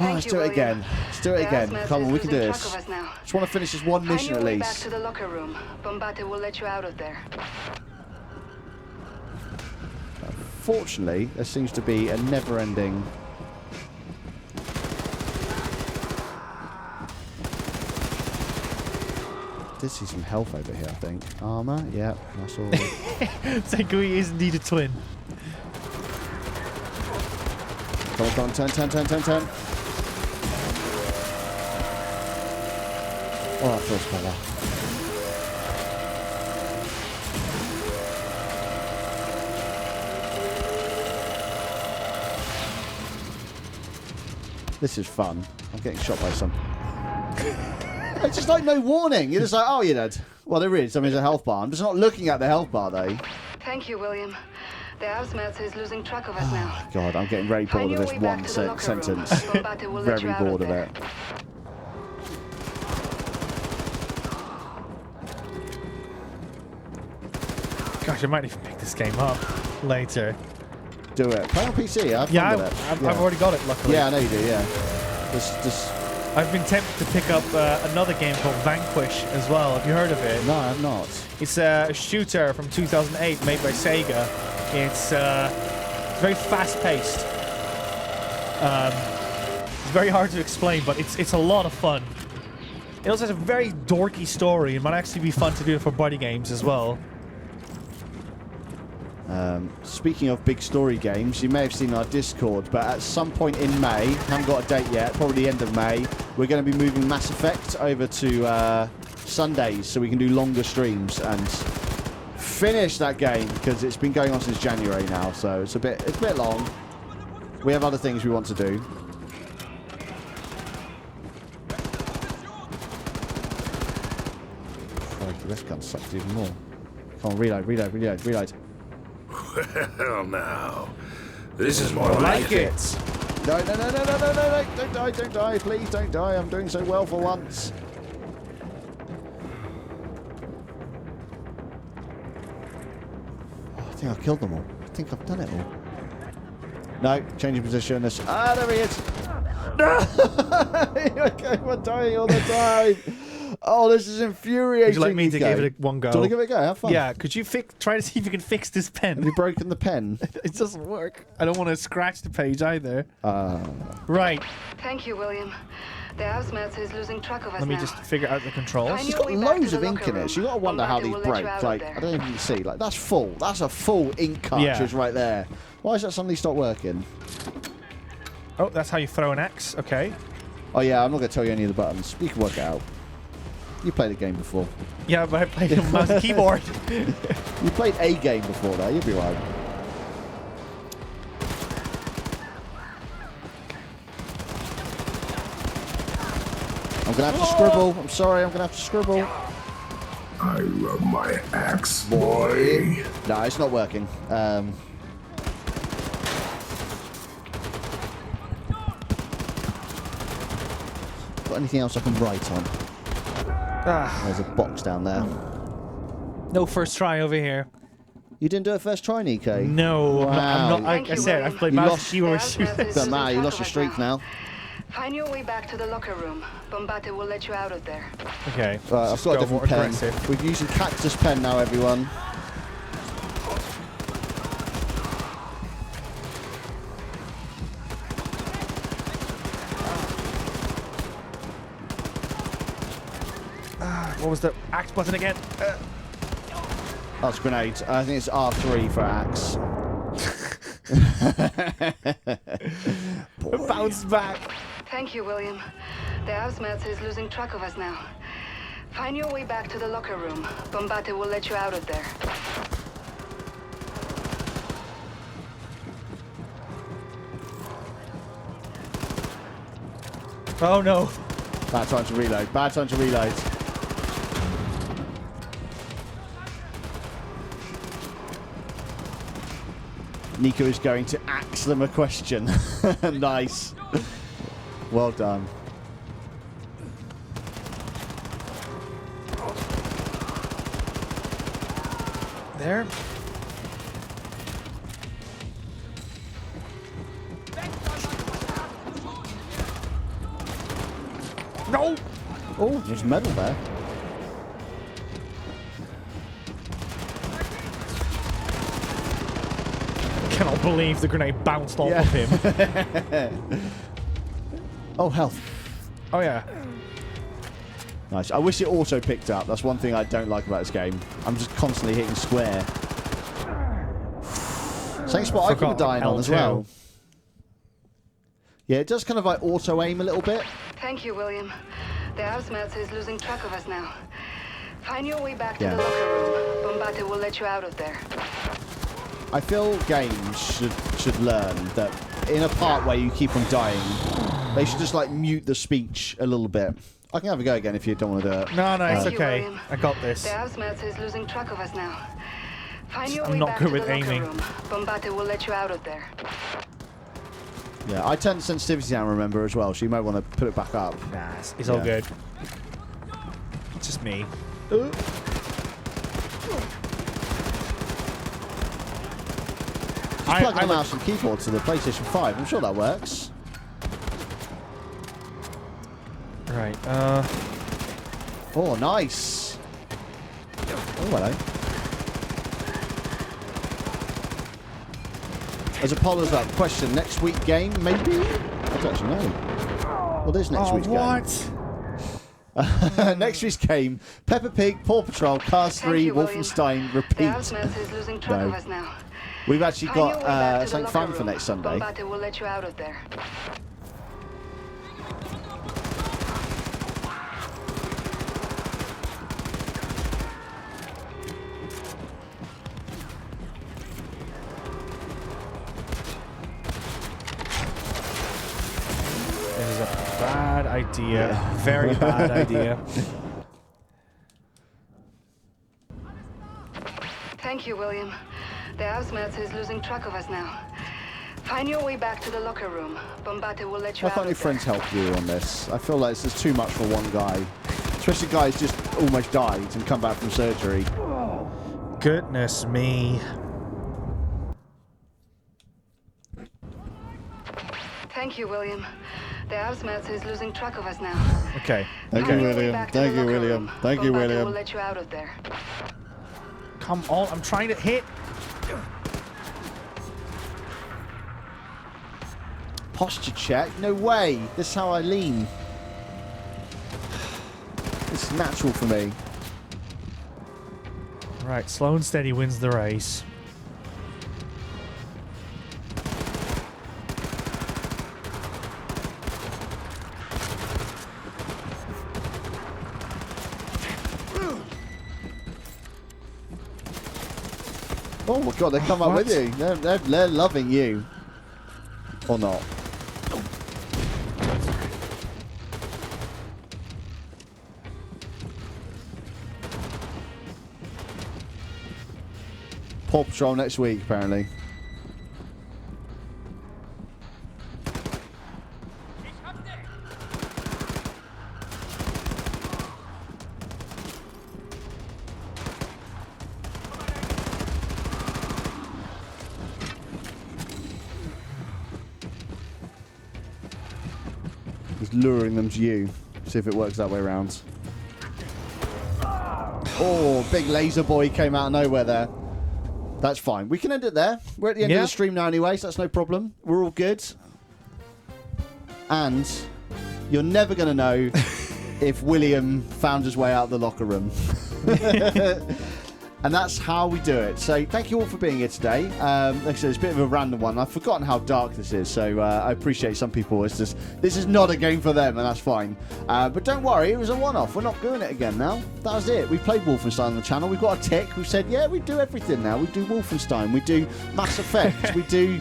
[SPEAKER 2] Let's do it again. Let's do it again. Come on, we can do this. Just want to finish this one mission at least.
[SPEAKER 7] Back to the locker room. Bombate will let you out of there.
[SPEAKER 2] Fortunately, there seems to be a never-ending... Did see some health over here, I think. Armor, yeah, that's all.
[SPEAKER 1] Sangui is indeed a twin.
[SPEAKER 2] Come on, come on, turn. Oh, that feels better. This is fun. I'm getting shot by some... It's just like no warning. You're just like, oh, you're dead. Well, there is. I mean, there's a health bar. I'm just not looking at the health bar, though.
[SPEAKER 7] Thank you, William. The Ausmelzer is losing track of us now.
[SPEAKER 2] God, I'm getting very bored of this one sentence. Very bored of it.
[SPEAKER 1] Gosh, I might even pick this game up later.
[SPEAKER 2] Do it. Play on PC.
[SPEAKER 1] I've already got it, luckily.
[SPEAKER 2] Yeah, I know you do, yeah. Just...
[SPEAKER 1] I've been tempted to pick up another game called Vanquish as well. Have you heard of it?
[SPEAKER 2] No, I've not.
[SPEAKER 1] It's a shooter from 2008 made by Sega. It's very fast-paced. It's very hard to explain, but it's a lot of fun. It also has a very dorky story. It might actually be fun to do it for BuddyGames as well.
[SPEAKER 2] Speaking of big story games, you may have seen our Discord, but at some point in May, haven't got a date yet, probably the end of May, we're going to be moving Mass Effect over to Sundays so we can do longer streams and finish that game, because it's been going on since January now, so it's a bit long. We have other things we want to do. Crikey, this gun sucks even more. Come on, reload.
[SPEAKER 3] Well, now, this is more like it.
[SPEAKER 2] No, don't die, please don't die. I'm doing so well for once. Oh, I think I've killed them all. I think I've done it all. No, changing position. Ah, there he is. No! Okay, I'm dying all the time. Oh, this is infuriating.
[SPEAKER 1] Would you like me to give it one go?
[SPEAKER 2] Do you want to give it a go? Have fun.
[SPEAKER 1] Yeah, could you try to see if you can fix this pen?
[SPEAKER 2] Have you broken the pen?
[SPEAKER 1] It doesn't work. I don't want to scratch the page either. Right.
[SPEAKER 7] Thank you, William. The housemate is losing track of us now.
[SPEAKER 1] Let me just figure out the controls.
[SPEAKER 2] She's got loads of ink in it. So you got to wonder how these break. Like, I don't even see. Like, that's full. That's a full ink cartridge right there. Why does that suddenly stop working?
[SPEAKER 1] Oh, that's how you throw an axe. Okay.
[SPEAKER 2] Oh, yeah, I'm not going to tell you any of the buttons. You can work it out. You played a game before.
[SPEAKER 1] Yeah, but I played on mouse and keyboard.
[SPEAKER 2] You played a game before that. You'll be right. I'm going to have to scribble. I'm sorry, I'm going to have to scribble.
[SPEAKER 3] I love my axe, boy.
[SPEAKER 2] No, it's not working. Got anything else I can write on? There's a box down there.
[SPEAKER 1] No first try over here.
[SPEAKER 2] You didn't do it first try, Nico?
[SPEAKER 1] No.
[SPEAKER 2] Wow.
[SPEAKER 1] I'm not, like I said, I've played mouse keyboard shooters.
[SPEAKER 2] Doesn't matter, you lost your streak now.
[SPEAKER 7] Find your way back to the locker room. Bombate will let you out of there.
[SPEAKER 1] Okay.
[SPEAKER 2] Right, I've got a different pen.
[SPEAKER 1] Aggressive.
[SPEAKER 2] We're using cactus pen now, everyone.
[SPEAKER 1] What was the axe button again?
[SPEAKER 2] That's grenades. I think it's R3 for axe.
[SPEAKER 1] Bounce back.
[SPEAKER 7] Thank you, William. The housemates is losing track of us now. Find your way back to the locker room. Bombate will let you out of there.
[SPEAKER 1] Oh no.
[SPEAKER 2] Bad time to reload. Bad time to reload. Nico is going to ask them a question. Nice. Well done.
[SPEAKER 1] There. No!
[SPEAKER 2] Oh, there's metal there.
[SPEAKER 1] Cannot believe the grenade bounced off of him.
[SPEAKER 2] Oh, health.
[SPEAKER 1] Oh, yeah.
[SPEAKER 2] Nice. I wish it auto picked up. That's one thing I don't like about this game. I'm just constantly hitting square. Same spot I could be dying on as well. Yeah, it does kind of like auto aim a little bit.
[SPEAKER 7] Thank you, William. The housemates is losing track of us now. Find your way back to the locker room. Bombate will let you out of there.
[SPEAKER 2] I feel games should learn that in a part where you keep on dying, they should just like mute the speech a little bit. I can have a go again if you don't want to do it.
[SPEAKER 1] No, it's okay. I got this.
[SPEAKER 7] The housemates is losing track of us now. Find your
[SPEAKER 1] I'm
[SPEAKER 7] way
[SPEAKER 1] not
[SPEAKER 7] back
[SPEAKER 1] good
[SPEAKER 7] to
[SPEAKER 1] with
[SPEAKER 7] the locker
[SPEAKER 1] aiming.
[SPEAKER 7] room. Bombate will let you out of there.
[SPEAKER 2] Yeah, I turned the sensitivity down, remember, as well, so you might want to put it back up.
[SPEAKER 1] Nah, it's all good. It's just me.
[SPEAKER 2] Plug the mouse and keyboard to the PlayStation 5. I'm sure that works.
[SPEAKER 1] Right.
[SPEAKER 2] Oh, nice. Oh, hello. As a poll as up, question, next week game, maybe? I don't actually know. Well, there's next week's game.
[SPEAKER 1] What?
[SPEAKER 2] Next week's game, Peppa Pig, Paw Patrol, Cars 3, Wolfenstein, repeat.
[SPEAKER 7] The housemates is losing track of us now.
[SPEAKER 2] We've actually got something fun for next Sunday.
[SPEAKER 7] Bombate will let you out of there.
[SPEAKER 1] This is a bad idea. Yeah. Very bad idea.
[SPEAKER 7] Thank you, William. The housemates is losing track of us now. Find your way back to the locker room. Bombate will let you out.
[SPEAKER 2] I thought your friends help you on this. I feel like there's too much for one guy. Especially guys just almost died and come back from surgery.
[SPEAKER 1] Oh. Goodness me.
[SPEAKER 7] Thank you, William. The housemates is losing track of us now.
[SPEAKER 1] Okay.
[SPEAKER 2] Thank you, William. Thank you, William. Thank you, William.
[SPEAKER 7] Will let you out of there.
[SPEAKER 1] Come on, I'm trying to hit.
[SPEAKER 2] Posture check? No way. This is how I lean. This is natural for me.
[SPEAKER 1] Right, slow and steady wins the race.
[SPEAKER 2] Oh my god, they come up with you. They're loving you. Or not. Paw Patrol next week, apparently. Just luring them to you. See if it works that way around. Oh, big laser boy came out of nowhere there. That's fine. We can end it there. We're at the end of the stream now anyway, so that's no problem. We're all good. And you're never going to know if William found his way out of the locker room. And that's how we do it. So thank you all for being here today. Like I said, it's a bit of a random one. I've forgotten how dark this is, so I appreciate some people. It's just, this is not a game for them, and that's fine. But don't worry, it was a one-off. We're not doing it again now. That was it. We played Wolfenstein on the channel. We've got a tick. We've said, yeah, we do everything now. We do Wolfenstein. We do Mass Effect. we do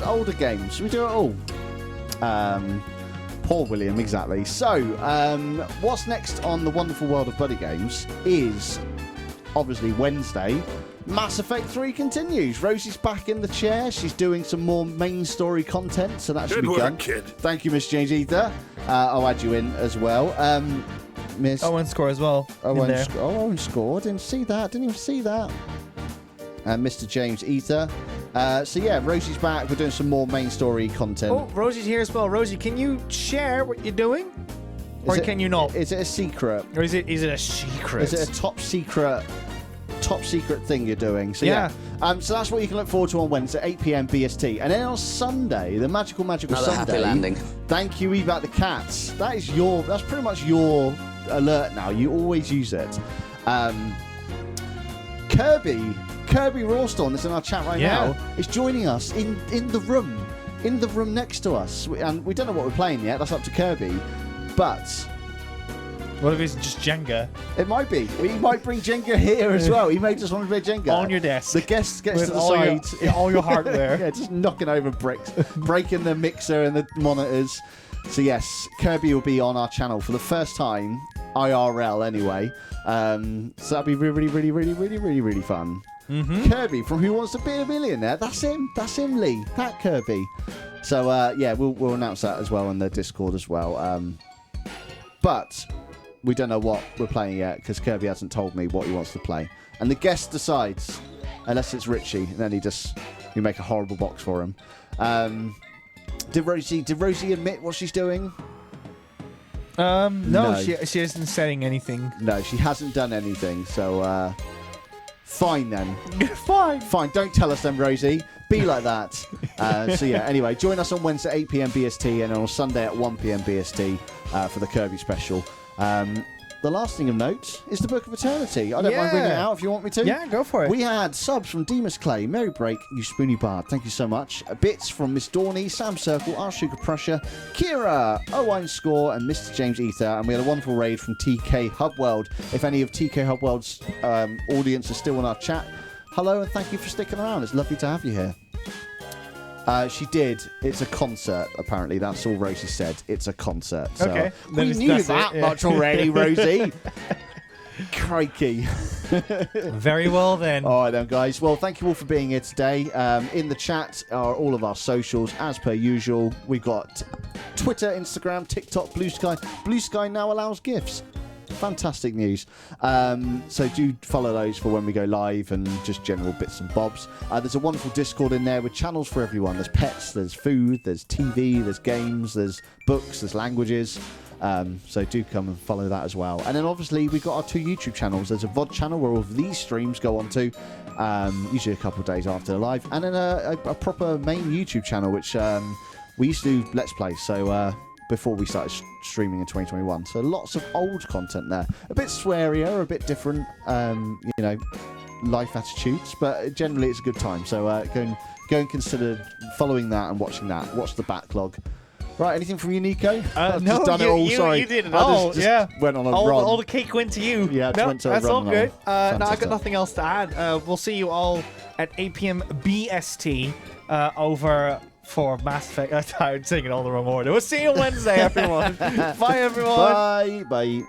[SPEAKER 2] older games. We do it all. Poor William, exactly. So, what's next on the wonderful world of BuddyGames is obviously Wednesday. Mass Effect 3 continues. Rosie's back in the chair. She's doing some more main story content, so that should be done.
[SPEAKER 4] Kid.
[SPEAKER 2] Thank you, Miss James Ether. I'll add you in as well. Miss
[SPEAKER 1] Owen score as well.
[SPEAKER 2] Owen scored. Didn't see that. Didn't even see that. And Mr. James Ether. So yeah, Rosie's back. We're doing some more main story content.
[SPEAKER 1] Oh, Rosie's here as well. Rosie, can you share what you're doing? Or can you not?
[SPEAKER 2] Is it a secret?
[SPEAKER 1] Or is it a secret?
[SPEAKER 2] Is it a top secret thing you're doing? So yeah. So that's what you can look forward to on Wednesday, 8 PM BST. And then on Sunday, the magical
[SPEAKER 11] Another
[SPEAKER 2] Sunday.
[SPEAKER 11] Happy landing.
[SPEAKER 2] Thank you, About the Cats. That's pretty much your alert now. You always use it. Kirby Rawstorm is in our chat right now. Is joining us in the room next to us. And we don't know what we're playing yet. That's up to Kirby. But
[SPEAKER 1] what if it's just Jenga?
[SPEAKER 2] It might be. We might bring Jenga here as well. He may just want to play Jenga.
[SPEAKER 1] On your desk.
[SPEAKER 2] The guest gets
[SPEAKER 1] with
[SPEAKER 2] to the side.
[SPEAKER 1] All your hardware.
[SPEAKER 2] Yeah, just knocking over bricks. Breaking the mixer and the monitors. So yes, Kirby will be on our channel for the first time. IRL anyway. So that'll be really, really, really, really, really, really fun. Kirby from Who Wants to Be a Millionaire. That's him. That's him, Lee. That Kirby. So yeah, we'll announce that as well on the Discord as well. But we don't know what we're playing yet because Kirby hasn't told me what he wants to play. And the guest decides, unless it's Richie, and then we make a horrible box for him. Did Rosie admit what she's doing?
[SPEAKER 1] No. She isn't saying anything.
[SPEAKER 2] No, she hasn't done anything. So Fine then.
[SPEAKER 1] Fine.
[SPEAKER 2] Fine. Don't tell us then, Rosie. Be like that. So yeah. Anyway, join us on Wednesday 8 p.m. BST and on Sunday at 1 p.m. BST for the Kirby special. The last thing of note is the Book of Eternity. I don't mind reading it out if you want me to.
[SPEAKER 1] Yeah, go for it.
[SPEAKER 2] We had subs from Demas Clay, Mary Break, You Spoony Bard. Thank you so much. Bits from Miss Dorney, Sam Circle, Arshuka Prussia, Kira, Owine Score, and Mr. James Ether. And we had a wonderful raid from TK Hubworld. If any of TK Hubworld's audience are still in our chat, hello and thank you for sticking around. It's lovely to have you here. She did. It's a concert, apparently. That's all Rosie said. It's a concert. So
[SPEAKER 1] okay.
[SPEAKER 2] We knew that much already, Rosie. Crikey.
[SPEAKER 1] Very well, then.
[SPEAKER 2] All right, then, guys. Well, thank you all for being here today. In the chat are all of our socials, as per usual. We've got Twitter, Instagram, TikTok, Blue Sky. Blue Sky now allows GIFs. Fantastic news. So do follow those for when we go live and just general bits and bobs. There's a wonderful Discord in there with channels for everyone. There's pets, there's food, there's TV, there's games, there's books, there's languages. So do come and follow that as well. And then obviously we've got our 2 YouTube channels. There's a VOD channel where all of these streams go on to, usually a couple of days after the live. And then a proper main YouTube channel, which we used to do Let's Play. So before we started streaming in 2021. So lots of old content there. A bit swearier, a bit different, life attitudes, but generally it's a good time. So go and consider following that and watching that. Watch the backlog. Right, anything from you, Nico?
[SPEAKER 1] No,
[SPEAKER 2] just done it all, sorry.
[SPEAKER 1] You did it all, yeah.
[SPEAKER 2] Went on a
[SPEAKER 1] run.
[SPEAKER 2] All
[SPEAKER 1] the cake went to you.
[SPEAKER 2] Yeah,
[SPEAKER 1] no,
[SPEAKER 2] went to a
[SPEAKER 1] that's
[SPEAKER 2] run
[SPEAKER 1] all good.
[SPEAKER 2] on.
[SPEAKER 1] No, I got nothing else to add. We'll see you all at 8 p.m. BST over for Mass Effect. I'm tired singing all the wrong order. We'll see you Wednesday, everyone. Bye, everyone.
[SPEAKER 2] Bye.